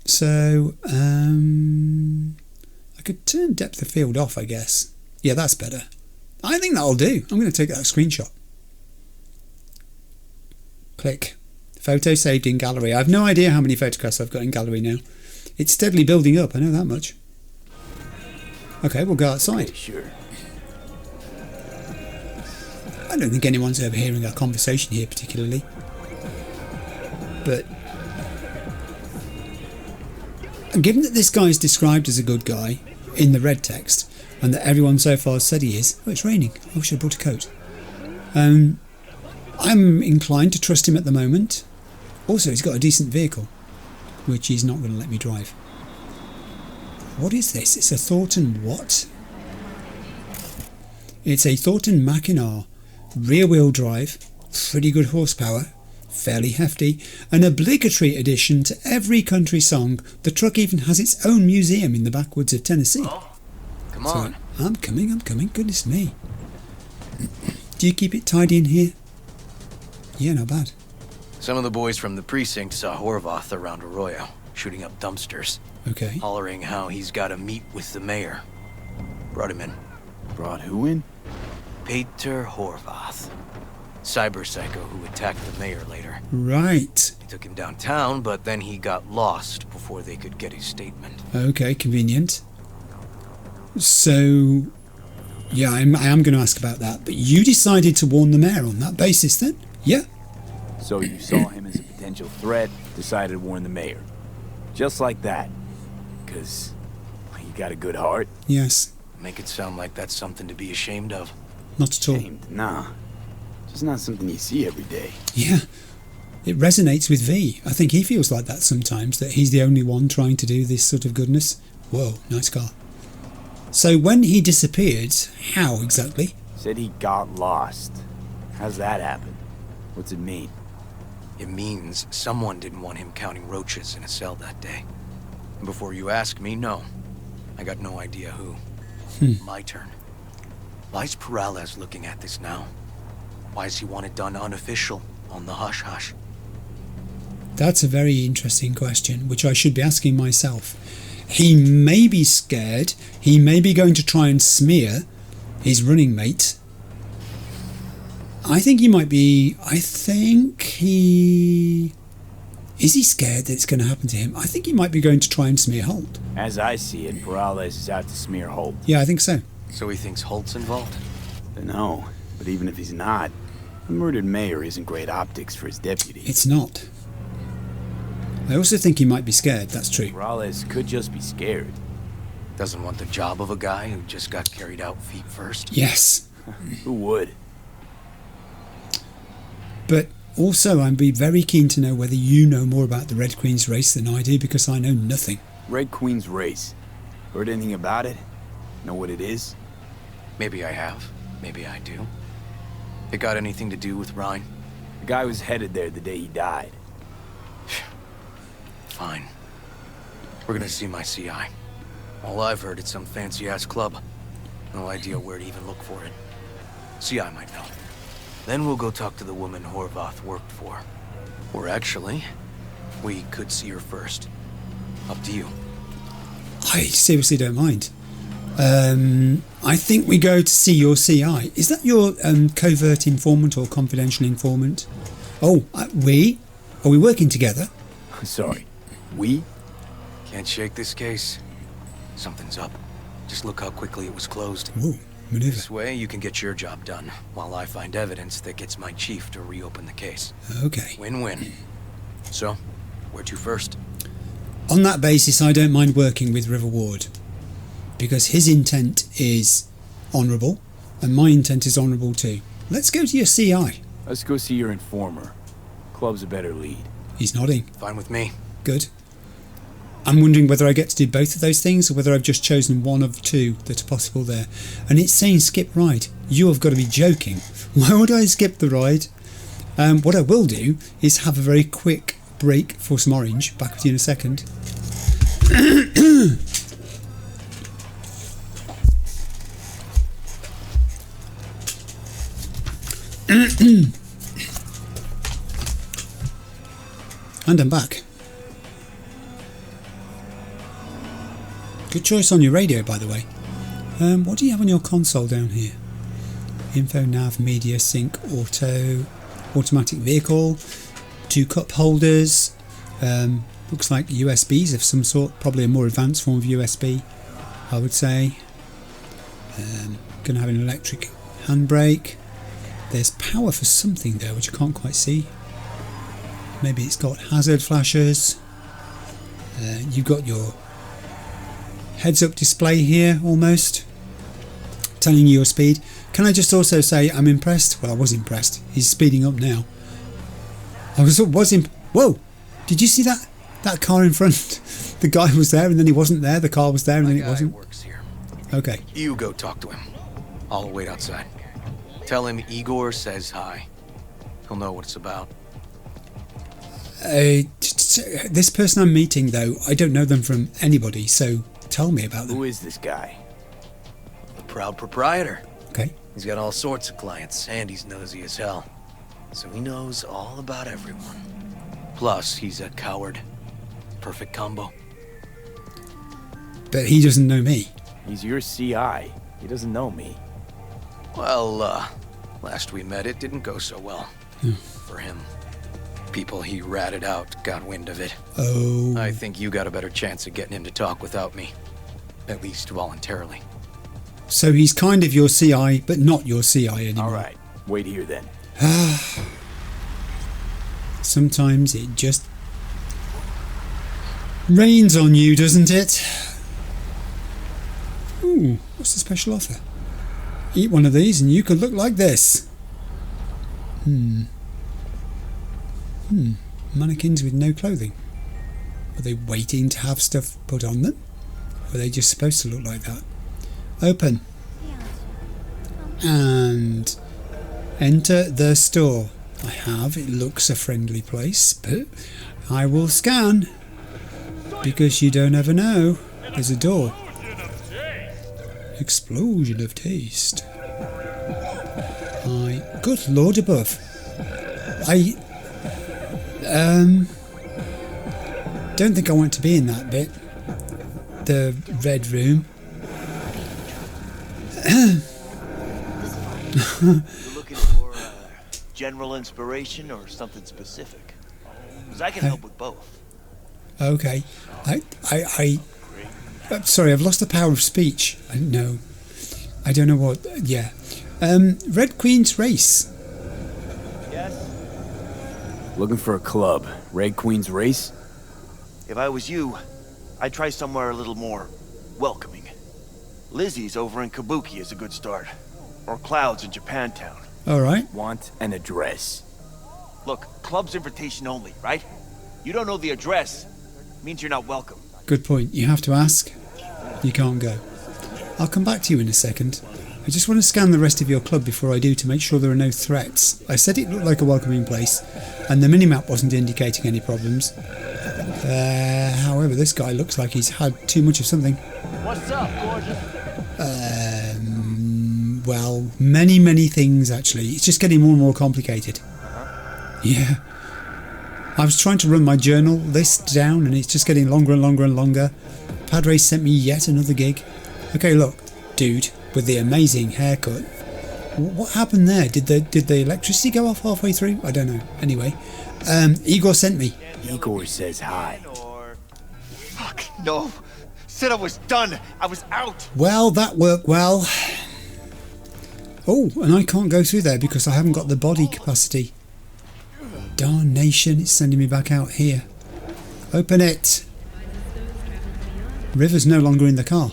So, I could turn depth of field off, I guess. Yeah, that's better. I think that'll do. I'm going to take that screenshot. Click. Photo saved in gallery. I have no idea how many photographs I've got in gallery now. It's steadily building up, I know that much. Okay, we'll go outside. Okay, sure. I don't think anyone's overhearing our conversation here particularly. But given that this guy is described as a good guy in the red text, and that everyone so far has said he is... Oh, it's raining. I wish I'd brought a coat. I'm inclined to trust him at the moment. Also, he's got a decent vehicle, which he's not going to let me drive. What is this? It's a Thornton what? It's a Thornton Mackinac, rear-wheel drive, pretty good horsepower, fairly hefty, an obligatory addition to every country song. The truck even has its own museum in the backwoods of Tennessee. Come on. So, I'm coming, goodness me. Do you keep it tidy in here? Yeah, not bad. Some of the boys from the precinct saw Horvath around Arroyo, shooting up dumpsters. Okay. Hollering how he's got to meet with the mayor. Brought him in. Brought who in? Peter Horvath. Cyber psycho who attacked the mayor later. Right. They took him downtown, but then he got lost before they could get his statement. Okay, convenient. So, yeah, I am going to ask about that. But you decided to warn the mayor on that basis then? Yeah. So you saw him as a potential threat, decided to warn the mayor. Just like that. Because you got a good heart. Yes. Make it sound like that's something to be ashamed of. Not at all. Ashamed? Nah. Just not something you see every day. Yeah. It resonates with V. I think he feels like that sometimes, that he's the only one trying to do this sort of goodness. Whoa, nice car. So when he disappeared, how exactly? Said he got lost. How's that happen? What's it mean? It means someone didn't want him counting roaches in a cell that day. And before you ask me, no. I got no idea who. My turn. Why's Peralez looking at this now? Why does he want it done unofficial, on the hush-hush? That's a very interesting question, which I should be asking myself. He may be scared. He may be going to try and smear his running mate. I think he might be... Is he scared that it's going to happen to him? I think he might be going to try and smear Holt. As I see it, Peralez is out to smear Holt. Yeah, I think so. So he thinks Holt's involved? No, but even if he's not, the murdered mayor isn't great optics for his deputy. It's not. I also think he might be scared, that's true. Peralez could just be scared. Doesn't want the job of a guy who just got carried out feet first? Yes. Who would? But also, I'd be very keen to know whether you know more about the Red Queen's race than I do, because I know nothing. Red Queen's race? Heard anything about it? Know what it is? Maybe I have. Maybe I do. It got anything to do with Ryan? The guy was headed there the day he died. Fine. We're gonna see my CI. All I've heard is some fancy-ass club. No idea where to even look for it. CI might know. Then we'll go talk to the woman Horvath worked for. Or actually, we could see her first. Up to you. I seriously don't mind. I think we go to see your CI. Is that your covert informant or confidential informant? Oh, we? Are we working together? Sorry. We? Can't shake this case. Something's up. Just look how quickly it was closed. Ooh, maneuver. This way you can get your job done, while I find evidence that gets my chief to reopen the case. Okay. Win-win. So, where to first? On that basis, I don't mind working with River Ward, because his intent is honourable, and my intent is honourable too. Let's go to your CI. Let's go see your informer. Club's a better lead. He's nodding. Fine with me. Good. I'm wondering whether I get to do both of those things, or whether I've just chosen one of two that are possible there. And it's saying skip ride. You have got to be joking. Why would I skip the ride? What I will do is have a very quick break for some orange. Back with you in a second. And I'm back. Good choice on your radio, by the way. What do you have on your console down here? Info, nav, media, sync, auto, automatic vehicle, 2 cup holders. Looks like USBs of some sort, probably a more advanced form of USB, I would say. Going to have an electric handbrake. There's power for something there, which I can't quite see. Maybe it's got hazard flashers. You've got your heads-up display here, almost, telling you your speed. Can I just also say I'm impressed? Well, I was impressed. He's speeding up now. Whoa! Did you see that? That car in front? The guy was there and then he wasn't there. The car was there and then it wasn't. Works here. Okay. You go talk to him. I'll wait outside. Tell him Igor says hi. He'll know what it's about. This person I'm meeting, though, I don't know them from anybody, so tell me about them. Who is this guy? The proud proprietor. Okay. He's got all sorts of clients, and he's nosy as hell. So he knows all about everyone. Plus, he's a coward. Perfect combo. But he doesn't know me. He's your CI. He doesn't know me. Well, last we met, it didn't go so well. For him. People he ratted out got wind of it. Oh. I think you got a better chance of getting him to talk without me. At least voluntarily. So he's kind of your CI, but not your CI anymore. Alright, wait here then. Sometimes it just rains on you, doesn't it? Ooh, what's the special offer? Eat one of these and you could look like this. Mannequins with no clothing. Are they waiting to have stuff put on them? Or are they just supposed to look like that? Open. And enter the store. I have. It looks a friendly place, but I will scan. Because you don't ever know. There's a door. Explosion of taste. Good Lord above. Don't think I want to be in that bit. The red room. You're looking for general inspiration or something specific? Because I can help with both. Okay. I'm sorry, I've lost the power of speech. I don't know what. Yeah. Red Queen's Race. Yes? Looking for a club. Red Queen's Race? If I was you, I'd try somewhere a little more welcoming. Lizzie's over in Kabuki is a good start. Or Cloud's in Japantown. Alright. Want an address. Look, club's invitation only, right? You don't know the address. Means you're not welcome. Good point. You have to ask. You can't go. I'll come back to you in a second. I just want to scan the rest of your club before I do to make sure there are no threats. I said it looked like a welcoming place, and the minimap wasn't indicating any problems. However, this guy looks like he's had too much of something. What's up, gorgeous? Well, many things actually. It's just getting more and more complicated. Yeah. I was trying to run my journal list down and it's just getting longer and longer and longer. Padre sent me yet another gig. Okay, look, dude, with the amazing haircut. What happened there? Did the electricity go off halfway through? I don't know. Anyway, Igor sent me. Igor says hi. Fuck, no. Said I was done. I was out. Well, that worked well. Oh, and I can't go through there because I haven't got the body capacity. Darnation, it's sending me back out here. Open it. River's no longer in the car.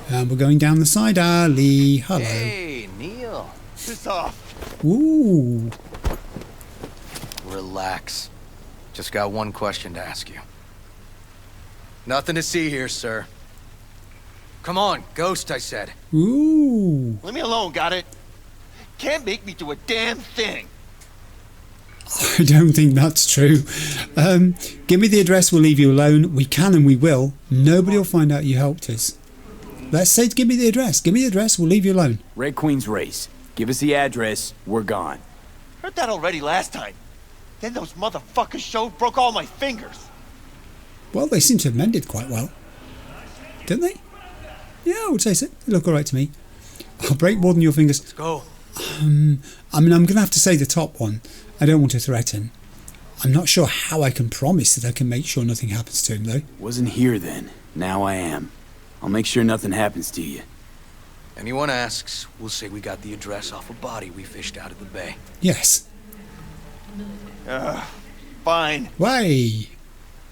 And we're going down the side alley. Hello. Hey, Neil. Piss off. Ooh. Relax. Just got one question to ask you. Nothing to see here, sir. Come on, ghost, I said. Ooh. Leave me alone, got it? Can't make me do a damn thing. I don't think that's true. Give me the address, we'll leave you alone. We can and we will. Nobody will find out you helped us. Let's say give me the address. Give me the address, we'll leave you alone. Red Queen's Race. Give us the address, we're gone. Heard that already last time. Then those motherfuckers showed, broke all my fingers. Well, they seem to have mended quite well. Don't they? Yeah, I would say so. They look alright to me. I'll break more than your fingers. Let's go. I mean, I'm going to have to say the top one. I don't want to threaten. I'm not sure how I can promise that I can make sure nothing happens to him, though. Wasn't here then. Now I am. I'll make sure nothing happens to you. Anyone asks, we'll say we got the address off a body we fished out of the bay. Yes. Fine. Why?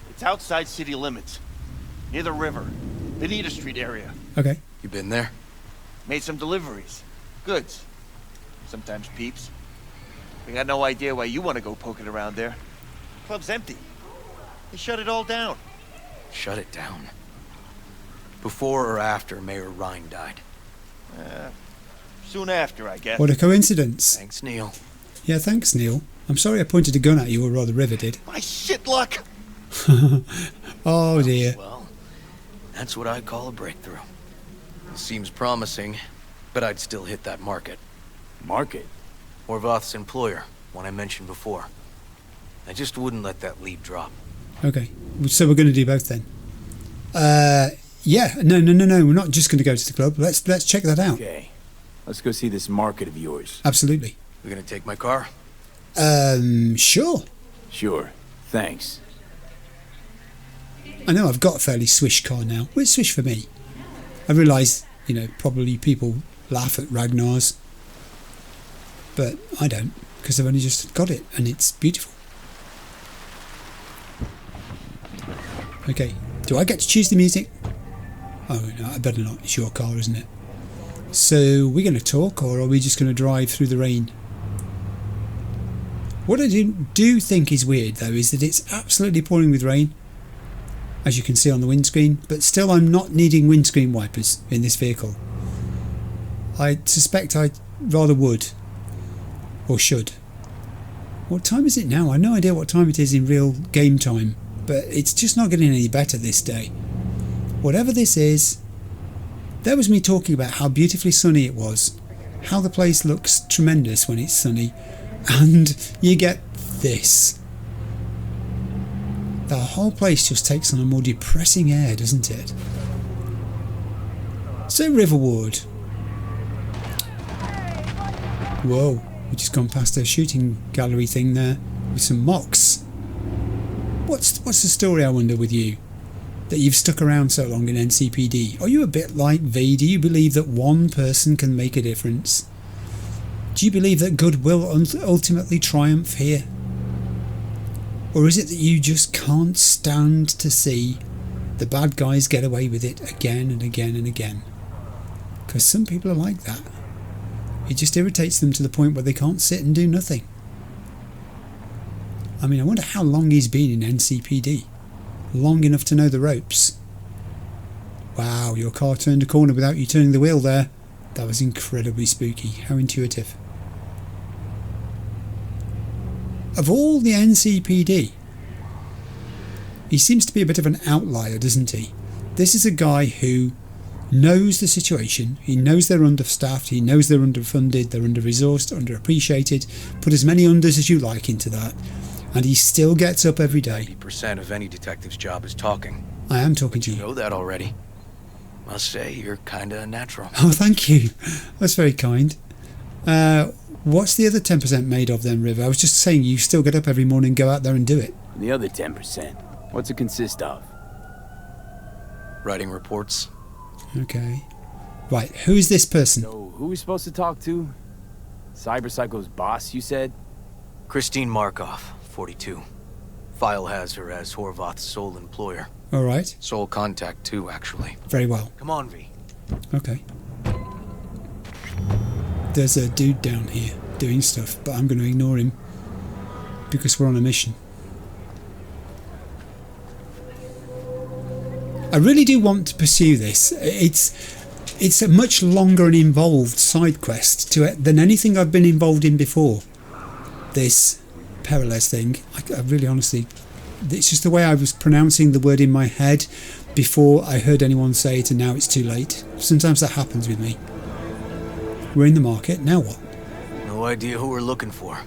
It's outside city limits. Near the river. Benita Street area. Okay. You been there? Made some deliveries. Goods. Sometimes peeps. We got no idea why you want to go poking around there. Club's empty. They shut it all down. Shut it down? Before or after Mayor Rhine died? Soon after, I guess. What a coincidence. Thanks, Neil. Yeah, thanks, Neil. I'm sorry I pointed a gun at you, or rather River did. My shit luck! Oh, dear. Well, that's what I'd call a breakthrough. Seems promising, but I'd still hit that market. Market? Horvath's employer, one I mentioned before. I just wouldn't let that lead drop. Okay, so we're going to do both then. Yeah, no. We're not just going to go to the club. Let's check that out. Okay, let's go see this market of yours. Absolutely. We're gonna take my car? Sure. Sure, thanks. I know I've got a fairly swish car now. Well, it's swish for me. I realise, probably people laugh at Ragnar's, but I don't, because I've only just got it and it's beautiful. Okay, do I get to choose the music? Oh no, I better not. It's your car, isn't it? So we're going to talk, or are we just going to drive through the rain? What I do think is weird though is that it's absolutely pouring with rain, as you can see on the windscreen, but still I'm not needing windscreen wipers in this vehicle. I suspect I rather would, or should. What time is it now? I have no idea what time it is in real game time, but it's just not getting any better this day. Whatever this is, there was me talking about how beautifully sunny it was, how the place looks tremendous when it's sunny, and you get this. The whole place just takes on a more depressing air, doesn't it? So Riverwood. Whoa, we just gone past a shooting gallery thing there with some mocks. What's the story, I wonder, with you? That you've stuck around so long in NCPD? Are you a bit like V? Do you believe that one person can make a difference? Do you believe that good will ultimately triumph here? Or is it that you just can't stand to see the bad guys get away with it again and again and again? Because some people are like that. It just irritates them to the point where they can't sit and do nothing. I mean, I wonder how long he's been in NCPD. Long enough to know the ropes. Wow, your car turned a corner without you turning the wheel there. That was incredibly spooky. How intuitive. Of all the NCPD, he seems to be a bit of an outlier, doesn't he? This is a guy who knows the situation. He knows they're understaffed. He knows they're underfunded. They're under-resourced, underappreciated. Put as many unders as you like into that. And he still gets up every day. 90% of any detective's job is talking. I am talking to you. You know that already. Must say, you're kinda natural. Oh, thank you. That's very kind. What's the other 10% made of then, River? I was just saying you still get up every morning and go out there and do it. The other 10%, what's it consist of? Writing reports. Okay. Right, who is this person? So, who are we supposed to talk to? Cyberpsycho's boss, you said? Christine Markov, 42. File has her as Horvath's sole employer. All right. Sole contact, too, actually. Very well. Come on, V. Okay. There's a dude down here doing stuff, but I'm going to ignore him because we're on a mission. I really do want to pursue this. It's a much longer and involved side quest to it than anything I've been involved in before. This Peralez thing, I really honestly, it's just the way I was pronouncing the word in my head before I heard anyone say it, and now it's too late. Sometimes that happens with me. We're in the market, now what? No idea who we're looking for.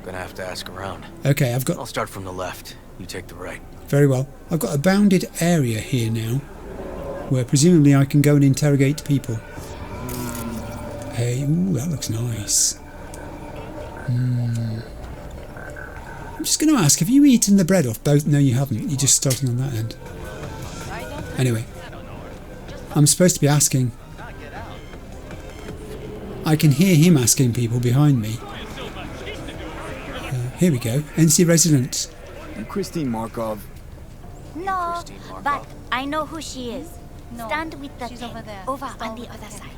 Gonna have to ask around. Okay, I'll start from the left. You take the right. Very well. I've got a bounded area here now, where presumably I can go and interrogate people. Hey, ooh, that looks nice. I'm just going to ask, have you eaten the bread off both? No, you haven't. You're just starting on that end. Anyway, I'm supposed to be asking. I can hear him asking people behind me. Here we go. NC resident. Christine Markov. No, but I know who she is. Stand with the tech over on the other side.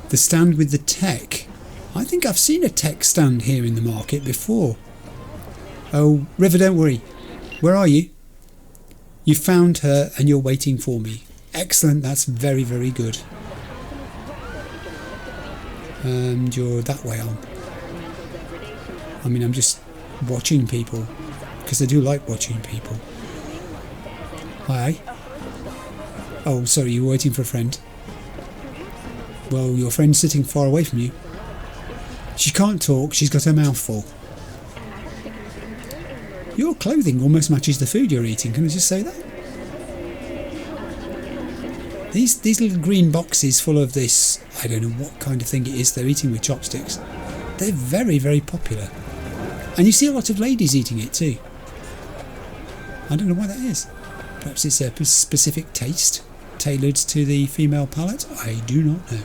The stand with the tech. I think I've seen a tech stand here in the market before. Oh, River, don't worry. Where are you? You found her and you're waiting for me. Excellent, that's very, very good. And you're that way on. I mean, I'm just watching people, because I do like watching people. Hi. Oh, sorry, you were waiting for a friend. Well, your friend's sitting far away from you. She can't talk, she's got her mouth full. Your clothing almost matches the food you're eating, can I just say that? These little green boxes full of this, I don't know what kind of thing it is they're eating with chopsticks. They're very, very popular. And you see a lot of ladies eating it too. I don't know why that is. Perhaps it's a specific taste tailored to the female palate. I do not know.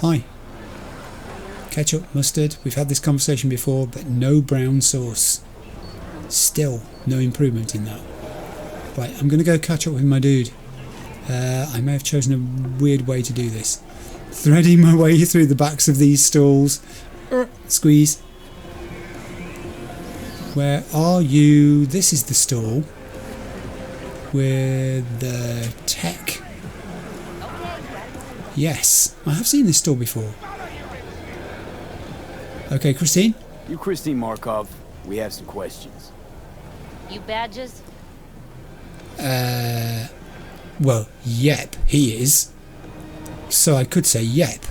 Hi. Ketchup, mustard. We've had this conversation before, but no brown sauce. Still no improvement in that. Right, I'm going to go catch up with my dude. I may have chosen a weird way to do this. Threading my way through the backs of these stalls. Squeeze. Where are you? This is the stall with the tech. Yes, I have seen this stall before. Okay, Christine? You Christine Markov. We have some questions. You badges? Well, yep, he is. So I could say yep.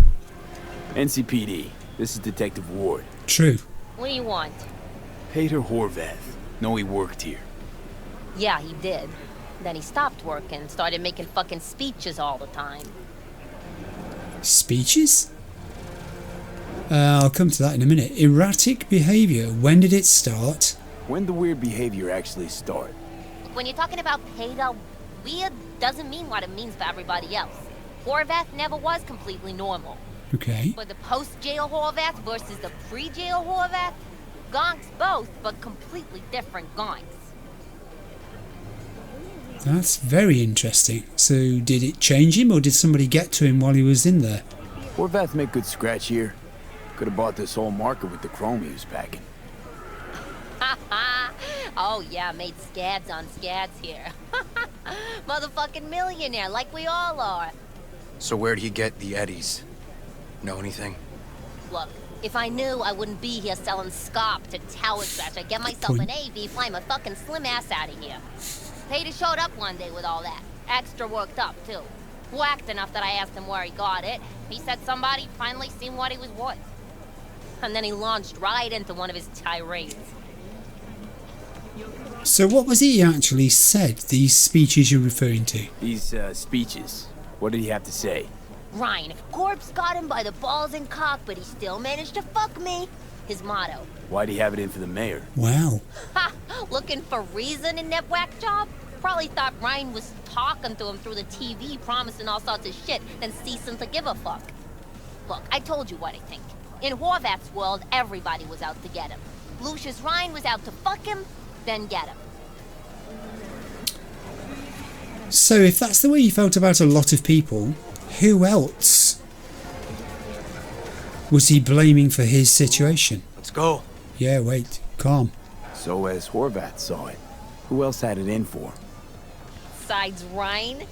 NCPD. This is Detective Ward. True. What do you want? Peter Horvath. Know he worked here. Yeah, he did. Then he stopped working, started making fucking speeches all the time. Speeches? I'll come to that in a minute. Erratic behaviour. When did it start? When the weird behaviour actually start? When you're talking about Peter, weird doesn't mean what it means for everybody else. Horvath never was completely normal. Okay. But the post-jail Horvath versus the pre-jail Horvath? Gonks both, but completely different gonks. That's very interesting. So did it change him, or did somebody get to him while he was in there? Horvath make good scratch here. Could have bought this whole market with the chrome he was packing. Oh yeah, made scads on scads here. Motherfucking millionaire, like we all are. So where'd he get the eddies? Know anything? Look, if I knew, I wouldn't be here selling scop to tower trash. I'd get myself an AV, fly my fucking slim ass out of here. Peter showed up one day with all that. Extra worked up, too. Whacked enough that I asked him where he got it. He said somebody finally seen what he was worth. And then he launched right into one of his tirades. So what was it he actually said, these speeches you're referring to? These, speeches. What did he have to say? Ryan, if Corpse got him by the balls and cock, but he still managed to fuck me. His motto. Why'd he have it in for the mayor? Wow. Ha! Looking for reason in that whack job? Probably thought Ryan was talking to him through the TV, promising all sorts of shit, then ceasing to give a fuck. Look, I told you what I think. In Horvath's world, everybody was out to get him. Lucius Ryan was out to fuck him, then get him. So if that's the way you felt about a lot of people, who else was he blaming for his situation? Let's go. Yeah, wait, calm. So as Horvath saw it, who else had it in for him? Besides Ryan,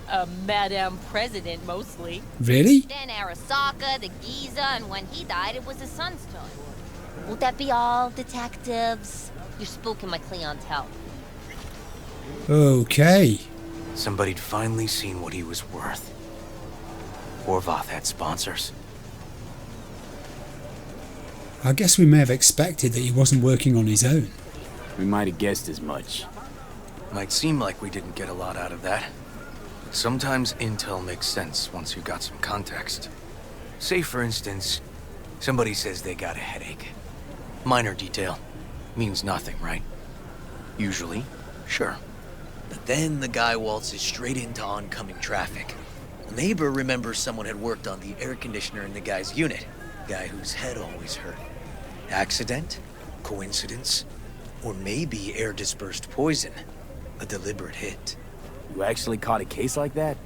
a Madame President mostly. Really? Then Arasaka, the Giza, and when he died, it was his son's turn. Would that be all, detectives? You're spooking my clientele. Okay. Somebody'd finally seen what he was worth. Horvath had sponsors. I guess we may have expected that he wasn't working on his own. We might have guessed as much. Might seem like we didn't get a lot out of that. But sometimes intel makes sense once you got some context. Say, for instance, somebody says they got a headache. Minor detail. Means nothing, right? Usually, sure. But then the guy waltzes straight into oncoming traffic. A neighbor remembers someone had worked on the air conditioner in the guy's unit. Guy whose head always hurt. Accident? Coincidence? Or maybe air-dispersed poison. A deliberate hit. You actually caught a case like that?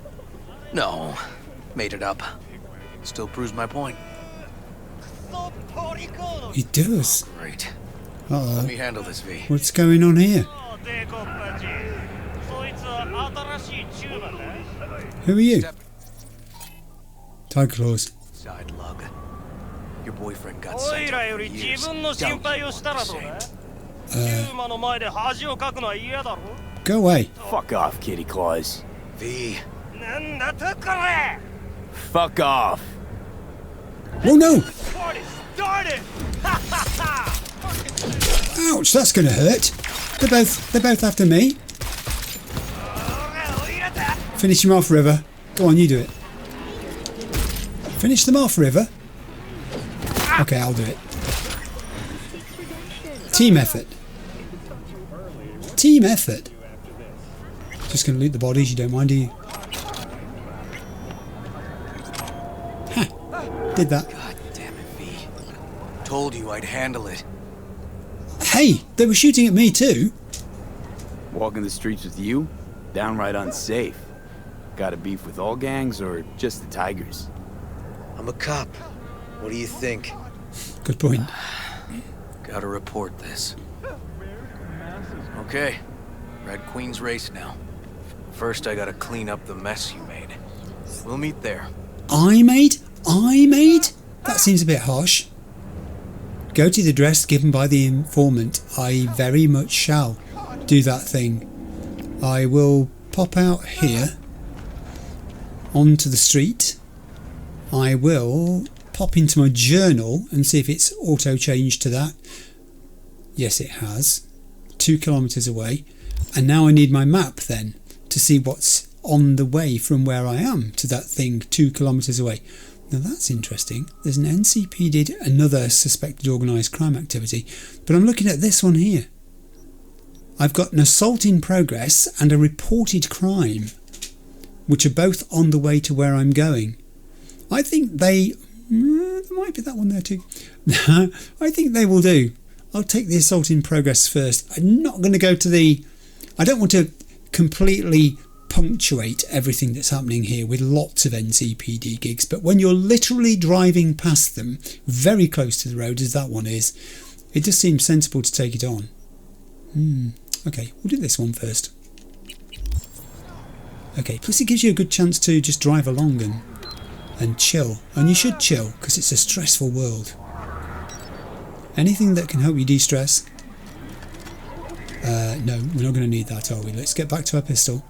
No. Made it up. Still proves my point. It does. Great. Uh-oh. Let me handle this, V. What's going on here? Who are you? Tiger Claws. Side lug. Your boyfriend got sent out for years. Don't you want Go away. Fuck off, Kitty Claus. V. Fuck off. Oh no! Party started! Ouch, that's going to hurt. They're both after me. Finish him off, River. Go on, you do it. Finish them off, River. Okay, I'll do it. Team effort. Team effort. Just going to loot the bodies, you don't mind, do you? Ha! Did that. God damn it, V. Told you I'd handle it. Hey, they were shooting at me too. Walking the streets with you? Downright unsafe. Got a beef with all gangs or just the Tigers? I'm a cop. What do you think? Good point. Gotta report this. Okay, Red Queen's race now. First, I gotta clean up the mess you made. We'll meet there. I made? That seems a bit harsh. Go to the address given by the informant. I very much shall do that thing. I will pop out here onto the street. I will pop into my journal and see if it's auto-changed to that. Yes, it has. 2 kilometres away. And now I need my map then to see what's on the way from where I am to that thing 2 kilometres away. Now that's interesting. There's an NCPD, another suspected organised crime activity, but I'm looking at this one here. I've got an assault in progress and a reported crime, which are both on the way to where I'm going. I think there might be that one there too. I think they will do. I'll take the assault in progress first. I'm not going to go to I don't want to completely punctuate everything that's happening here with lots of NCPD gigs, but when you're literally driving past them very close to the road as that one is, it just seems sensible to take it on. Okay, we'll do this one first. Okay, plus it gives you a good chance to just drive along and chill, and you should chill because it's a stressful world. Anything that can help you de-stress? No, we're not going to need that, are we? Let's get back to our pistol.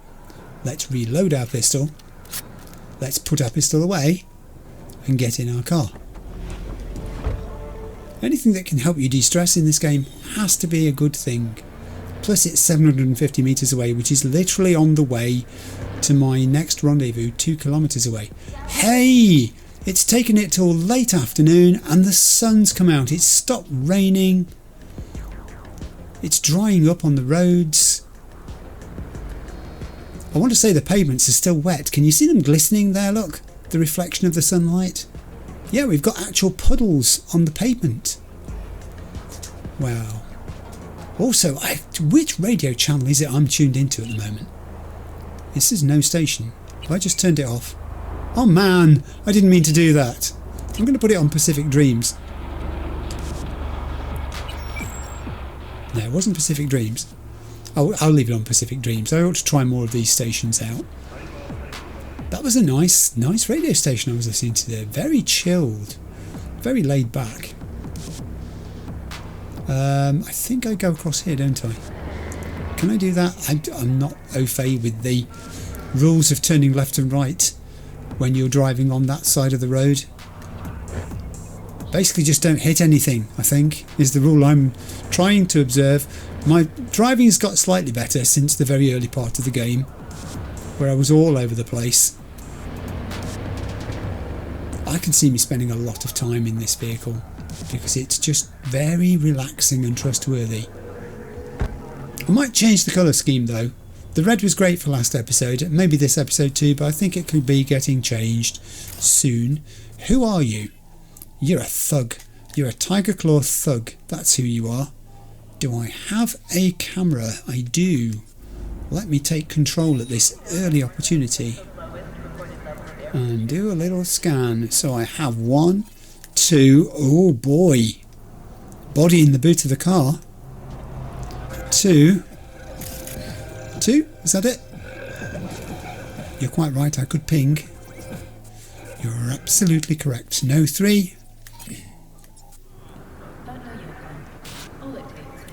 Let's reload our pistol. Let's put our pistol away and get in our car. Anything that can help you de-stress in this game has to be a good thing. Plus it's 750 metres away, which is literally on the way to my next rendezvous 2 kilometres away. Hey! It's taken it till late afternoon and the sun's come out. It's stopped raining. It's drying up on the roads. I want to say the pavements are still wet. Can you see them glistening there? Look, the reflection of the sunlight. Yeah, we've got actual puddles on the pavement. Wow. Also, which radio channel is it I'm tuned into at the moment? This is no station. Have I just turned it off? Oh man, I didn't mean to do that. I'm going to put it on Pacific Dreams. No, it wasn't Pacific Dreams. I'll leave it on Pacific Dreams. I ought to try more of these stations out. That was a nice radio station I was listening to there. Very chilled. Very laid back. I think I go across here, don't I? Can I do that? I'm not au fait with the rules of turning left and right when you're driving on that side of the road. Basically just don't hit anything, I think, is the rule I'm trying to observe. My driving's got slightly better since the very early part of the game, where I was all over the place. I can see me spending a lot of time in this vehicle because it's just very relaxing and trustworthy. I might change the colour scheme though. The red was great for last episode, maybe this episode too, but I think it could be getting changed soon. Who are you? You're a thug. You're a Tiger Claw thug. That's who you are. Do I have a camera? I do. Let me take control at this early opportunity and do a little scan. So I have 1, 2, oh boy, body in the boot of the car. 2, is that it? You're quite right, I could ping. You're absolutely correct. No, 3.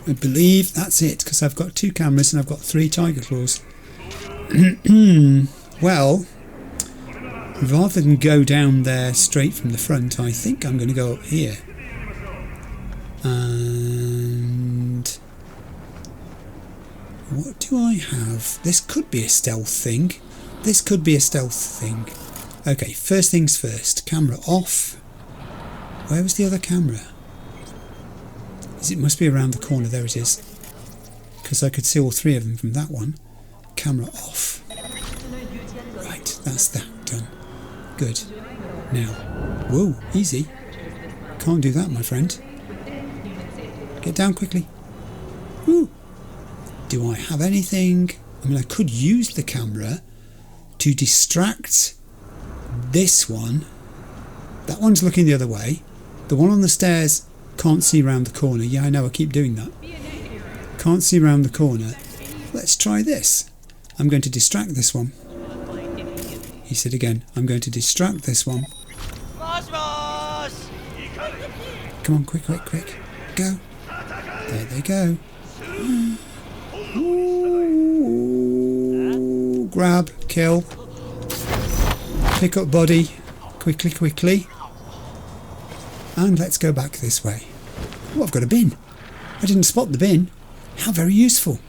I believe that's it, because I've got 2 cameras and I've got 3 Tiger Claws. Well, rather than go down there straight from the front, I think I'm going to go up here. And What do I have? This could be a stealth thing. This could be a stealth thing. Okay, first things first. Camera off. Where was the other camera? It must be around the corner. There it is. Because I could see all three of them from that one. Camera off. Right, that's that done. Good. Now, whoa, easy. Can't do that, my friend. Get down quickly. Woo. Do I have anything? I mean, I could use the camera to distract this one. That one's looking the other way. The one on the stairs can't see round the corner. Yeah, I know, I keep doing that. Can't see round the corner. Let's try this. I'm going to distract this one. He said again, I'm going to distract this one. Come on, quick, quick, quick. Go. There they go. Ooh, grab, kill. Pick up body. Quickly, quickly. And let's go back this way. Oh, I've got a bin. I didn't spot the bin. How very useful.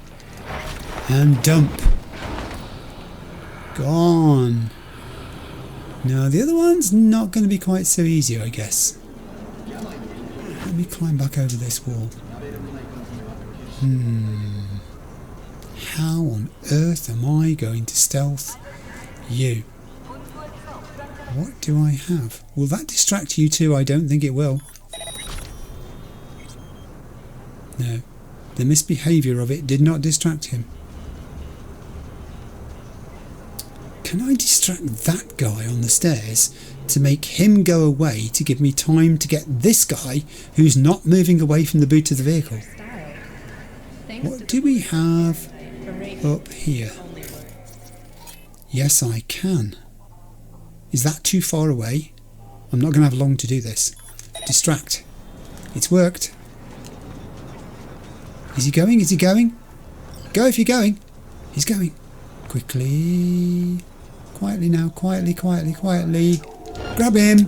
And dump. Gone. No, the other one's not going to be quite so easy, I guess. Let me climb back over this wall. How on earth am I going to stealth you? What do I have? Will that distract you too? I don't think it will. No. The misbehaviour of it did not distract him. Can I distract that guy on the stairs to make him go away to give me time to get this guy who's not moving away from the boot of the vehicle? What do we have up here? Yes, I can. Is that too far away? I'm not going to have long to do this. Distract. It's worked. Is he going? Is he going? Go if you're going. He's going. Quickly. Quietly now. Quietly, quietly, quietly. Grab him.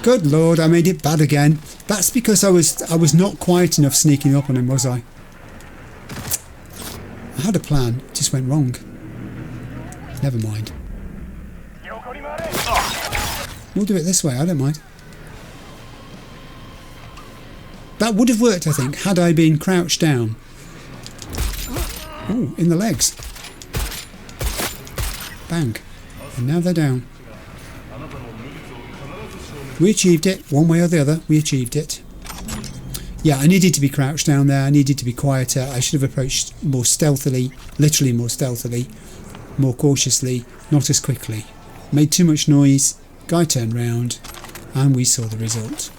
Good Lord, I made it bad again. That's because I was not quiet enough sneaking up on him, was I? I had a plan. It just went wrong. Never mind. We'll do it this way, I don't mind. That would have worked, I think, had I been crouched down. Oh, in the legs. Bang. And now they're down. We achieved it, one way or the other, we achieved it. Yeah, I needed to be crouched down there, I needed to be quieter, I should have approached more stealthily, literally more stealthily, more cautiously, not as quickly. Made too much noise, guy turned round, and we saw the result.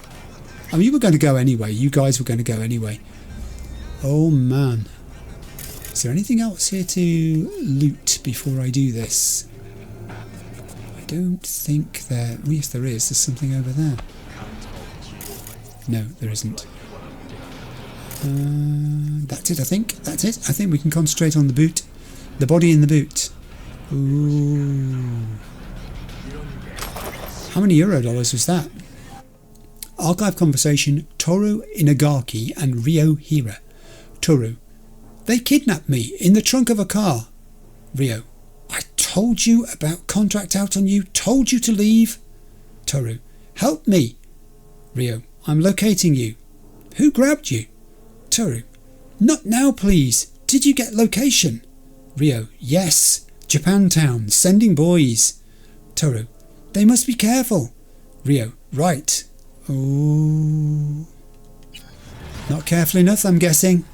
I mean, you were going to go anyway, you guys were going to go anyway. Oh man. Is there anything else here to loot before I do this? I don't think there... Yes, there is. There's something over there. No, there isn't. That's it, I think. That's it. I think we can concentrate on the boot. The body in the boot. Ooh. How many Eurodollars was that? Archive conversation, Toru Inagaki and Ryo Hira. Toru: they kidnapped me in the trunk of a car. Ryo: I told you about contract out on you, told you to leave. Toru: help me. Ryo: I'm locating you. Who grabbed you? Toru: not now, please. Did you get location? Ryo: yes. Japantown, sending boys. Toru: they must be careful. Ryo: right. Oh. Not careful enough, I'm guessing.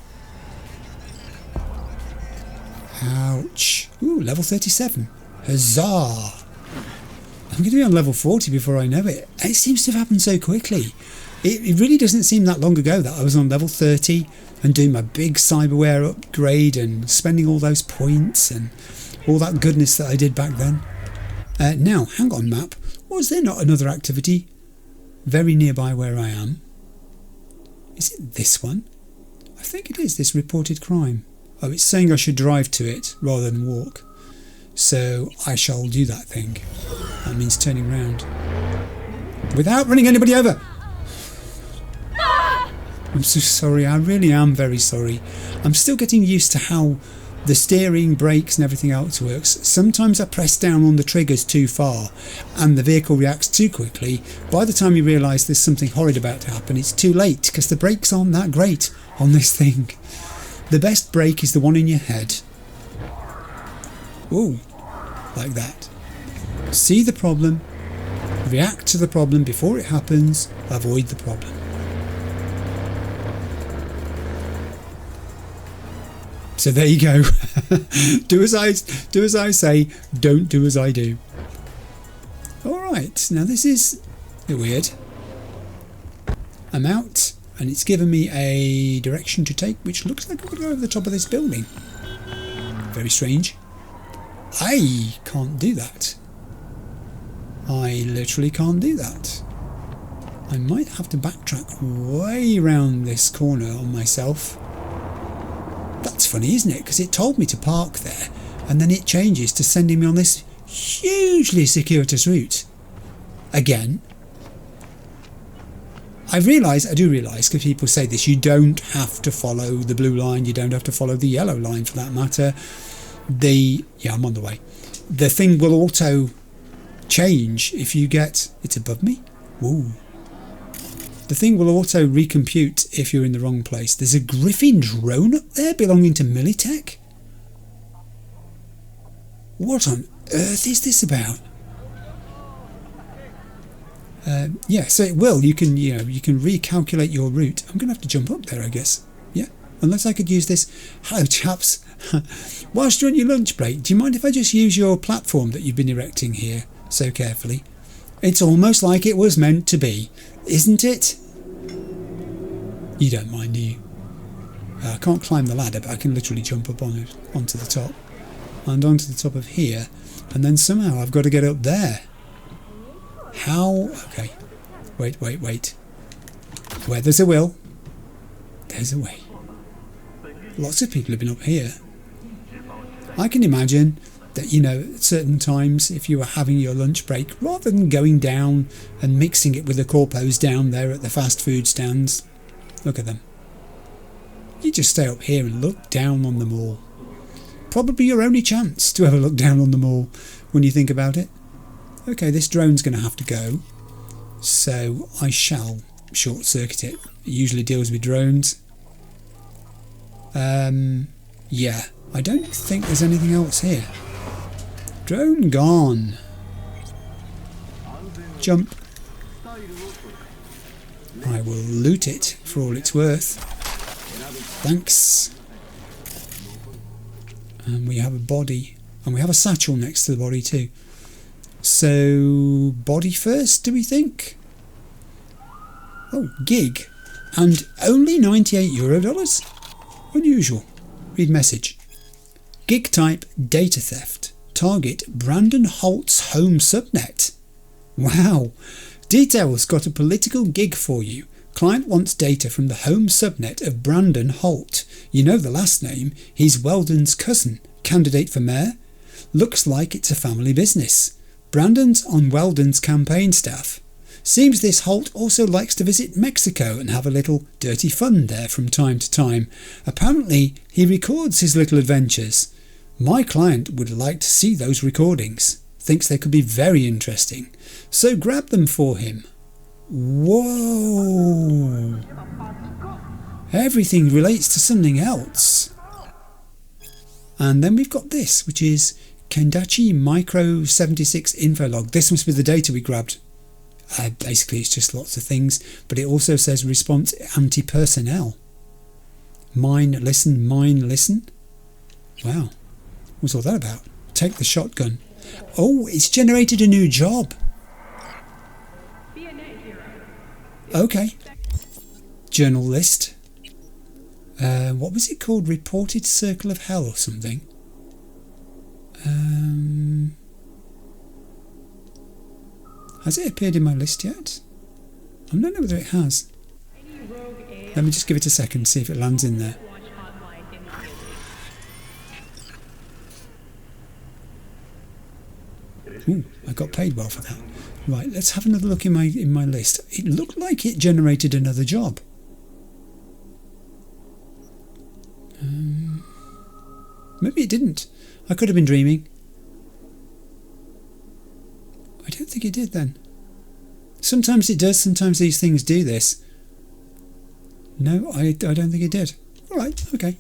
Ouch. Ooh, level 37. Huzzah. I'm going to be on level 40 before I know it. It seems to have happened so quickly. It really doesn't seem that long ago that I was on level 30 and doing my big cyberware upgrade and spending all those points and all that goodness that I did back then. Now, hang on, map. Was there not another activity very nearby where I am? Is it this one? I think it is, this reported crime. Oh, it's saying I should drive to it rather than walk. So I shall do that thing. That means turning round. Without running anybody over! I'm so sorry. I really am very sorry. I'm still getting used to how the steering, brakes and everything else works. Sometimes I press down on the triggers too far and the vehicle reacts too quickly. By the time you realise there's something horrid about to happen, it's too late because the brakes aren't that great on this thing. The best brake is the one in your head. Ooh, like that. See the problem, react to the problem before it happens, avoid the problem. So there you go. do as I say, don't do as I do. Alright, now this is a bit weird. I'm out and it's given me a direction to take which looks like I'm going to go over the top of this building. Very strange. I can't do that. I literally can't do that. I might have to backtrack way round this corner on myself. That's funny, isn't it? Because it told me to park there and then it changes to sending me on this hugely circuitous route. Again. I do realise, because people say this, you don't have to follow the blue line, you don't have to follow the yellow line for that matter. Yeah, I'm on the way. The thing will auto change if you get... It's above me? Ooh. The thing will auto recompute if you're in the wrong place. There's a Griffin drone up there belonging to Militech? What on earth is this about? Yeah, so it will. You can recalculate your route. I'm going to have to jump up there, I guess. Yeah, unless I could use this. Hello, chaps. Whilst you're on your lunch break, do you mind if I just use your platform that you've been erecting here so carefully? It's almost like it was meant to be, isn't it? You don't mind, do you? I can't climb the ladder, but I can literally jump up onto the top. And onto the top of here. And then somehow I've got to get up there. How? Okay. Wait. Where there's a will, there's a way. Lots of people have been up here. I can imagine that, at certain times, if you were having your lunch break, rather than going down and mixing it with the corpos down there at the fast food stands, look at them. You just stay up here and look down on them all. Probably your only chance to ever look down on them all when you think about it. Okay, this drone's going to have to go, so I shall short-circuit it. It usually deals with drones. Yeah, I don't think there's anything else here. Drone gone. Jump. I will loot it for all it's worth. Thanks. And we have a body. And we have a satchel next to the body too. So, body first, do we think? Oh, gig. And only €98. Unusual. Read message. Gig type data theft. Target Brandon Holt's home subnet. Wow. Details got a political gig for you. Client wants data from the home subnet of Brandon Holt. You know the last name. He's Weldon's cousin. Candidate for mayor? Looks like it's a family business. Brandon's on Weldon's campaign staff. Seems this Holt also likes to visit Mexico and have a little dirty fun there from time to time. Apparently he records his little adventures. My client would like to see those recordings. Thinks they could be very interesting. So grab them for him. Whoa! Everything relates to something else. And then we've got this, which is Kendachi Micro 76 info log. This must be the data we grabbed. Basically it's just lots of things, but it also says response anti-personnel. Mine listen. Wow, what's all that about? Take the shotgun. Oh, it's generated a new job. Okay. Journal list. What was it called? Reported Circle of Hell or something. Has it appeared in my list yet? I don't know whether it has. Let me just give it a second, see if it lands in there. Ooh, I got paid well for that. Right, let's have another look in my list. It looked like it generated another job. Maybe it didn't. I could have been dreaming. I don't think it did then. Sometimes it does, sometimes these things do this. No, I don't think it did. Alright, okay.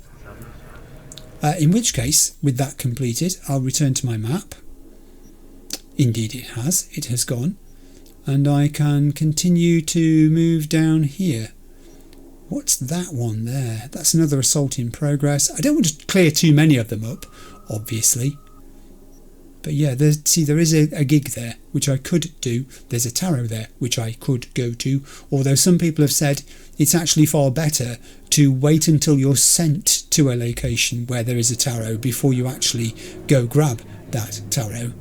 In which case, with that completed, I'll return to my map. Indeed it has. It has gone. And I can continue to move down here. What's that one there? That's another assault in progress. I don't want to clear too many of them up, obviously. But yeah, there is a gig there, which I could do. There's a tarot there, which I could go to. Although some people have said it's actually far better to wait until you're sent to a location where there is a tarot before you actually go grab that tarot.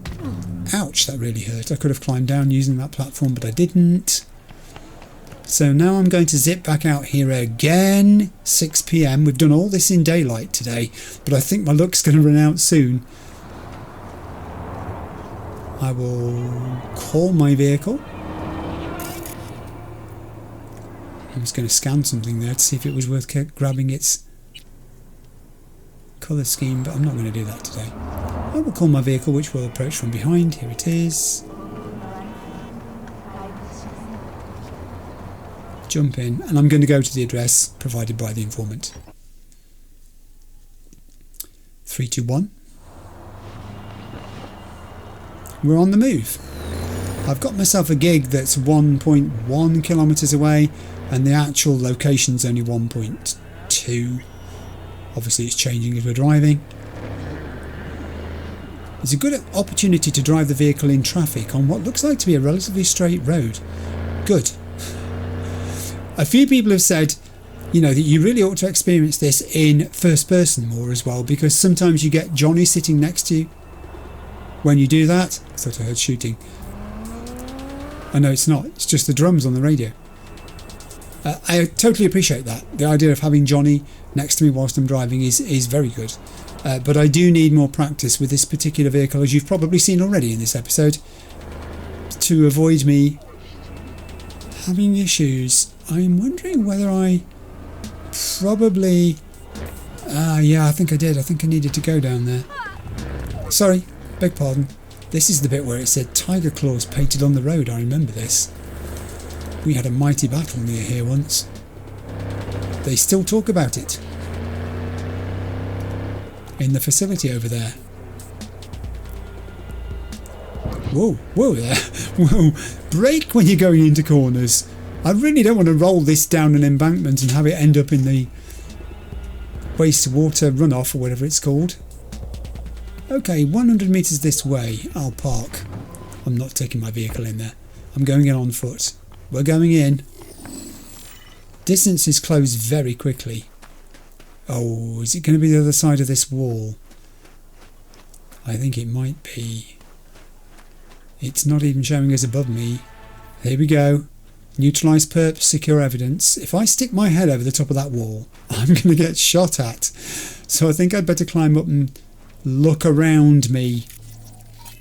Ouch, that really hurt. I could have climbed down using that platform, but I didn't. So now I'm going to zip back out here again. 6 PM. We've done all this in daylight today, but I think my luck's going to run out soon. I will call my vehicle. I was going to scan something there to see if it was worth grabbing its colour scheme, but I'm not going to do that today. I will call my vehicle, which will approach from behind. Here it is. Jump in, and I'm going to go to the address provided by the informant. 321. We're on the move. I've got myself a gig that's 1.1 kilometres away, and the actual location's only 1.2. Obviously it's changing as we're driving. It's a good opportunity to drive the vehicle in traffic on what looks like to be a relatively straight road. Good. A few people have said, you know, that you really ought to experience this in first person more as well, because sometimes you get Johnny sitting next to you. When you do that, I thought I heard shooting. I know it's not, it's just the drums on the radio. I totally appreciate that. The idea of having Johnny next to me whilst I'm driving is very good. But I do need more practice with this particular vehicle, as you've probably seen already in this episode, to avoid me having issues. I'm wondering whether I probably... yeah, I think I did. I think I needed to go down there. Sorry, beg pardon. This is the bit where it said tiger claws painted on the road. I remember this. We had a mighty battle near here once. They still talk about it. In the facility over there. Whoa, whoa there. Whoa. Brake when you're going into corners. I really don't want to roll this down an embankment and have it end up in the wastewater runoff or whatever it's called. Okay, 100 metres this way. I'll park. I'm not taking my vehicle in there. I'm going in on foot. We're going in. Distance is closed very quickly. Oh, is it going to be the other side of this wall? I think it might be. It's not even showing us above me. Here we go. Neutralise perp, secure evidence. If I stick my head over the top of that wall, I'm going to get shot at. So I think I'd better climb up and look around me.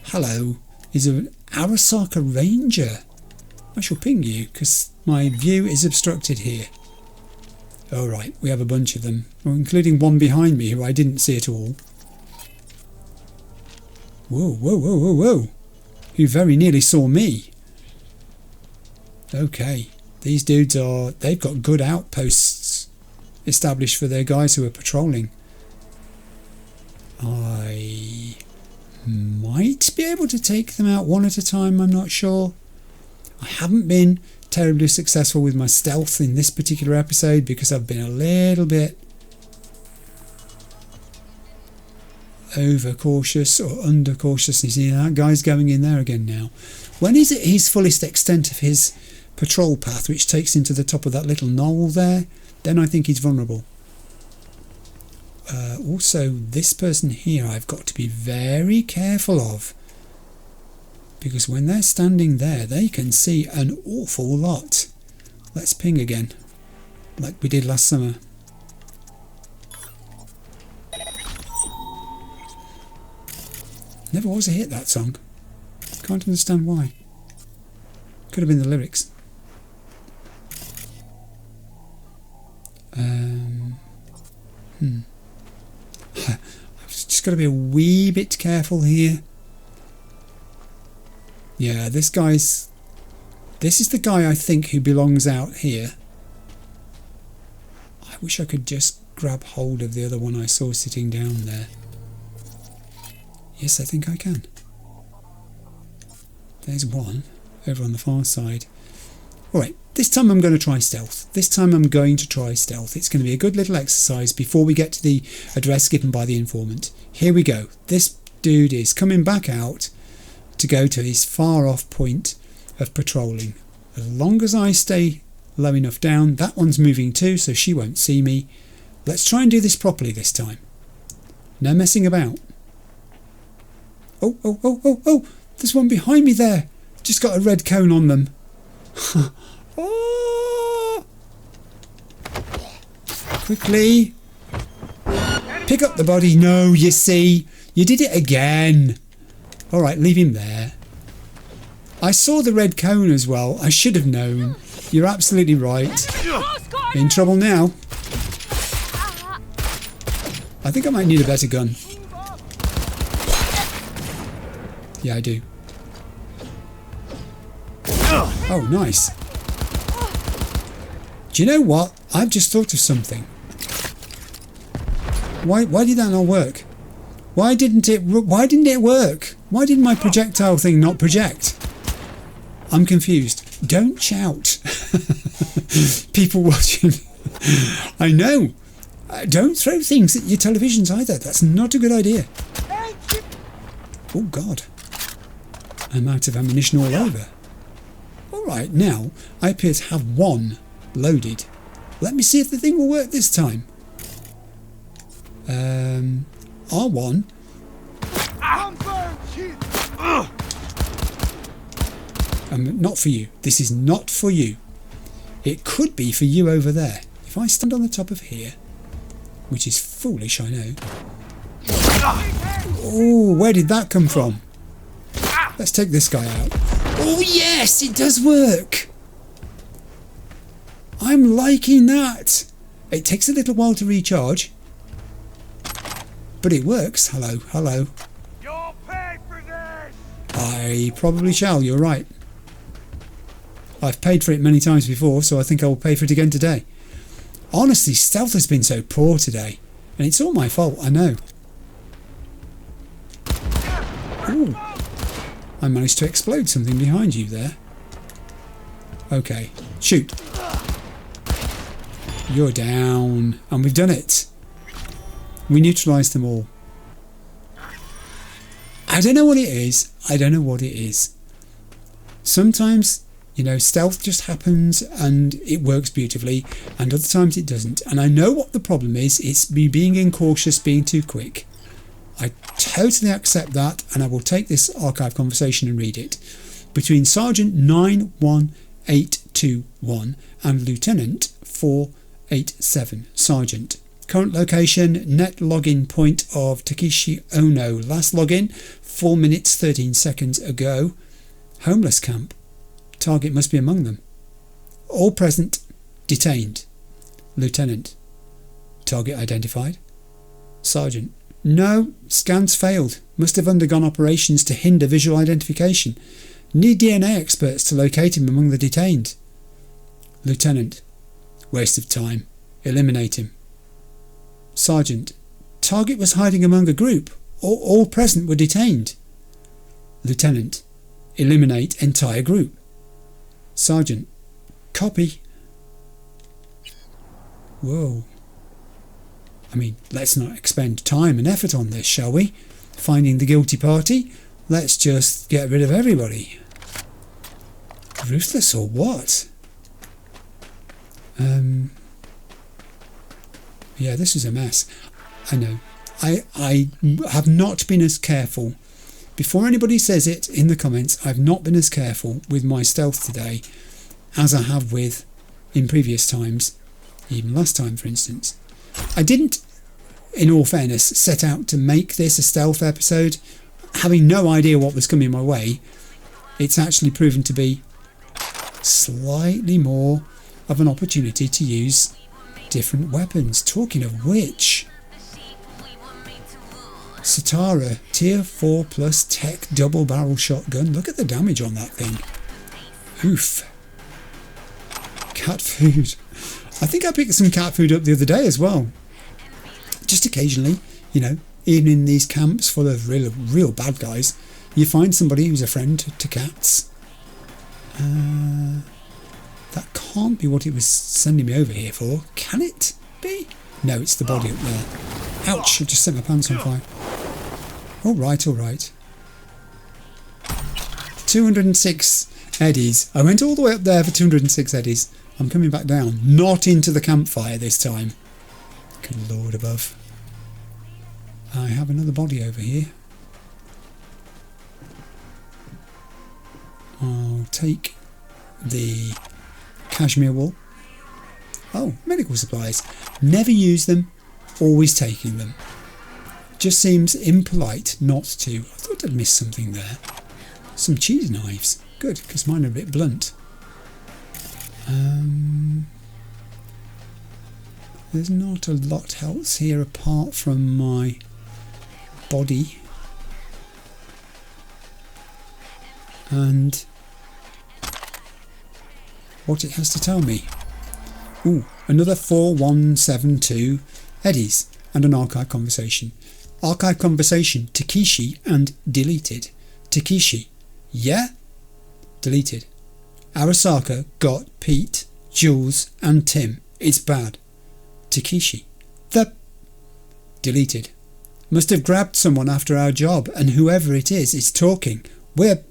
Hello. Is there an Arasaka Ranger? I shall ping you, because my view is obstructed here. Alright, we have a bunch of them, including one behind me who I didn't see at all. Whoa, whoa, whoa, whoa, whoa. Who very nearly saw me. Okay, these dudes they've got good outposts established for their guys who are patrolling. I might be able to take them out one at a time, I'm not sure. I haven't been terribly successful with my stealth in this particular episode because I've been a little bit over cautious or under cautious. You see, that guy's going in there again now. When is it his fullest extent of his patrol path, which takes him to the top of that little knoll there? Then I think he's vulnerable. Also, this person here I've got to be very careful of, because when they're standing there they can see an awful lot. Let's ping again, like we did last summer. Never was a hit, that song. Can't understand why. Could have been the lyrics. I was Just got to be a wee bit careful here. Yeah, this is the guy I think who belongs out here. I wish I could just grab hold of the other one I saw sitting down there. Yes, I think I can. There's one over on the far side. Alright, this time I'm going to try stealth. It's going to be a good little exercise before we get to the address given by the informant. Here we go. This dude is coming back out to go to his far off point of patrolling. As long as I stay low enough down, that one's moving too, so she won't see me. Let's try and do this properly this time. No messing about. Oh, there's one behind me there. Just got a red cone on them. Oh! Quickly. Pick up the body. No, you see. You did it again. Alright, leave him there. I saw the red cone as well. I should have known. You're absolutely right. In trouble now. I think I might need a better gun. Yeah, I do. Oh, nice. Do you know what? I've just thought of something. Why did that not work? Why didn't it work? Why did my projectile thing not project? I'm confused. Don't shout. People watching. I know. Don't throw things at your televisions either. That's not a good idea. Oh God. I'm out of ammunition all over. Alright, now I appear to have one loaded. Let me see if the thing will work this time. R1. Not for you. This is not for you. It could be for you over there. If I stand on the top of here, which is foolish, I know. Oh, where did that come from? Let's take this guy out. Oh yes, it does work. I'm liking that. It takes a little while to recharge, but it works. Hello, hello. You'll pay for this. I probably shall, you're right. I've paid for it many times before, so I think I will pay for it again today. Honestly, stealth has been so poor today, and it's all my fault, I know. Ooh. I managed to explode something behind you there. Okay, shoot. You're down, and we've done it. We neutralised them all. I don't know what it is. I don't know what it is. Sometimes, you know, stealth just happens and it works beautifully, and other times it doesn't. And I know what the problem is. It's me being incautious, being too quick. I totally accept that, and I will take this archive conversation and read it. Between Sergeant 91821 and Lieutenant 487. Sergeant. Current location, net login point of Takeshi Ono. Last login, 4 minutes 13 seconds ago. Homeless camp. Target must be among them. All present, detained. Lieutenant. Target identified. Sergeant. No, scans failed. Must have undergone operations to hinder visual identification. Need DNA experts to locate him among the detained. Lieutenant. Waste of time. Eliminate him. Sergeant. Target was hiding among a group. All present were detained. Lieutenant. Eliminate entire group. Sergeant. Copy. Whoa. I mean, let's not expend time and effort on this, shall we? Finding the guilty party? Let's just get rid of everybody. Ruthless or what? Yeah, this is a mess. I know. I have not been as careful. Before anybody says it in the comments, I've not been as careful with my stealth today as I have with in previous times, even last time for instance. I didn't, in all fairness, set out to make this a stealth episode. Having no idea what was coming my way, it's actually proven to be slightly more of an opportunity to use different weapons. Talking of which, Satara Tier 4 Plus Tech Double Barrel Shotgun. Look at the damage on that thing. Oof. Cat food. I think I picked some cat food up the other day as well. Just occasionally, you know, even in these camps full of real bad guys, you find somebody who's a friend to cats. That can't be what it was sending me over here for. Can it be? No, it's the body up there. Ouch, I just set my pants on fire. Alright, alright. 206 eddies. I went all the way up there for 206 eddies. I'm coming back down. Not into the campfire this time. Good Lord above. I have another body over here. I'll take the cashmere wool. Oh, medical supplies. Never use them, always taking them. Just seems impolite not to. I thought I'd missed something there. Some cheese knives. Good, because mine are a bit blunt. There's not a lot else here apart from my body. And what it has to tell me. Ooh, another 4172 eddies and an archive conversation. Archive conversation, Takeshi and deleted. Takeshi, yeah? Deleted. Arasaka got Pete, Jules and Tim. It's bad. Takeshi, deleted. Must have grabbed someone after our job and whoever it is talking. We're...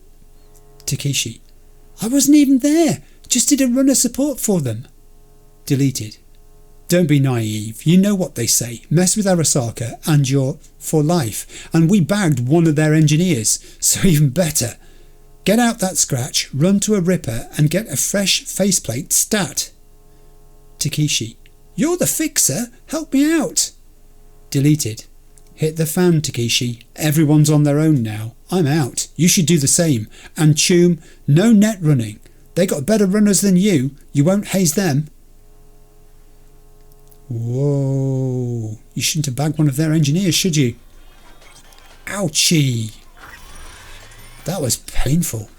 Takeshi, I wasn't even there. Just did a run of support for them. Deleted. Don't be naive. You know what they say. Mess with Arasaka and you're for life. And we bagged one of their engineers. So even better. Get out that scratch, run to a ripper and get a fresh faceplate stat. Takeshi. You're the fixer. Help me out. Deleted. Hit the fan, Takeshi. Everyone's on their own now. I'm out. You should do the same. And Choom, no net running. They got better runners than you. You won't haze them. Whoa. You shouldn't have bagged one of their engineers, should you? Ouchie. That was painful.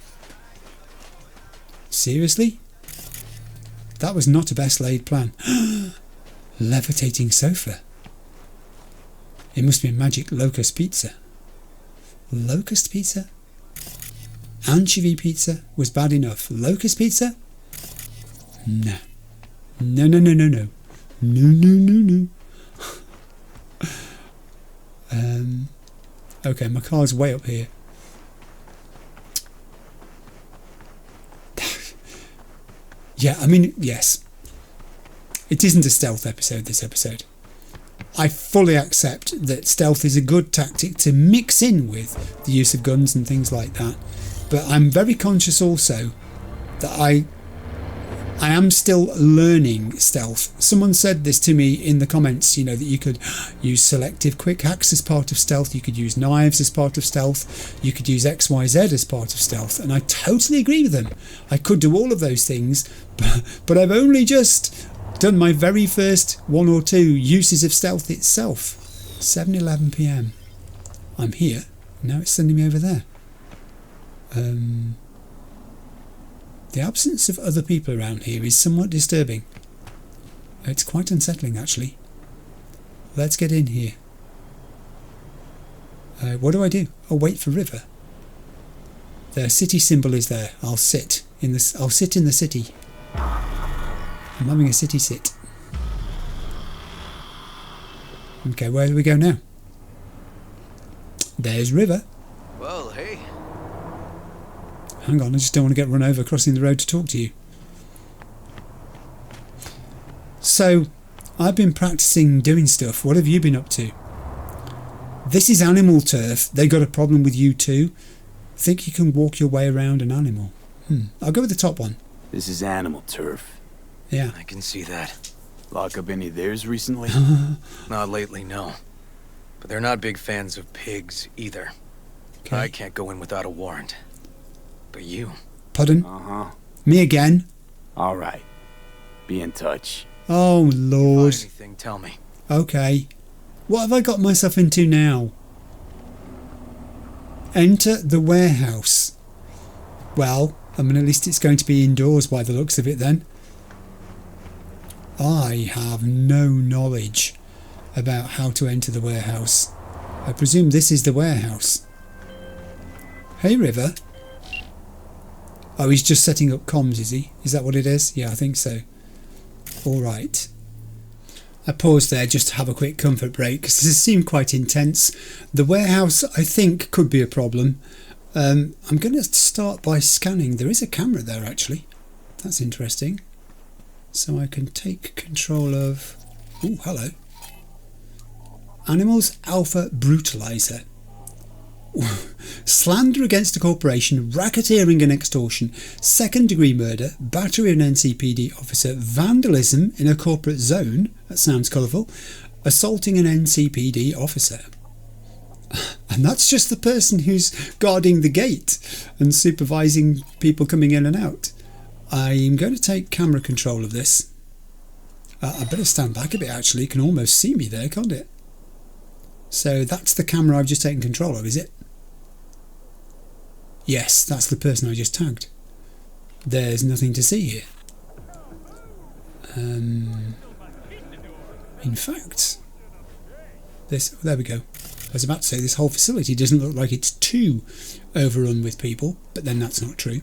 Seriously? That was not a best laid plan. Levitating sofa. It must be magic locust pizza. Locust pizza? Anchovy pizza was bad enough. Locust pizza? No. No, no, no, no, no. No, no, no, no. Okay, my car's way up here. Yeah, I mean, yes. It isn't a stealth episode, this episode. I fully accept that stealth is a good tactic to mix in with the use of guns and things like that. But I'm very conscious also that I am still learning stealth. Someone said this to me in the comments, you know, that you could use selective quick hacks as part of stealth, you could use knives as part of stealth, you could use XYZ as part of stealth, and I totally agree with them. I could do all of those things, but I've only just done my very first one or two uses of stealth itself. 7:11 PM. I'm here. Now it's sending me over there. The absence of other people around here is somewhat disturbing. It's quite unsettling, actually. Let's get in here. What do? I'll wait for River. The city symbol is there. I'll sit in the city. I'm having a city sit. Okay, where do we go now? There's River. Well, hey. Hang on, I just don't want to get run over crossing the road to talk to you. So, I've been practicing doing stuff. What have you been up to? This is animal turf. They got a problem with you too. Think you can walk your way around an animal? I'll go with the top one. This is animal turf. Yeah. I can see that. Lock up any of theirs recently? Not lately, no. But they're not big fans of pigs either. Okay. I can't go in without a warrant. But you. Pardon? Uh-huh. Me again? All right. Be in touch. Oh, Lord. If you find anything, tell me. Okay. What have I got myself into now? Enter the warehouse. Well, I mean, at least it's going to be indoors by the looks of it then. I have no knowledge about how to enter the warehouse. I presume this is the warehouse. Hey, River. Oh, he's just setting up comms, is he? Is that what it is? Yeah, I think so. Alright. I paused there just to have a quick comfort break because this seemed quite intense. The warehouse, I think, could be a problem. I'm going to start by scanning. There is a camera there, actually. That's interesting. So I can take control of... Oh, hello. Animals Alpha Brutalizer. Slander against a corporation, racketeering and extortion, second-degree murder, battery of an NCPD officer, vandalism in a corporate zone, that sounds colourful, assaulting an NCPD officer. And that's just the person who's guarding the gate and supervising people coming in and out. I'm going to take camera control of this. I better stand back a bit actually, you can almost see me there, can't it? So that's the camera I've just taken control of, is it? Yes, that's the person I just tagged. There's nothing to see here. In fact, there we go. I was about to say this whole facility doesn't look like it's too overrun with people, but then that's not true.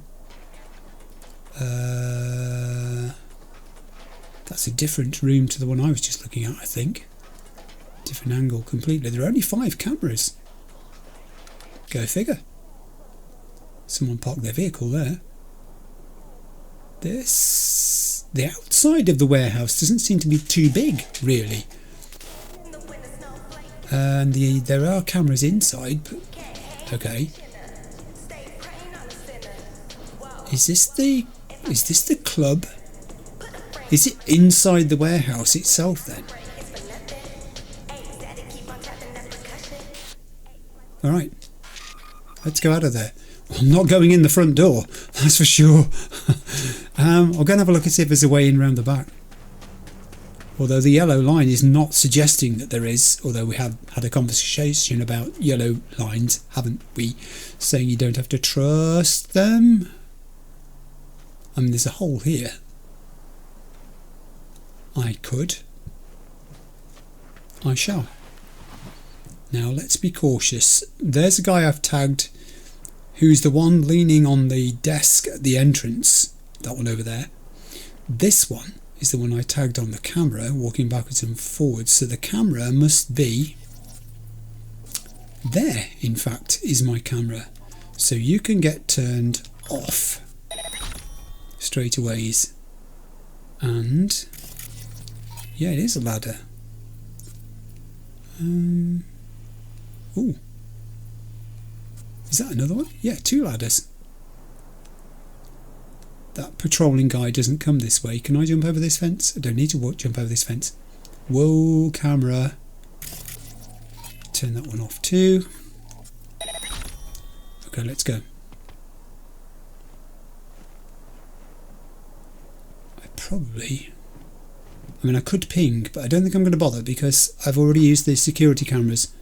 That's a different room to the one I was just looking at, I think. Different angle completely. There are only 5 cameras. Go figure. Someone parked their vehicle there. The outside of the warehouse doesn't seem to be too big, really. And there are cameras inside, but okay. Is this the club? Is it inside the warehouse itself then? Alright, let's go out of there. I'm not going in the front door, that's for sure. I'll go and have a look and see if there's a way in round the back. Although the yellow line is not suggesting that there is, although we have had a conversation about yellow lines, haven't we? Saying you don't have to trust them. I mean, there's a hole here. I shall. Now let's be cautious. There's a guy I've tagged who's the one leaning on the desk at the entrance. That one over there. This one is the one I tagged on the camera, walking backwards and forwards. So the camera must be... There, in fact, is my camera. So you can get turned off straight away. And... yeah, it is a ladder. Ooh. Is that another one? Yeah, 2 ladders. That patrolling guy doesn't come this way. Can I jump over this fence? I don't need to jump over this fence. Whoa, camera. Turn that one off too. Okay, let's go. I mean, I could ping, but I don't think I'm going to bother because I've already used the security cameras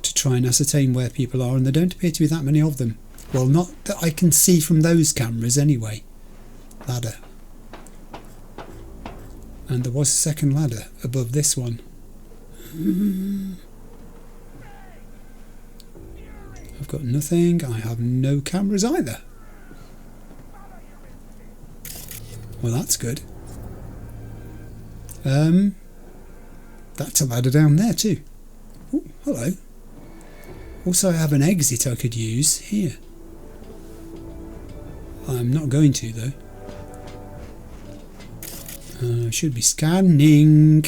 to try and ascertain where people are, and there don't appear to be that many of them. Well, not that I can see from those cameras anyway. Ladder. And there was a second ladder above this one. I've got nothing. I have no cameras either. Well, that's good. That's a ladder down there too. Oh, hello. Also, I have an exit I could use here. I'm not going to though. I should be scanning.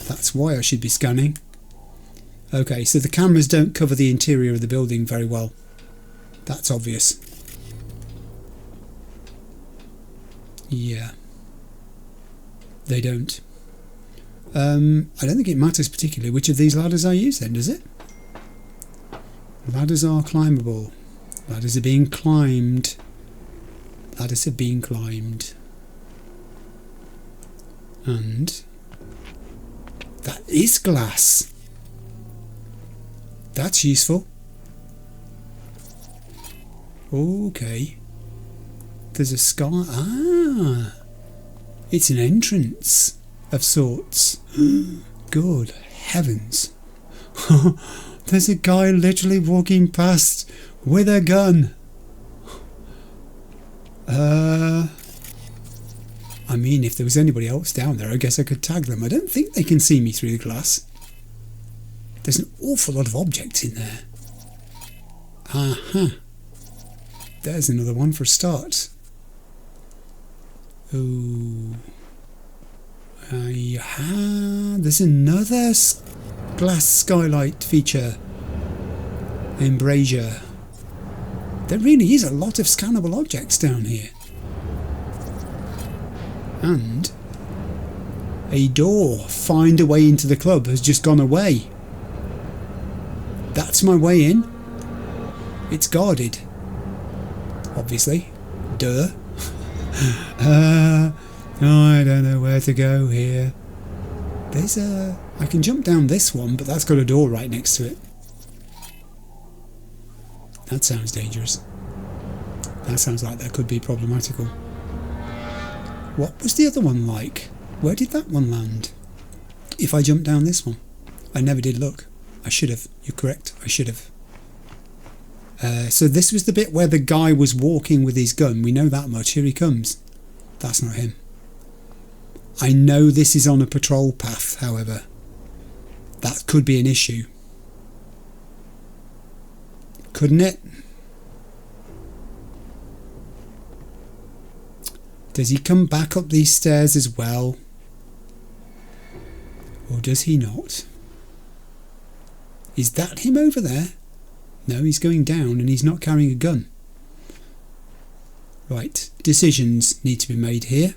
That's why I should be scanning. Okay, so the cameras don't cover the interior of the building very well. That's obvious. Yeah. They don't. I don't think it matters particularly which of these ladders I use then, does it? Ladders are climbable. Ladders are being climbed. Ladders are being climbed. And that is glass. That's useful. Okay. There's a sky. Ah! It's an entrance of sorts. Good heavens. There's a guy literally walking past with a gun. I mean, if there was anybody else down there, I guess I could tag them. I don't think they can see me through the glass. There's an awful lot of objects in there. Aha. There's another one for a start. Oh. There's another glass skylight feature. Embrasure. There really is a lot of scannable objects down here. And a door. Find a way into the club has just gone away. That's my way in. It's guarded. Obviously. Duh. I don't know where to go here. There's a... I can jump down this one, but that's got a door right next to it. That sounds dangerous. That sounds like that could be problematical. What was the other one like? Where did that one land? If I jump down this one? I never did look. I should have. You're correct. I should have. So this was the bit where the guy was walking with his gun. We know that much. Here he comes. That's not him. I know this is on a patrol path, however. That could be an issue. Couldn't it? Does he come back up these stairs as well? Or does he not? Is that him over there? No, he's going down and he's not carrying a gun. Right, decisions need to be made here.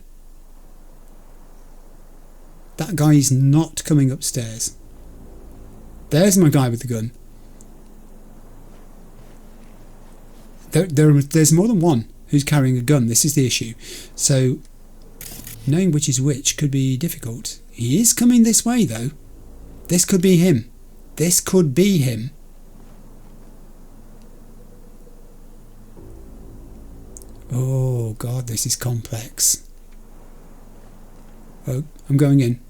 That guy's not coming upstairs. There's my guy with the gun. There's more than one who's carrying a gun. This is the issue. So, knowing which is which could be difficult. He is coming this way, though. This could be him. This could be him. Oh, God, this is complex. Oh, I'm going in.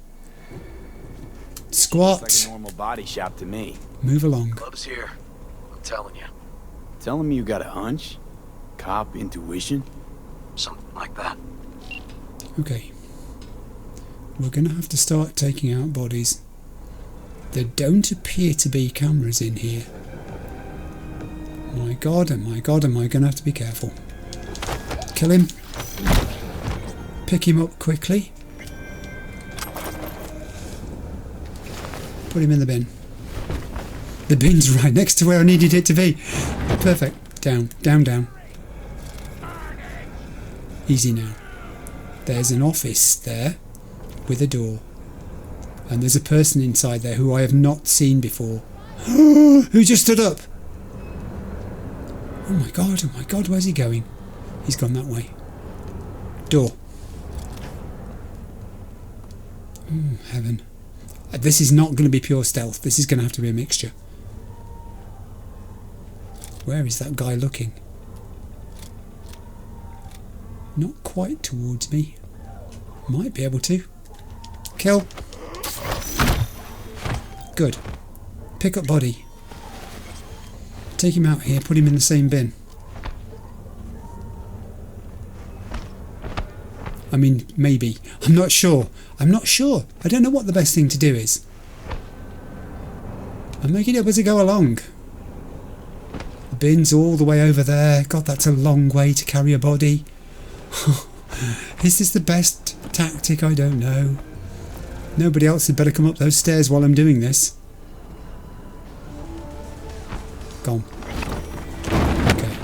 Squat. Looks like a normal body shop to me. Move along. Club's here. I'm telling you. Telling me you got a hunch? Cop intuition? Something like that. Okay. We're going to have to start taking out bodies. There don't appear to be cameras in here. My God, am I going to have to be careful. Kill him. Pick him up quickly. Put him in the bin. The bin's right next to where I needed it to be. Perfect. Down, down, down. Easy now. There's an office there with a door. And there's a person inside there who I have not seen before. Who just stood up? Oh my God, where's he going? He's gone that way. Door. Oh, heaven. This is not going to be pure stealth. This is going to have to be a mixture. Where is that guy looking? Not quite towards me. Might be able to. Kill. Good. Pick up body. Take him out here, put him in the same bin. I mean, maybe. I'm not sure. I don't know what the best thing to do is. I'm making it up as I go along. The bin's all the way over there. God, that's a long way to carry a body. Is this the best tactic? I don't know. Nobody else had better come up those stairs while I'm doing this. Gone. Okay.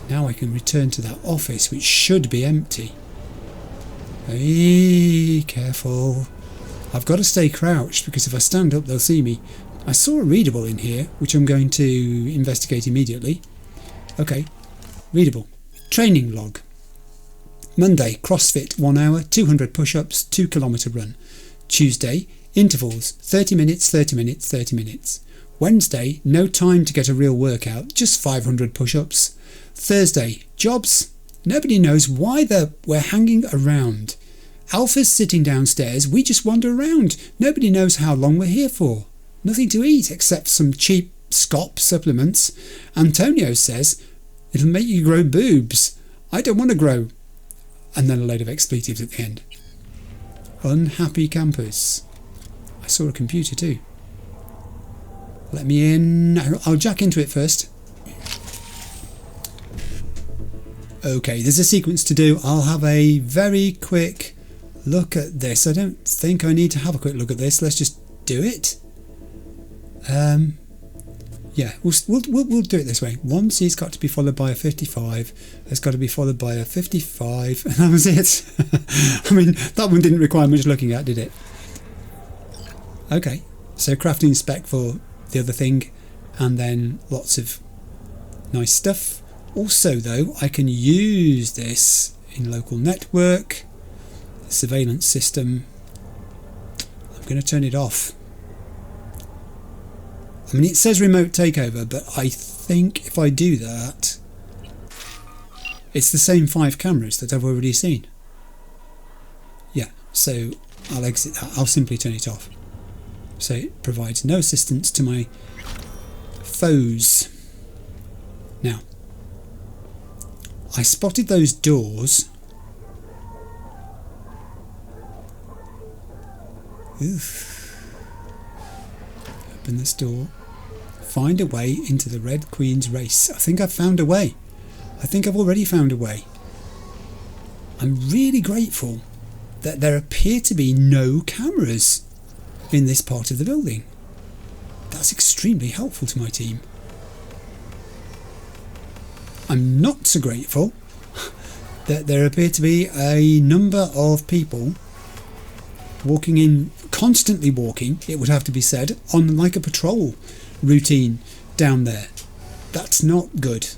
Now I can return to that office, which should be empty. Hey, careful. I've got to stay crouched because if I stand up they'll see me. I saw a readable in here, which I'm going to investigate immediately. Okay, readable. Training log. Monday, CrossFit 1 hour, 200 push-ups, 2 kilometre run. Tuesday, intervals, 30 minutes, 30 minutes, 30 minutes. Wednesday, no time to get a real workout, just 500 push-ups. Thursday, jobs. Nobody knows why we're hanging around. Alpha's sitting downstairs, we just wander around. Nobody knows how long we're here for. Nothing to eat except some cheap scop supplements. Antonio says, it'll make you grow boobs. I don't want to grow. And then a load of expletives at the end. Unhappy campers. I saw a computer too. Let me in. I'll jack into it first. Okay, there's a sequence to do. I'll have a very quick look at this. I don't think I need to have a quick look at this. Let's just do it. Yeah, we'll do it this way. Once he's got to be followed by a 55. There's got to be followed by a 55, and that was it. I mean, that one didn't require much looking at, did it? Okay, so crafting spec for the other thing, and then lots of nice stuff. Also, though, I can use this in local network, surveillance system. I'm going to turn it off. I mean, it says remote takeover, but I think if I do that, it's the same 5 cameras that I've already seen. Yeah, so I'll exit that. I'll simply turn it off. So it provides no assistance to my foes. Now, I spotted those doors. Oof. Open this door. Find a way into the Red Queen's race. I think I've found a way. I think I've already found a way. I'm really grateful that there appear to be no cameras in this part of the building. That's extremely helpful to my team. I'm not so grateful that there appear to be a number of people walking in, constantly walking, it would have to be said, on like a patrol routine down there. That's not good.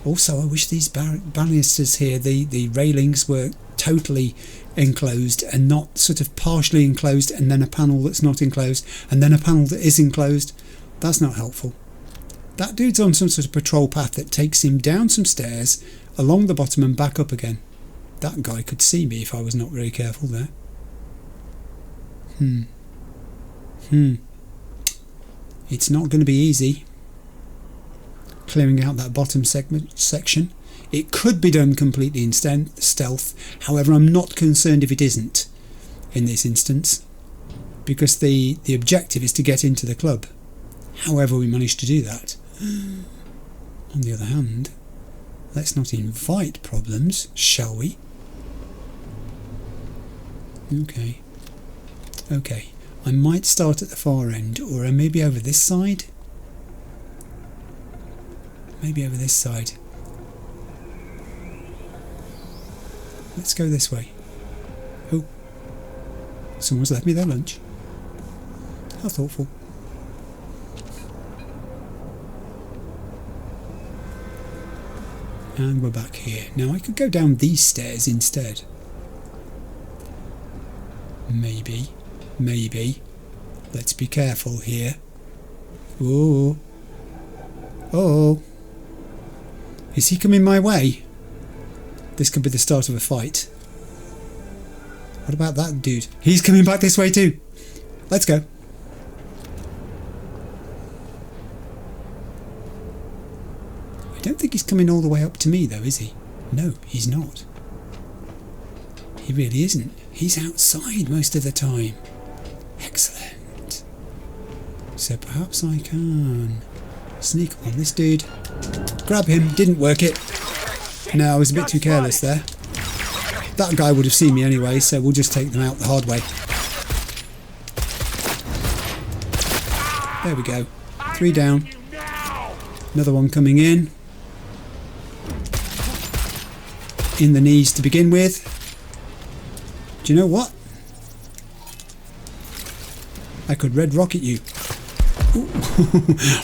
Also, I wish these banisters here, the railings were totally enclosed and not sort of partially enclosed and then a panel that's not enclosed and then a panel that is enclosed. That's not helpful. That dude's on some sort of patrol path that takes him down some stairs, along the bottom and back up again. That guy could see me if I was not very careful there. It's not going to be easy clearing out that bottom section. It could be done completely in stealth. However, I'm not concerned if it isn't in this instance, because the objective is to get into the club. However we manage to do that. On the other hand, let's not invite problems, shall we? Okay. I might start at the far end, or maybe over this side. Maybe over this side. Let's go this way. Oh, someone's left me their lunch. How thoughtful. And we're back here. Now I could go down these stairs instead. Maybe. Let's be careful here. Oh. Is he coming my way? This could be the start of a fight. What about that dude? He's coming back this way too. Let's go. I don't think he's coming all the way up to me though, is he? No, he's not. He really isn't. He's outside most of the time. Excellent. So perhaps I can sneak up on this dude. Grab him. Didn't work it. No, I was a bit too careless there. That guy would have seen me anyway, so we'll just take them out the hard way. There we go. 3 down. Another one coming in. In the knees to begin with. Do you know what? I could red rocket you.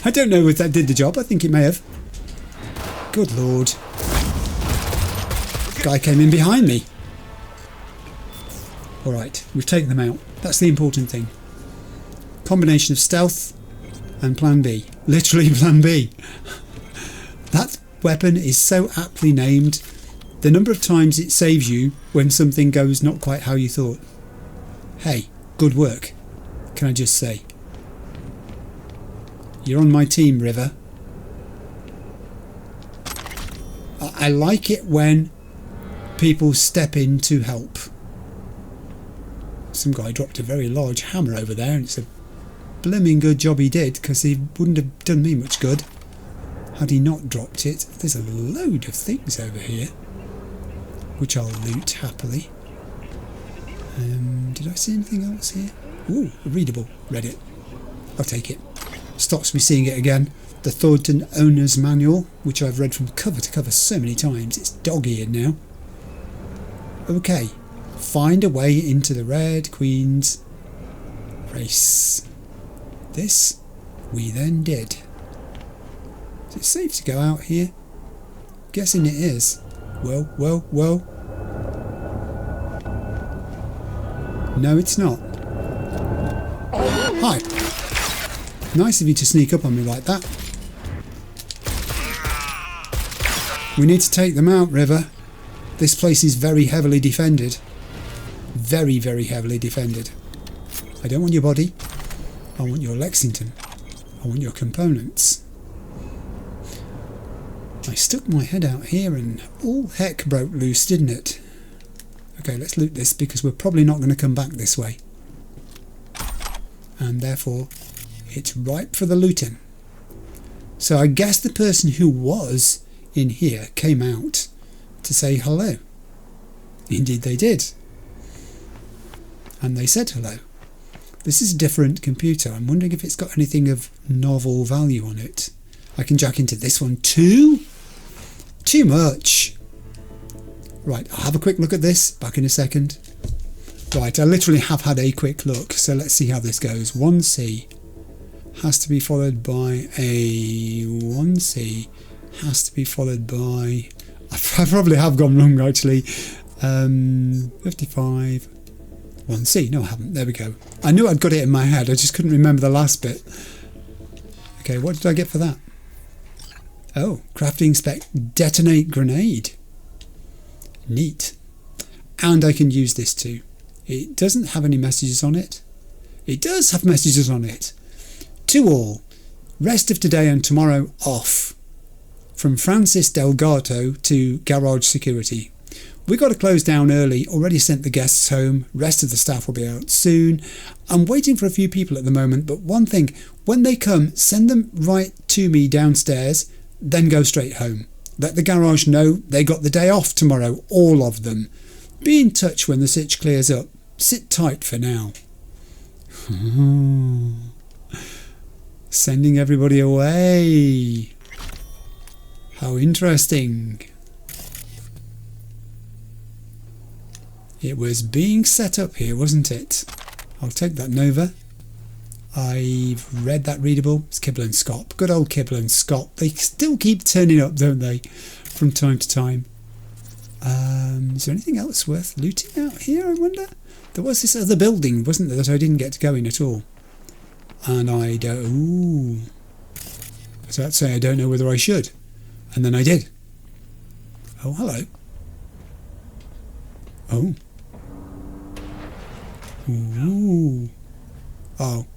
I don't know if that did the job. I think it may have. Good lord. Guy came in behind me. Alright, we've taken them out. That's the important thing. Combination of stealth And plan B. Literally plan B. That weapon is so aptly named. The number of times it saves you when something goes not quite how you thought. Hey, good work, can I just say. You're on my team, River. I like it when people step in to help. Some guy dropped a very large hammer over there, and it's a blooming good job he did, because he wouldn't have done me much good had he not dropped it. There's a load of things over here, which I'll loot happily. Did I see anything else here? Ooh, readable. Read it. I'll take it. Stops me seeing it again. The Thornton Owner's Manual, which I've read from cover to cover so many times. It's dog-eared now. Okay. Find a way into the Red Queen's race. This we then did. Is it safe to go out here? Guessing it is. Well. No, it's not. Hi. Nice of you to sneak up on me like that. We need to take them out, River. This place is very heavily defended. Very, very heavily defended. I don't want your body. I want your Lexington. I want your components. I stuck my head out here and all heck broke loose, didn't it? Okay, let's loot this because we're probably not going to come back this way. And therefore, it's ripe for the looting. So I guess the person who was in here came out to say hello. Indeed they did. And they said hello. This is a different computer. I'm wondering if it's got anything of novel value on it. I can jack into this one too? Too much. Right, I'll have a quick look at this. Back in a second. Right, I literally have had a quick look. So let's see how this goes. 1C has to be followed by a 1C. Has to be followed by... I probably have gone wrong actually. 55... 1C. No, I haven't. There we go. I knew I'd got it in my head. I just couldn't remember the last bit. Okay, what did I get for that? Oh, crafting spec detonate grenade. Neat. And I can use this too. It doesn't have any messages on it. It does have messages on it. To all, rest of today and tomorrow off. From Francis Delgato to Garage Security. We got to close down early, already sent the guests home, rest of the staff will be out soon. I'm waiting for a few people at the moment, but one thing, when they come, send them right to me downstairs, then go straight home. Let the garage know they got the day off tomorrow, all of them. Be in touch when the sitch clears up. Sit tight for now. Sending everybody away. How interesting. It was being set up here, wasn't it? I'll take that Nova. I've read that readable. It's Kibble and Scott. Good old Kibble and Scott. They still keep turning up, don't they? From time to time. Is there anything else worth looting out here, I wonder? There was this other building, wasn't there, that I didn't get to go in at all. And I don't... Ooh. So that's saying I don't know whether I should. And then I did. Oh, hello. Oh. Ooh. Oh.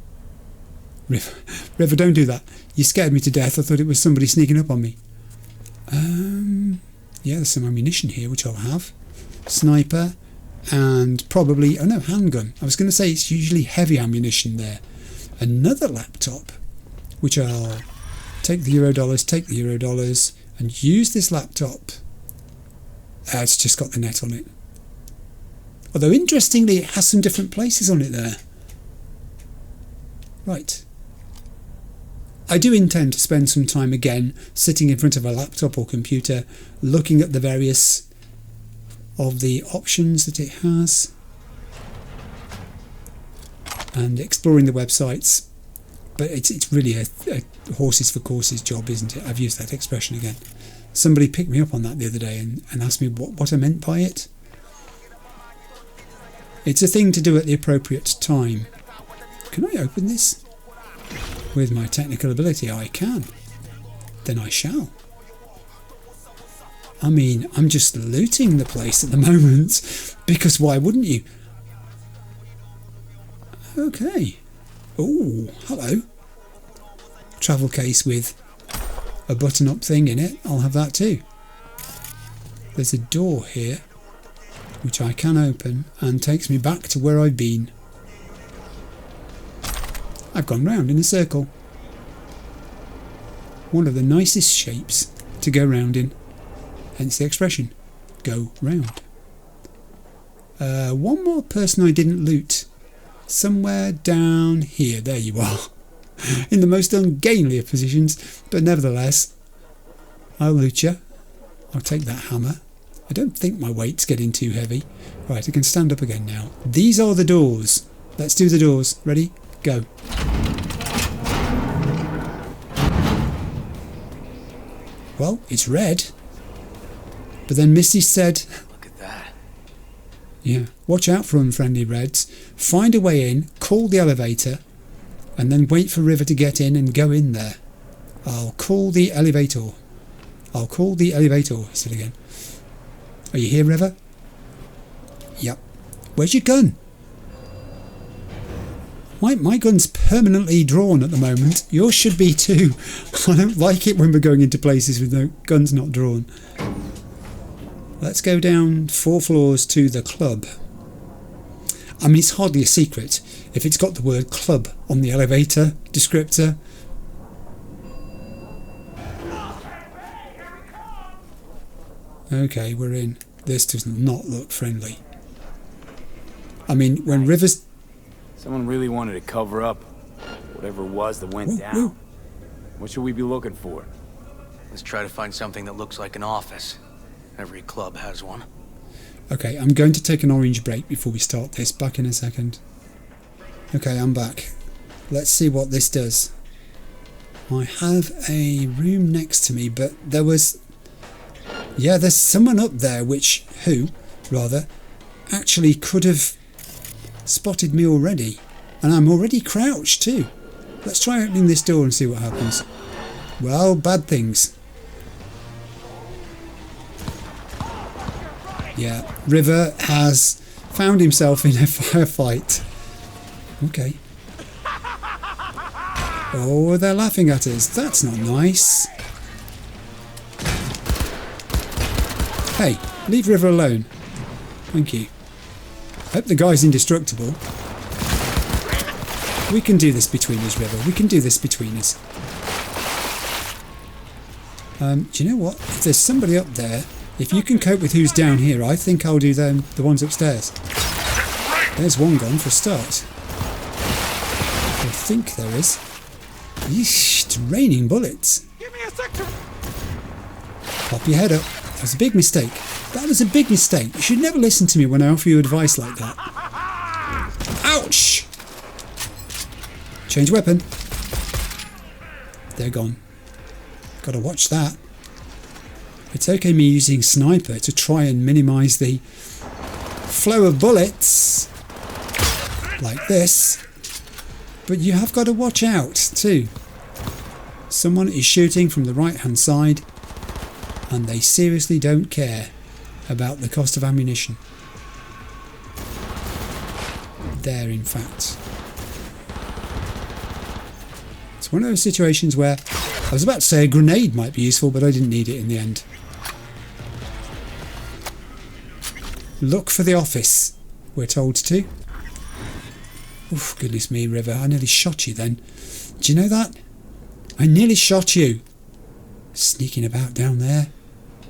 River, don't do that. You scared me to death. I thought it was somebody sneaking up on me. Yeah, there's some ammunition here, which I'll have. Sniper. And probably... Oh no, handgun. I was going to say it's usually heavy ammunition there. Another laptop. Which I'll take the Eurodollars, and use this laptop. It's just got the net on it. Although interestingly, it has some different places on it there. Right. I do intend to spend some time again sitting in front of a laptop or computer looking at the various of the options that it has and exploring the websites. But it's really a horses for courses job, isn't it? I've used that expression again. Somebody picked me up on that the other day and asked me what I meant by it. It's a thing to do at the appropriate time. Can I open this? with my technical ability I can, then I shall. I mean, I'm just looting the place at the moment, because why wouldn't you? Okay. Oh, hello. Travel case with a button-up thing in it. I'll have that too. There's a door here, which I can open, and takes me back to where I've been. I've gone round in a circle. One of the nicest shapes to go round in. Hence the expression, go round. One more person I didn't loot. Somewhere down here. There you are. In the most ungainly of positions, but nevertheless, I'll loot you. I'll take that hammer. I don't think my weight's getting too heavy. Right, I can stand up again now. These are the doors. Let's do the doors. Ready? Go. Well, it's red. But then Misty said... Look at that. Yeah, watch out for unfriendly reds. Find a way in, call the elevator, and then wait for River to get in and go in there. I'll call the elevator. I'll call the elevator, he said again. Are you here, River? Yep. Where's your gun? My gun's permanently drawn at the moment. Yours should be too. I don't like it when we're going into places with no guns not drawn. Let's go down 4 floors to the club. I mean, it's hardly a secret if it's got the word club on the elevator descriptor. Okay, we're in. This does not look friendly. I mean, when Rivers... Someone really wanted to cover up whatever it was that went down. Whoa. What should we be looking for? Let's try to find something that looks like an office. Every club has one. Okay, I'm going to take an orange break before we start this. Back in a second. Okay, I'm back. Let's see what this does. I have a room next to me, but there was... Yeah, there's someone up there who actually could have spotted me already. And I'm already crouched too. Let's try opening this door and see what happens. Well, bad things. Yeah, River has found himself in a firefight. Okay. Oh, they're laughing at us. That's not nice. Hey, leave River alone. Thank you. Hope the guy's indestructible. We can do this between us, River. We can do this between us. Do you know what? If there's somebody up there, if you can cope with who's down here, I think I'll do the ones upstairs. There's one gone for a start. I think there is. Yeesh, it's raining bullets. Give me a second. Pop your head up. That was a big mistake. That was a big mistake. You should never listen to me when I offer you advice like that. Ouch! Change weapon. They're gone. Gotta watch that. It's okay me using sniper to try and minimise the flow of bullets like this, but you have got to watch out too. Someone is shooting from the right hand side and they seriously don't care about the cost of ammunition. There, in fact. It's one of those situations where I was about to say a grenade might be useful, but I didn't need it in the end. Look for the office, we're told to. Oof, goodness me, River, I nearly shot you then. Do you know that? I nearly shot you. Sneaking about down there.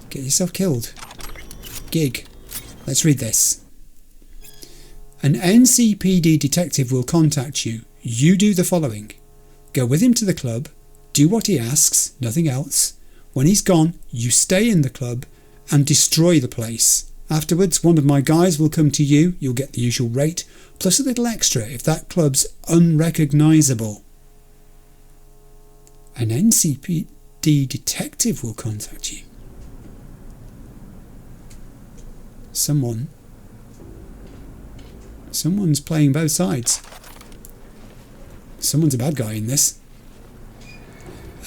Get yourself killed. Gig. Let's read this. An NCPD detective will contact you. You do the following. Go with him to the club. Do what he asks, nothing else. When he's gone, you stay in the club and destroy the place. Afterwards, one of my guys will come to you. You'll get the usual rate, plus a little extra if that club's unrecognisable. An NCPD detective will contact you. Someone's playing both sides. Someone's a bad guy in this.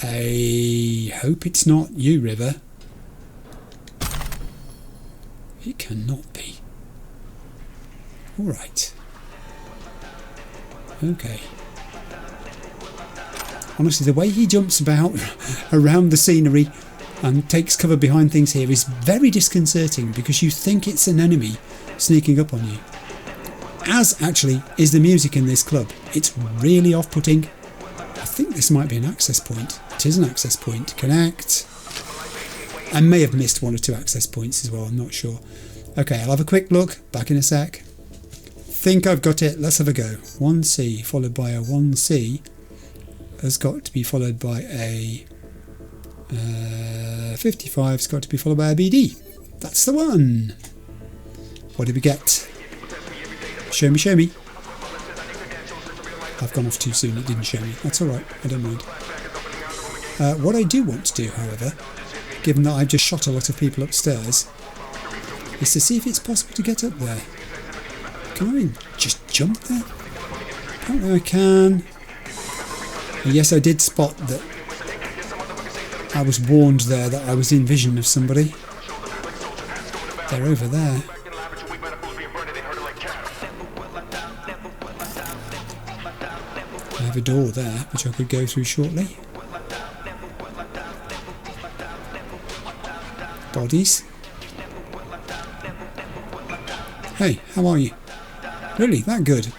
I hope it's not you, River. It cannot be. Alright. Okay. Honestly, the way he jumps about around the scenery and takes cover behind things here is very disconcerting because you think it's an enemy sneaking up on you. As actually is the music in this club. It's really off-putting. I think this might be an access point. It is an access point. Connect. I may have missed 1 or 2 access points as well, I'm not sure. Okay, I'll have a quick look. Back in a sec. Think I've got it. Let's have a go. 1C followed by a 1C has got to be followed by a 55's got to be followed by a BD. That's the one. What did we get? Show me, show me. I've gone off too soon, it didn't show me. That's alright, I don't mind. What I do want to do, however, given that I've just shot a lot of people upstairs, is to see if it's possible to get up there. Can I just jump there? Apparently I can. Yes, I did spot that I was warned there that I was in vision of somebody. They're over there. I have a door there, which I could go through shortly. Bodies. Hey, how are you? Really, that good?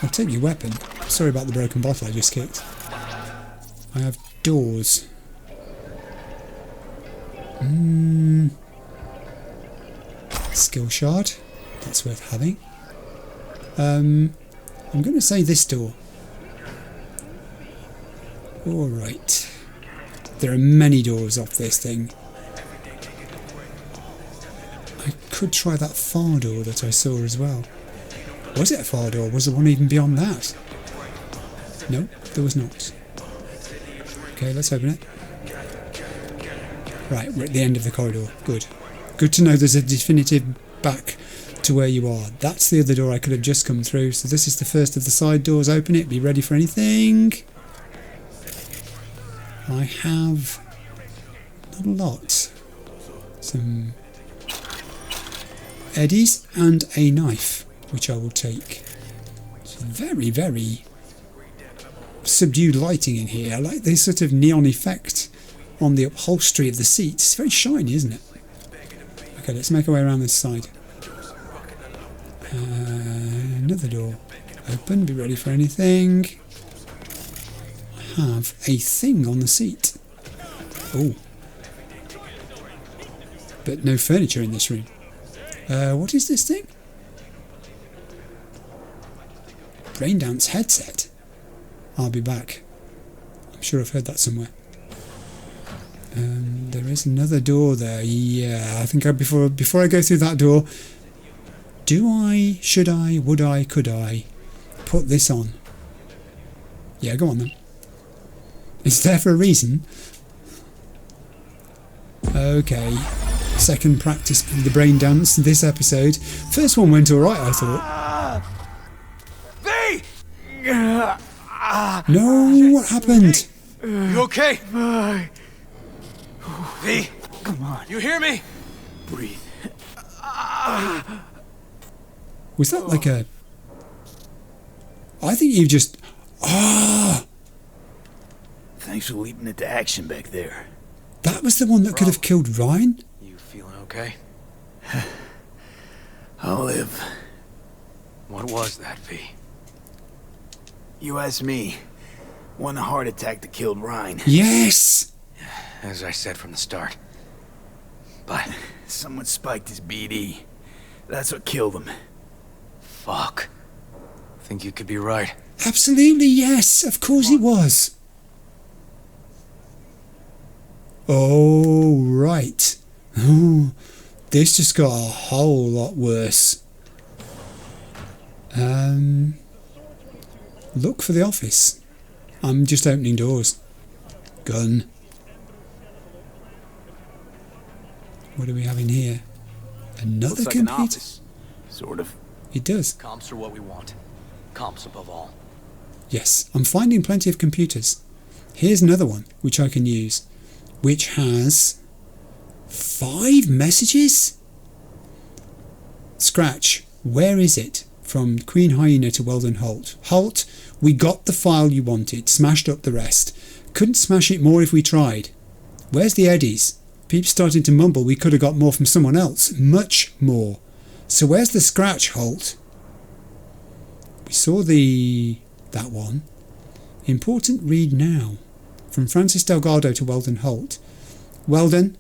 I'll take your weapon. Sorry about the broken bottle I just kicked. I have doors. Skill shard. That's worth having. I'm going to say this door. Alright. There are many doors off this thing. I could try that far door that I saw as well. Was it a far door? Was there one even beyond that? No, there was not. Okay, let's open it. Right, we're at the end of the corridor. Good. Good to know there's a definitive back to where you are. That's the other door I could have just come through. So this is the first of the side doors. Open it. Be ready for anything. I have not a lot. Some eddies and a knife, which I will take. It's very, very subdued lighting in here. I like this sort of neon effect on the upholstery of the seats. It's very shiny, isn't it? Okay, let's make our way around this side. Another door. Open, be ready for anything. I have a thing on the seat. Oh. But no furniture in this room. What is this thing? Braindance headset. I'll be back. I'm sure I've heard that somewhere. There is another door there. Yeah, I think before I go through that door, do I, should I, would I, could I put this on? Yeah, go on then. It's there for a reason. Okay. Second practice for the brain dance this episode. First one went alright, I thought. V! No, what happened? You okay? V? Come on. You hear me? Breathe. Was that like a... I think you just... Thanks for leaping into action back there. That was the one that could have killed Ryan? You feeling okay? I'll live. What was that, V? You asked me. One heart attack that killed Ryan. Yes! As I said from the start. But... someone spiked his BD. That's what killed him. Fuck. Think you could be right. Absolutely, yes. Of course it was. Oh, right. Oh, this just got a whole lot worse. Look for the office. I'm just opening doors. Gun. What do we have in here? Another Looks like computer? an office. Sort of. It does. Comps are what we want. Comps above all. Yes, I'm finding plenty of computers. Here's another one which I can use, which has 5 messages. Scratch, where is it? From Queen Hyena to Weldon Holt. Holt, we got the file you wanted, smashed up the rest. Couldn't smash it more if we tried. Where's the Eddies? Peep's starting to mumble we could have got more from someone else. Much more. So where's the Scratch, Holt? We saw that one. Important read now. From Francis Delgado to Weldon Holt. Weldon,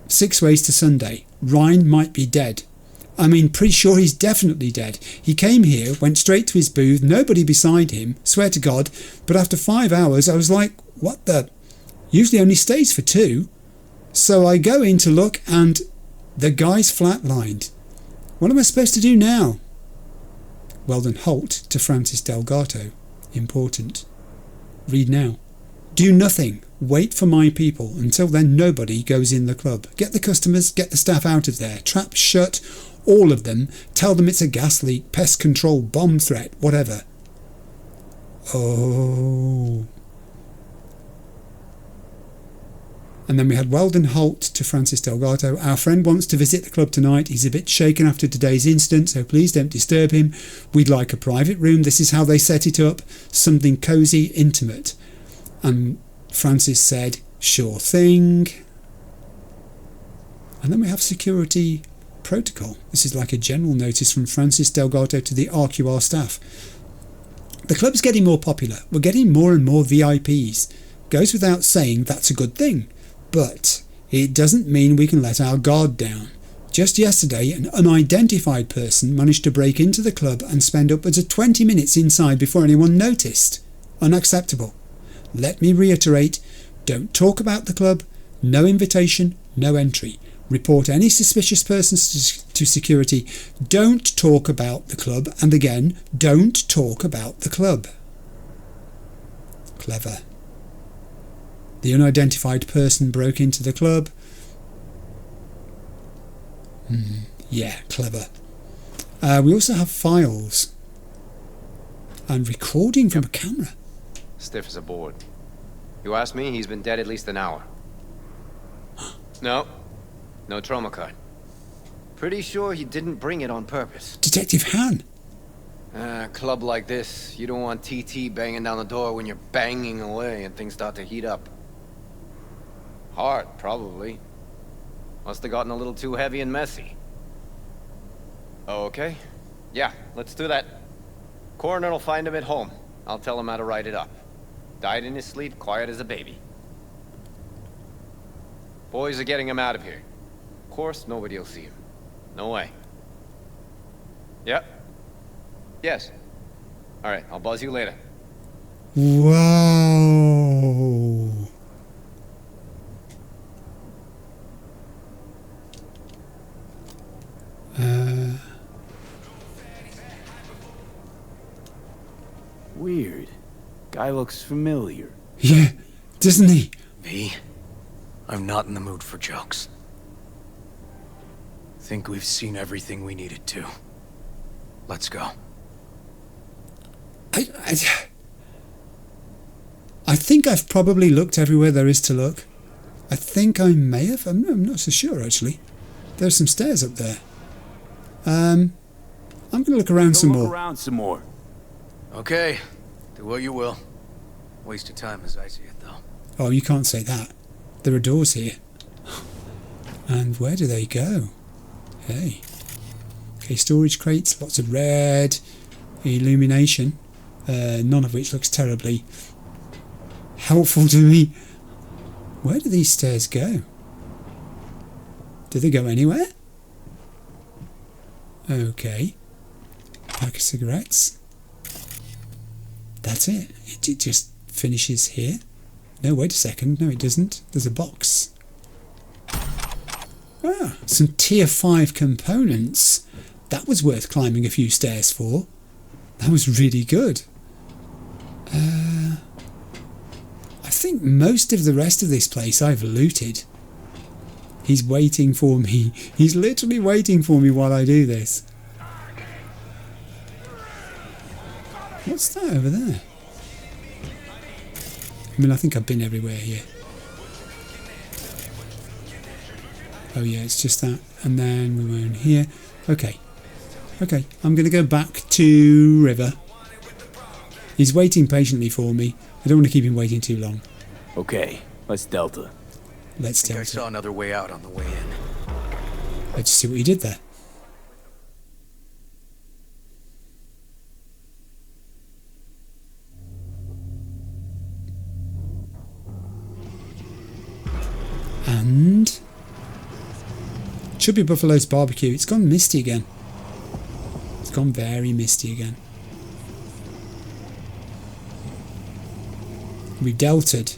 6 ways to Sunday. Ryan might be dead. I mean, pretty sure he's definitely dead. He came here, went straight to his booth, nobody beside him, swear to God, but after 5 hours I was like, what the? Usually only stays for 2. So I go in to look and the guy's flatlined. What am I supposed to do now? Weldon Holt to Francis Delgado. Important. Read now. Do nothing. Wait for my people. Until then, nobody goes in the club. Get the customers, get the staff out of there. Trap shut, all of them. Tell them it's a gas leak, pest control, bomb threat, whatever. Oh. And then we had Weldon Holt to Francis Delgado. Our friend wants to visit the club tonight. He's a bit shaken after today's incident, so please don't disturb him. We'd like a private room. This is how they set it up. Something cosy, intimate. And Francis said, sure thing. And then we have security protocol. This is like a general notice from Francis Delgado to the RQR staff. The club's getting more popular. We're getting more and more VIPs. Goes without saying that's a good thing. But it doesn't mean we can let our guard down. Just yesterday, an unidentified person managed to break into the club and spend upwards of 20 minutes inside before anyone noticed. Unacceptable. Let me reiterate, don't talk about the club, no invitation, no entry. Report any suspicious persons to security. Don't talk about the club, and again, don't talk about the club. Clever. The unidentified person broke into the club. Yeah, clever. We also have files and recording from a camera. Stiff as a board. You ask me, he's been dead at least an hour. No trauma card. Pretty sure he didn't bring it on purpose. Detective Han. Club like this, you don't want TT banging down the door when you're banging away and things start to heat up. Hard, probably. Must have gotten a little too heavy and messy. Okay. Yeah, let's do that. Coroner will find him at home. I'll tell him how to write it up. Died in his sleep, quiet as a baby. Boys are getting him out of here. Of course, nobody will see him. No way. Yep. Yes. Alright, I'll buzz you later. Wow. Weird. Guy looks familiar. Yeah, doesn't he? V, I'm not in the mood for jokes. Think we've seen everything we needed to. Let's go. I think I've probably looked everywhere there is to look. I think I may have. I'm not so sure, actually. There's some stairs up there. I'm going to look around some more. Okay, do what you will. Waste of time as I see it, though. Oh, you can't say that. There are doors here. And where do they go? Hey. Okay, storage crates, lots of red illumination. None of which looks terribly helpful to me. Where do these stairs go? Do they go anywhere? Okay. Pack of cigarettes. That's it. It just finishes here. No, wait a second. No, it doesn't. There's a box. Ah, some tier 5 components. That was worth climbing a few stairs for. That was really good. I think most of the rest of this place I've looted. He's waiting for me. He's literally waiting for me while I do this. What's that over there? I mean, I think I've been everywhere here. Oh yeah, it's just that. And then we were in here. Okay. Okay, I'm going to go back to River. He's waiting patiently for me. I don't want to keep him waiting too long. Okay, let's Delta. Let's I think I Delta. saw another way out on the way in. Let's see what he did there. And should be Buffalo's barbecue. It's gone misty again. It's gone very misty again. We've delted.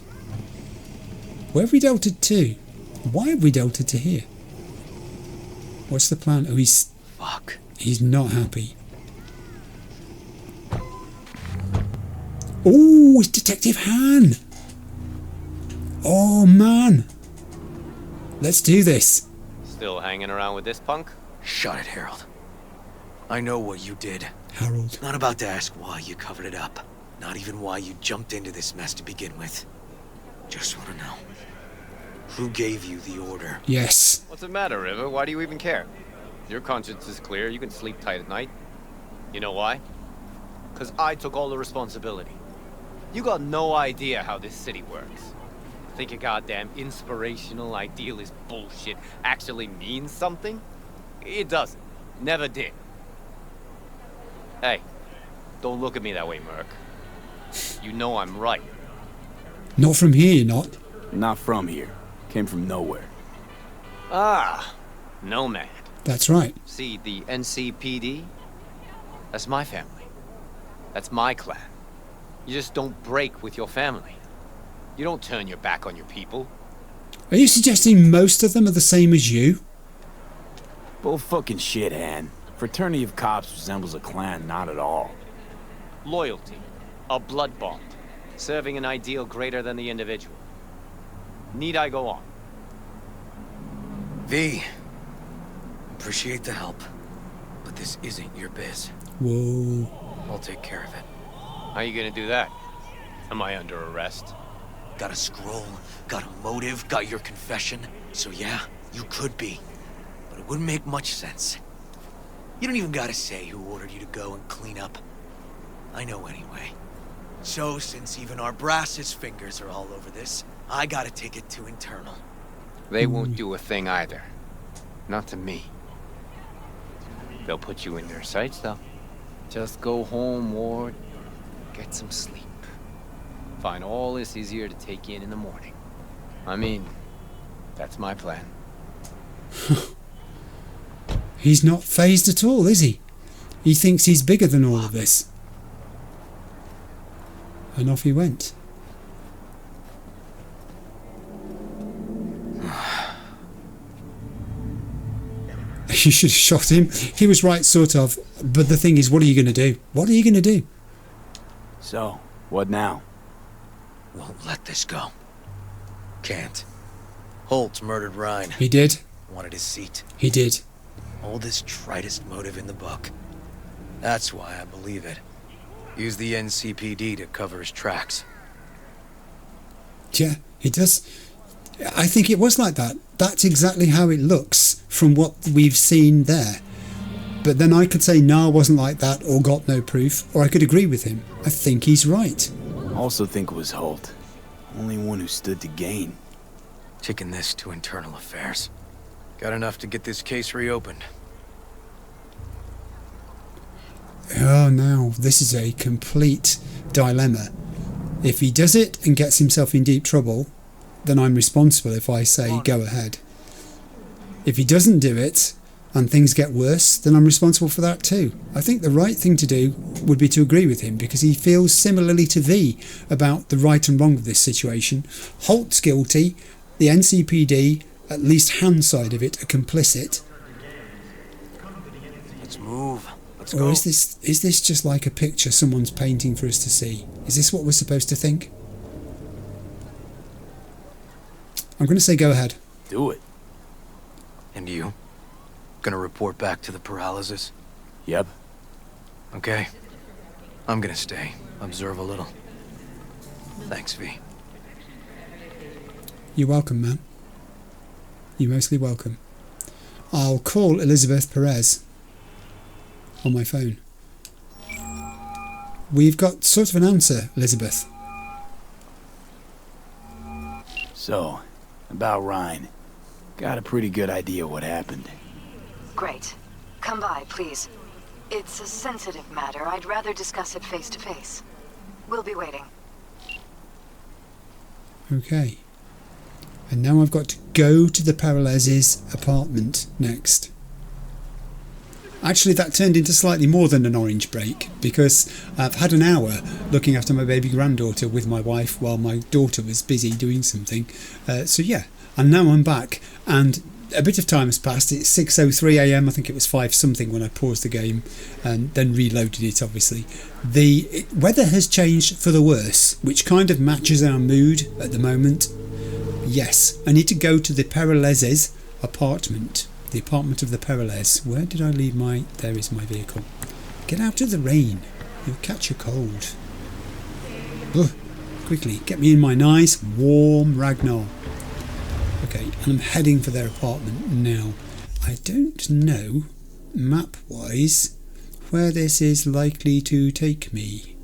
Where have we delted to? Why have we delted to here? What's the plan? Oh, he's... Fuck. He's not happy. Oh, it's Detective Han. Oh, man. Let's do this. Still hanging around with this punk? Shut it, Harold. I know what you did. Harold. Not about to ask why you covered it up. Not even why you jumped into this mess to begin with. Just want to know. Who gave you the order? Yes. What's the matter, River? Why do you even care? Your conscience is clear. You can sleep tight at night. You know why? Because I took all the responsibility. You got no idea how this city works. Think your goddamn inspirational, idealist bullshit actually means something? It doesn't. Never did. Hey, don't look at me that way, Merc. You know I'm right. Not from here, you're not. Not from here. Came from nowhere. Ah, Nomad. That's right. See, the NCPD? That's my family. That's my clan. You just don't break with your family. You don't turn your back on your people. Are you suggesting most of them are the same as you? Bull fucking shit, Han. Fraternity of cops resembles a clan, not at all. Loyalty. A blood bond. Serving an ideal greater than the individual. Need I go on? V. Appreciate the help. But this isn't your biz. Whoa. I'll take care of it. How you gonna do that? Am I under arrest? Got a scroll, got a motive, got your confession. So yeah, you could be. But it wouldn't make much sense. You don't even gotta say who ordered you to go and clean up. I know anyway. So since even our brass's fingers are all over this, I gotta take it to internal. They won't do a thing either. Not to me. They'll put you in their sights, though. Just go home, Ward. Get some sleep. Find all this easier to take in the morning. I mean, that's my plan. He's not phased at all, is he? He thinks he's bigger than all of this. And off he went. You should have shot him. He was right, sort of. But the thing is, what are you going to do? What are you going to do? So, what now? Won't let this go. Can't. Holt murdered Ryan. He did. Wanted his seat. He did. Oldest, tritest motive in the book. That's why I believe it. Use the NCPD to cover his tracks. Yeah, he does. I think it was like that. That's exactly how it looks from what we've seen there. But then I could say no, I wasn't like that, or got no proof, or I could agree with him. I think he's right. Also think it was Holt. Only one who stood to gain. Taking this to internal affairs. Got enough to get this case reopened. Oh, now this is a complete dilemma. If he does it and gets himself in deep trouble, then I'm responsible if I say go ahead. If he doesn't do it and things get worse, then I'm responsible for that too. I think the right thing to do would be to agree with him because he feels similarly to V about the right and wrong of this situation. Holt's guilty, the NCPD, at least Han's side of it, are complicit. Let's move. Let's Or go. is this just like a picture someone's painting for us to see? Is this what we're supposed to think? I'm going to say go ahead. Do it. And you? Gonna report back to the Peralez's? Yep. Okay. I'm gonna stay. Observe a little. Thanks, V. You're welcome, man. You're mostly welcome. I'll call Elizabeth Perez on my phone. We've got sort of an answer, Elizabeth. So, about Ryan. Got a pretty good idea what happened. Great. Come by, please. It's a sensitive matter. I'd rather discuss it face to face. We'll be waiting. Okay. And now I've got to go to the Peralez's apartment next. Actually, that turned into slightly more than an orange break, because I've had an hour looking after my baby granddaughter with my wife while my daughter was busy doing something. So yeah, and now I'm back, and a bit of time has passed. It's 6:03 AM. I think it was 5 something when I paused the game and then reloaded it, obviously. The weather has changed for the worse, which kind of matches our mood at the moment. Yes, I need to go to the Peralez's apartment. The apartment of the Peralez. Where did I leave my... There is my vehicle. Get out of the rain. You'll catch a cold. Ugh. Quickly, get me in my nice, warm Ragnar. Okay, and I'm heading for their apartment now. I don't know, map-wise, where this is likely to take me.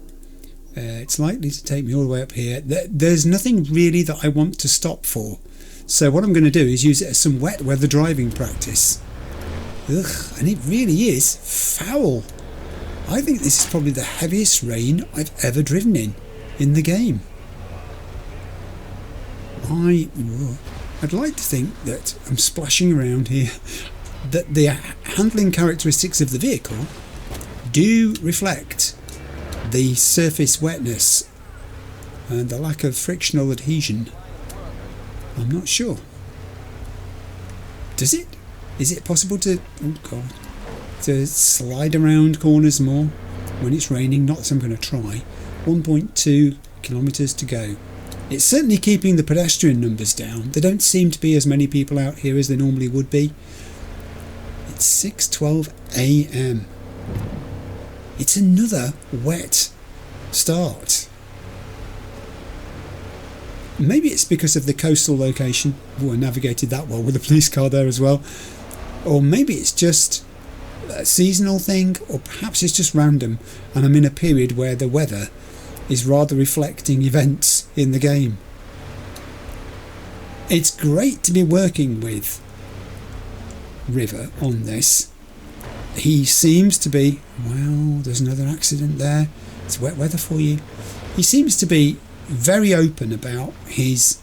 It's likely to take me all the way up here. There's nothing really that I want to stop for. So what I'm going to do is use it as some wet weather driving practice. Ugh, and it really is foul. I think this is probably the heaviest rain I've ever driven in the game. I'd like to think that I'm splashing around here, that the handling characteristics of the vehicle do reflect the surface wetness and the lack of frictional adhesion. I'm not sure. Does it? Is it possible to... Oh God. To slide around corners more when it's raining? Not that I'm going to try. 1.2 kilometres to go. It's certainly keeping the pedestrian numbers down. There don't seem to be as many people out here as there normally would be. It's 6:12 AM. It's another wet start. Maybe it's because of the coastal location. Oh, I navigated that well with a police car there as well. Or maybe it's just a seasonal thing, or perhaps it's just random and I'm in a period where the weather is rather reflecting events in the game. It's great to be working with River on this. He seems to be... Well, there's another accident there. It's wet weather for you. He seems to be very open about his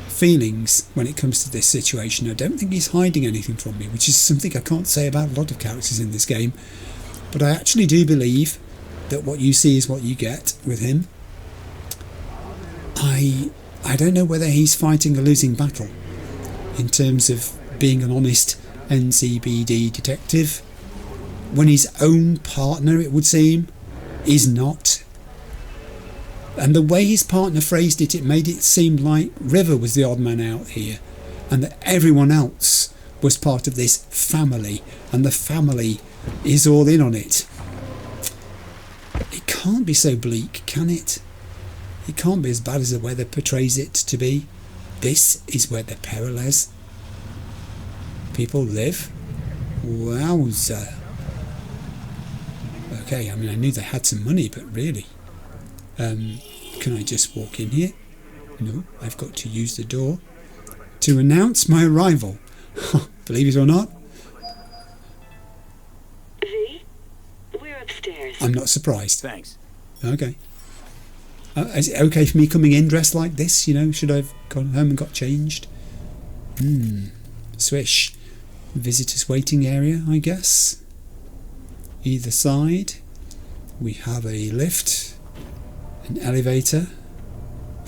feelings when it comes to this situation. I don't think he's hiding anything from me, which is something I can't say about a lot of characters in this game. But I actually do believe that what you see is what you get with him. I don't know whether he's fighting a losing battle in terms of being an honest NCPD detective when his own partner, it would seem, is not. And the way his partner phrased it, it made it seem like River was the odd man out here and that everyone else was part of this family and the family is all in on it. It can't be so bleak, can it? It can't be as bad as the weather portrays it to be. This is where the Peralez people live. Wowza. Okay, I mean, I knew they had some money, but really... can I just walk in here? No, I've got to use the door to announce my arrival. Believe it or not. V, we're upstairs. I'm not surprised. Thanks. Okay. Is it okay for me coming in dressed like this? You know, should I have gone home and got changed? Swish. Visitors waiting area, I guess. Either side. We have a lift. An elevator.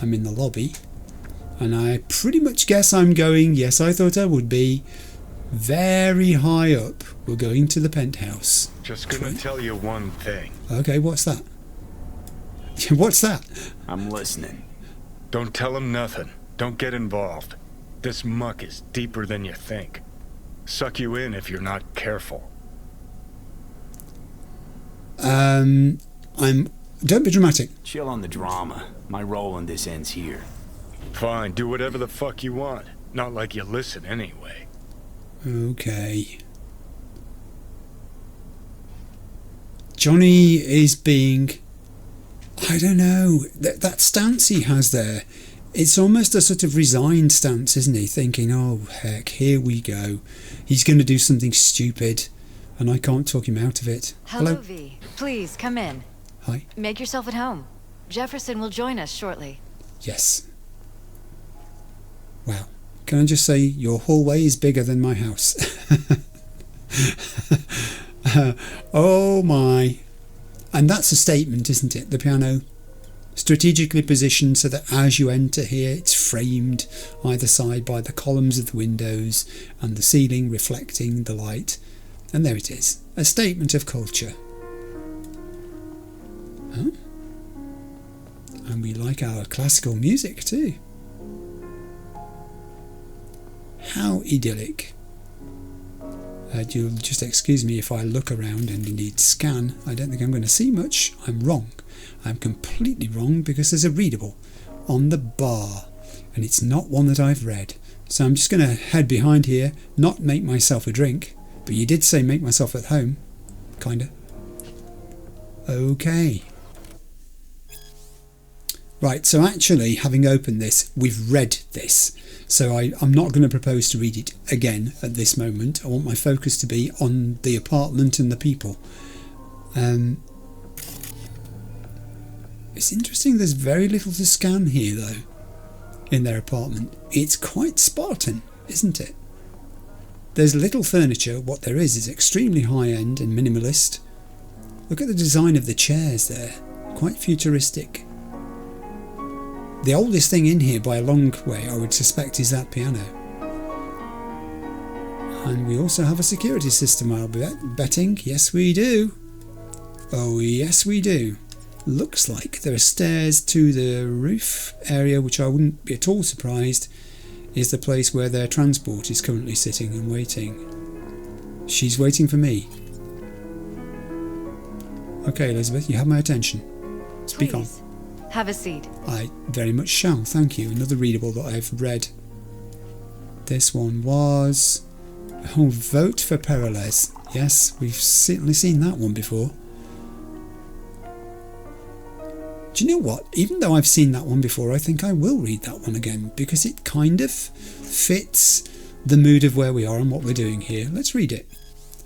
I'm in the lobby. And I pretty much guess I'm going, yes, I thought I would be, very high up. We're going to the penthouse. Just gonna tell you one thing. Okay, what's that? What's that? I'm listening. Don't tell him nothing. Don't get involved. This muck is deeper than you think. Suck you in if you're not careful. Don't be dramatic. Chill on the drama. My role in this ends here. Fine, do whatever the fuck you want. Not like you listen anyway. Okay. Johnny is being... I don't know. That stance he has there, it's almost a sort of resigned stance, isn't he? Thinking, oh, heck, here we go. He's going to do something stupid, and I can't talk him out of it. Hello, V. Please, come in. Hi. Make yourself at home. Jefferson will join us shortly. Yes. Wow. Can I just say, your hallway is bigger than my house. Oh my. And that's a statement, isn't it? The piano strategically positioned so that as you enter here, it's framed either side by the columns of the windows and the ceiling reflecting the light. And there it is, a statement of culture. Huh? And we like our classical music too. How idyllic. You'll just excuse me if I look around and indeed scan. I don't think I'm going to see much. I'm wrong. I'm completely wrong because there's a readable on the bar and it's not one that I've read. So I'm just going to head behind here, not make myself a drink, but you did say make myself at home. Kinda. Okay. Right, so actually, having opened this, we've read this. So I'm not going to propose to read it again at this moment. I want my focus to be on the apartment and the people. It's interesting, there's very little to scan here, though, in their apartment. It's quite Spartan, isn't it? There's little furniture. What there is extremely high-end and minimalist. Look at the design of the chairs there. Quite futuristic. The oldest thing in here by a long way, I would suspect, is that piano. And we also have a security system, I'll be betting. Yes, we do. Oh, yes, we do. Looks like there are stairs to the roof area, which I wouldn't be at all surprised is the place where their transport is currently sitting and waiting. She's waiting for me. Okay, Elizabeth, you have my attention. Speak on. Have a seat. I very much shall, thank you. Another readable that I've read. This one was... Oh, vote for Peralez. Yes, we've certainly seen that one before. Do you know what? Even though I've seen that one before, I think I will read that one again because it kind of fits the mood of where we are and what we're doing here. Let's read it.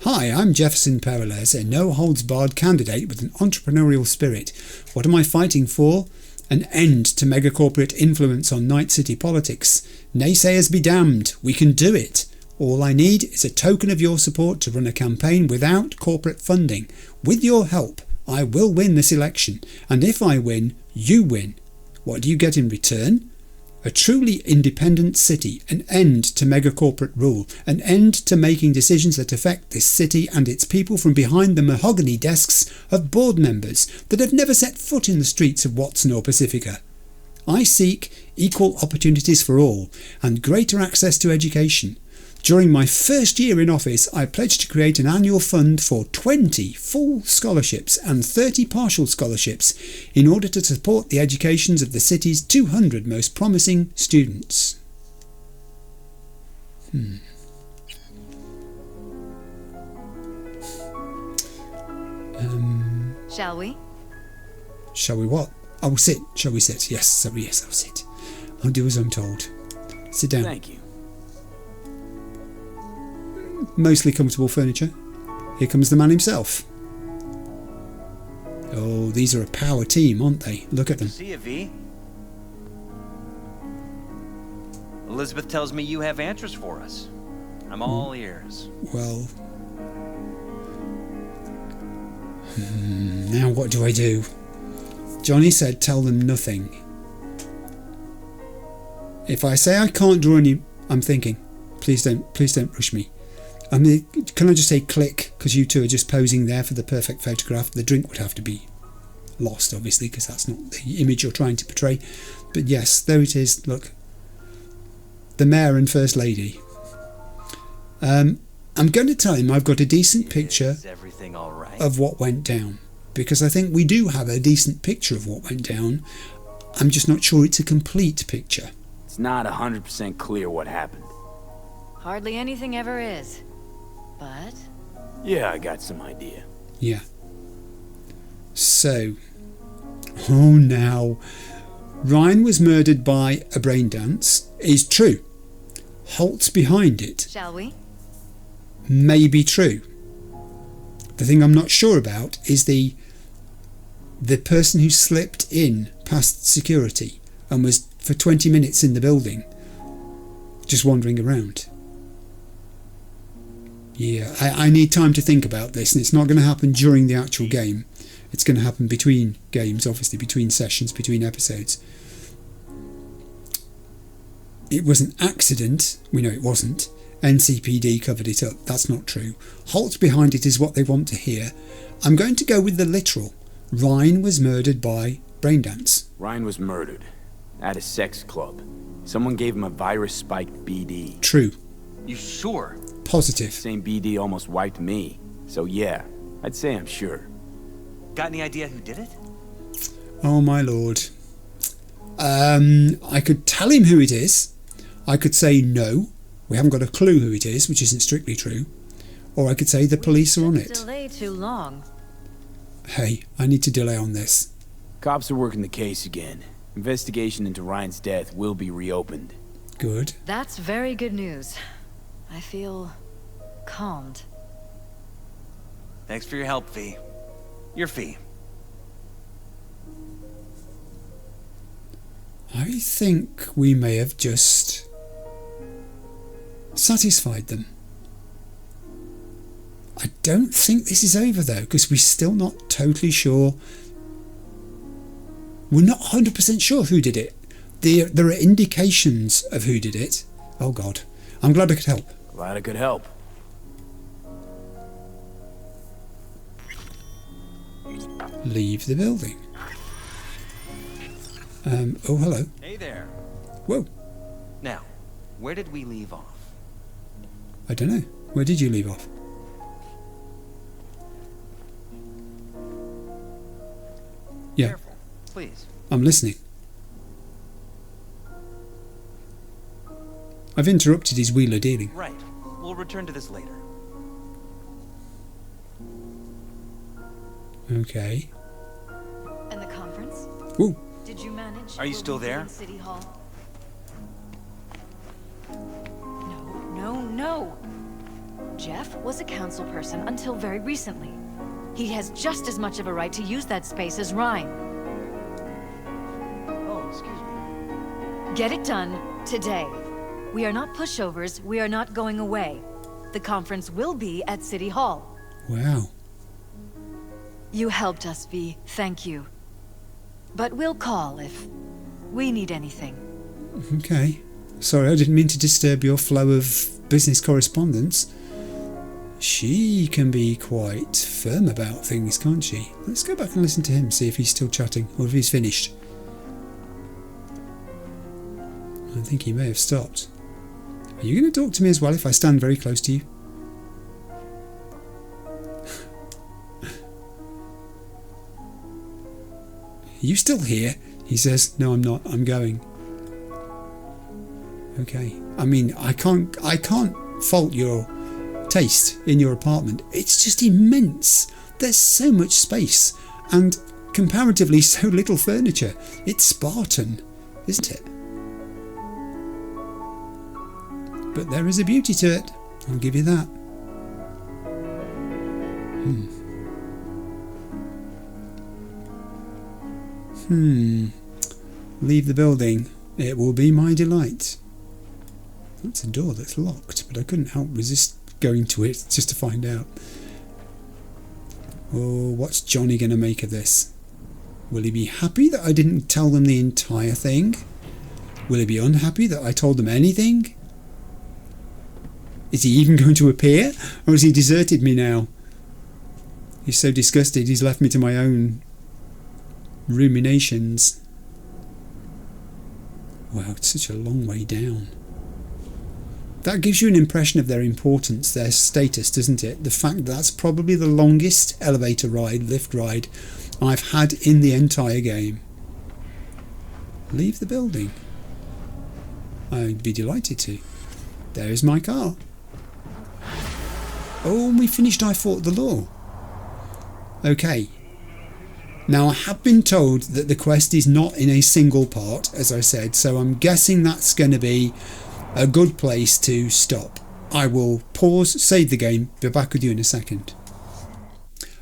Hi, I'm Jefferson Peralez, a no-holds-barred candidate with an entrepreneurial spirit. What am I fighting for? An end to megacorporate influence on Night City politics. Naysayers be damned. We can do it. All I need is a token of your support to run a campaign without corporate funding. With your help, I will win this election. And if I win, you win. What do you get in return? A truly independent city, an end to megacorporate rule, an end to making decisions that affect this city and its people from behind the mahogany desks of board members that have never set foot in the streets of Watson or Pacifica. I seek equal opportunities for all and greater access to education. During my first year in office, I pledged to create an annual fund for 20 full scholarships and 30 partial scholarships in order to support the educations of the city's 200 most promising students. Shall we? Shall we what? Oh, sit. Shall we sit? Yes, sorry, yes, I'll sit. I'll do as I'm told. Sit down. Thank you. Mostly comfortable furniture. Here comes the man himself. Oh, these are a power team, aren't they? Look at them. See you, V. Elizabeth tells me you have answers for us. I'm all ears. Well... now what do I do? Johnny said tell them nothing. If I say I can't draw any... I'm thinking, please don't rush me. I mean, can I just say click, because you two are just posing there for the perfect photograph. The drink would have to be lost, obviously, because that's not the image you're trying to portray. But yes, there it is, look. The Mayor and First Lady. I'm going to tell him I've got a decent picture of what went down, because I think we do have a decent picture of what went down. I'm just not sure it's a complete picture. It's not 100% clear what happened. Hardly anything ever is. But... Yeah, I got some idea. Yeah. So... Oh, now... Ryan was murdered by a brain dance is true. Holt's behind it. Shall we? May be true. The thing I'm not sure about is the person who slipped in past security and was for 20 minutes in the building just wandering around. Yeah, I need time to think about this, and it's not going to happen during the actual game. It's going to happen between games, obviously, between sessions, between episodes. It was an accident. We know it wasn't. NCPD covered it up. That's not true. Holt behind it is what they want to hear. I'm going to go with the literal. Ryan was murdered by braindance. Ryan was murdered at a sex club. Someone gave him a virus-spiked BD. True. You sure? Positive. Same BD almost wiped me. So yeah, I'd say I'm sure. Got any idea who did it? Oh my lord. I could tell him who it is. I could say no, we haven't got a clue who it is, which isn't strictly true. Or I could say the police are on it. Delay too long. Hey, I need to delay on this. Cops are working the case again. Investigation into Ryan's death will be reopened. Good. That's very good news. I feel calmed. Thanks for your help, V. Your fee. I think we may have just satisfied them. I don't think this is over though, because we're still not totally sure. We're not 100% sure who did it. There are indications of who did it. Oh God. I'm glad I could help. Glad I could help. Leave the building. Oh, hello. Hey there. Whoa. Now, where did we leave off? I don't know. Where did you leave off? Yeah. Careful, please. I'm listening. I've interrupted his wheeler dealing. Right. We'll return to this later. Okay. And the conference? Whoa. Did you manage? Are you still there? In City Hall? No. Jeff was a council person until very recently. He has just as much of a right to use that space as Ryan. Oh, excuse me. Get it done today. We are not pushovers. We are not going away. The conference will be at City Hall. Wow. You helped us, V. Thank you. But we'll call if we need anything. Okay. Sorry, I didn't mean to disturb your flow of business correspondence. She can be quite firm about things, can't she? Let's go back and listen to him, see if he's still chatting or if he's finished. I think he may have stopped. Are you going to talk to me as well if I stand very close to you? Are you still here? He says, no, I'm not. I'm going. Okay. I mean, I can't fault your taste in your apartment. It's just immense. There's so much space and comparatively so little furniture. It's Spartan, isn't it? But there is a beauty to it. I'll give you that. Leave the building. It will be my delight. That's a door that's locked, but I couldn't help resist going to it just to find out. Oh, what's Johnny going to make of this? Will he be happy that I didn't tell them the entire thing? Will he be unhappy that I told them anything? Is he even going to appear? Or has he deserted me now? He's so disgusted he's left me to my own ruminations. Wow, it's such a long way down. That gives you an impression of their importance, their status, doesn't it? The fact that that's probably the longest elevator ride, lift ride I've had in the entire game. Leave the building. I'd be delighted to. There is my car. Oh, and we finished I Fought the Law. Okay. Now, I have been told that the quest is not in a single part, as I said, so I'm guessing that's going to be a good place to stop. I will pause, save the game, be back with you in a second.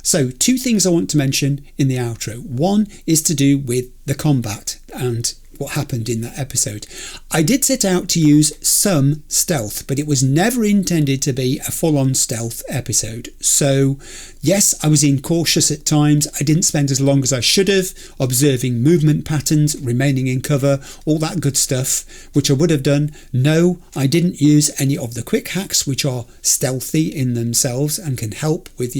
So, 2 things I want to mention in the outro. One is to do with the combat and what happened in that episode. I did set out to use some stealth, but it was never intended to be a full-on stealth episode. So yes, I was incautious at times. I didn't spend as long as I should have observing movement patterns, remaining in cover, all that good stuff, which I would have done. No, I didn't use any of the quick hacks, which are stealthy in themselves and can help with,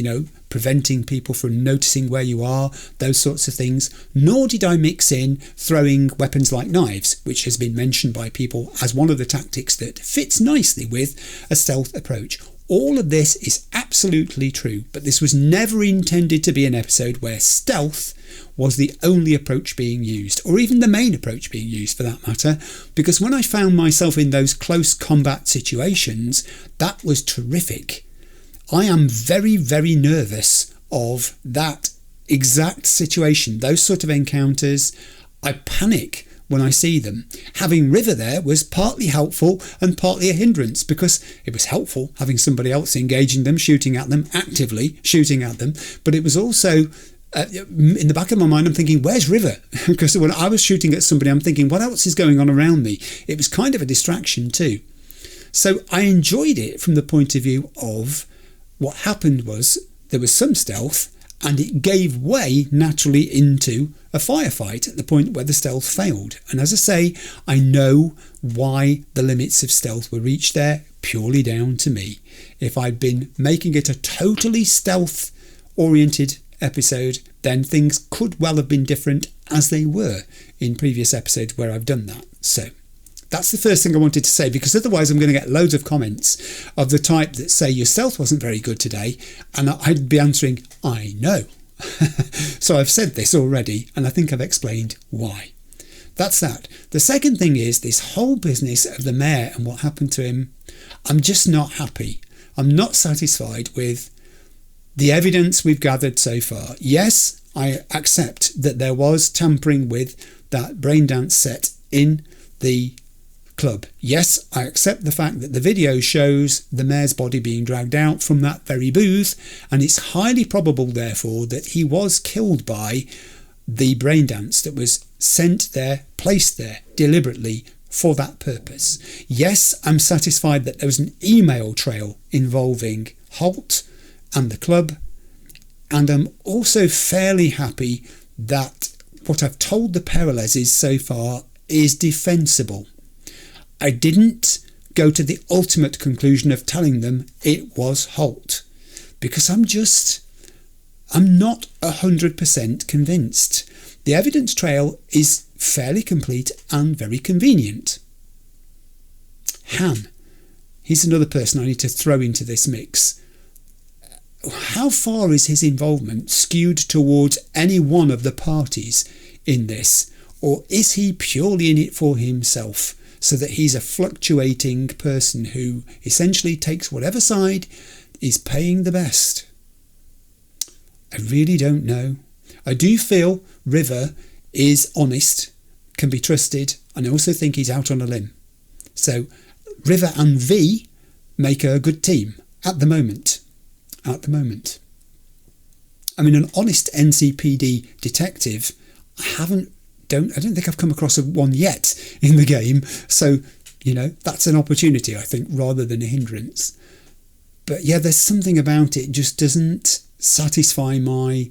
preventing people from noticing where you are, those sorts of things. Nor did I mix in throwing weapons like knives, which has been mentioned by people as one of the tactics that fits nicely with a stealth approach. All of this is absolutely true, but this was never intended to be an episode where stealth was the only approach being used, or even the main approach being used for that matter, because when I found myself in those close combat situations, that was terrific. I am very, very nervous of that exact situation, those sort of encounters. I panic when I see them. Having River there was partly helpful and partly a hindrance, because it was helpful having somebody else engaging them, shooting at them, actively shooting at them, but it was also in the back of my mind I'm thinking, where's River? Because when I was shooting at somebody I'm thinking, what else is going on around me? It was kind of a distraction too. So I enjoyed it from the point of view of what happened was there was some stealth and it gave way naturally into a firefight at the point where the stealth failed. And as I say, I know why the limits of stealth were reached there, purely down to me. If I'd been making it a totally stealth oriented episode, then things could well have been different, as they were in previous episodes where I've done that. So that's the first thing I wanted to say, because otherwise I'm going to get loads of comments of the type that say your stealth wasn't very good today, and I'd be answering, I know. So I've said this already, and I think I've explained why. That's that. The second thing is this whole business of the mayor and what happened to him. I'm just not happy. I'm not satisfied with the evidence we've gathered so far. Yes, I accept that there was tampering with that braindance set in the club. Yes, I accept the fact that the video shows the mayor's body being dragged out from that very booth, and it's highly probable therefore that he was killed by the braindance that was sent there, placed there deliberately for that purpose. Yes, I'm satisfied that there was an email trail involving Holt and the club, and I'm also fairly happy that what I've told the Peralezes so far is defensible. I didn't go to the ultimate conclusion of telling them it was Holt, because I'm not 100% convinced. The evidence trail is fairly complete and very convenient. Han, he's another person I need to throw into this mix. How far is his involvement skewed towards any one of the parties in this, or is he purely in it for himself, so that he's a fluctuating person who essentially takes whatever side is paying the best? I really don't know. I do feel River is honest, can be trusted, and I also think he's out on a limb. So River and V make a good team at the moment. I mean, an honest NCPD detective, I don't think I've come across one yet in the game. So, that's an opportunity, I think, rather than a hindrance. But yeah, there's something about it just doesn't satisfy my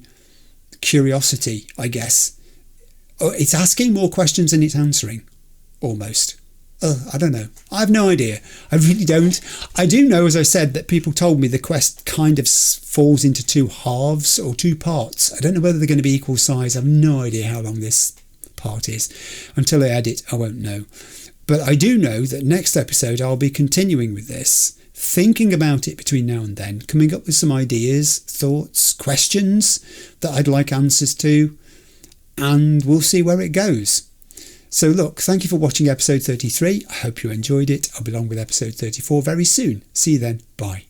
curiosity, I guess. It's asking more questions than it's answering, almost. I don't know. I have no idea. I really don't. I do know, as I said, that people told me the quest kind of falls into 2 halves or 2 parts. I don't know whether they're going to be equal size. I have no idea how long this part is. Until I edit, I won't know. But I do know that next episode I'll be continuing with this, thinking about it between now and then, coming up with some ideas, thoughts, questions that I'd like answers to, and we'll see where it goes. So look, thank you for watching episode 33. I hope you enjoyed it. I'll be along with episode 34 very soon. See you then. Bye.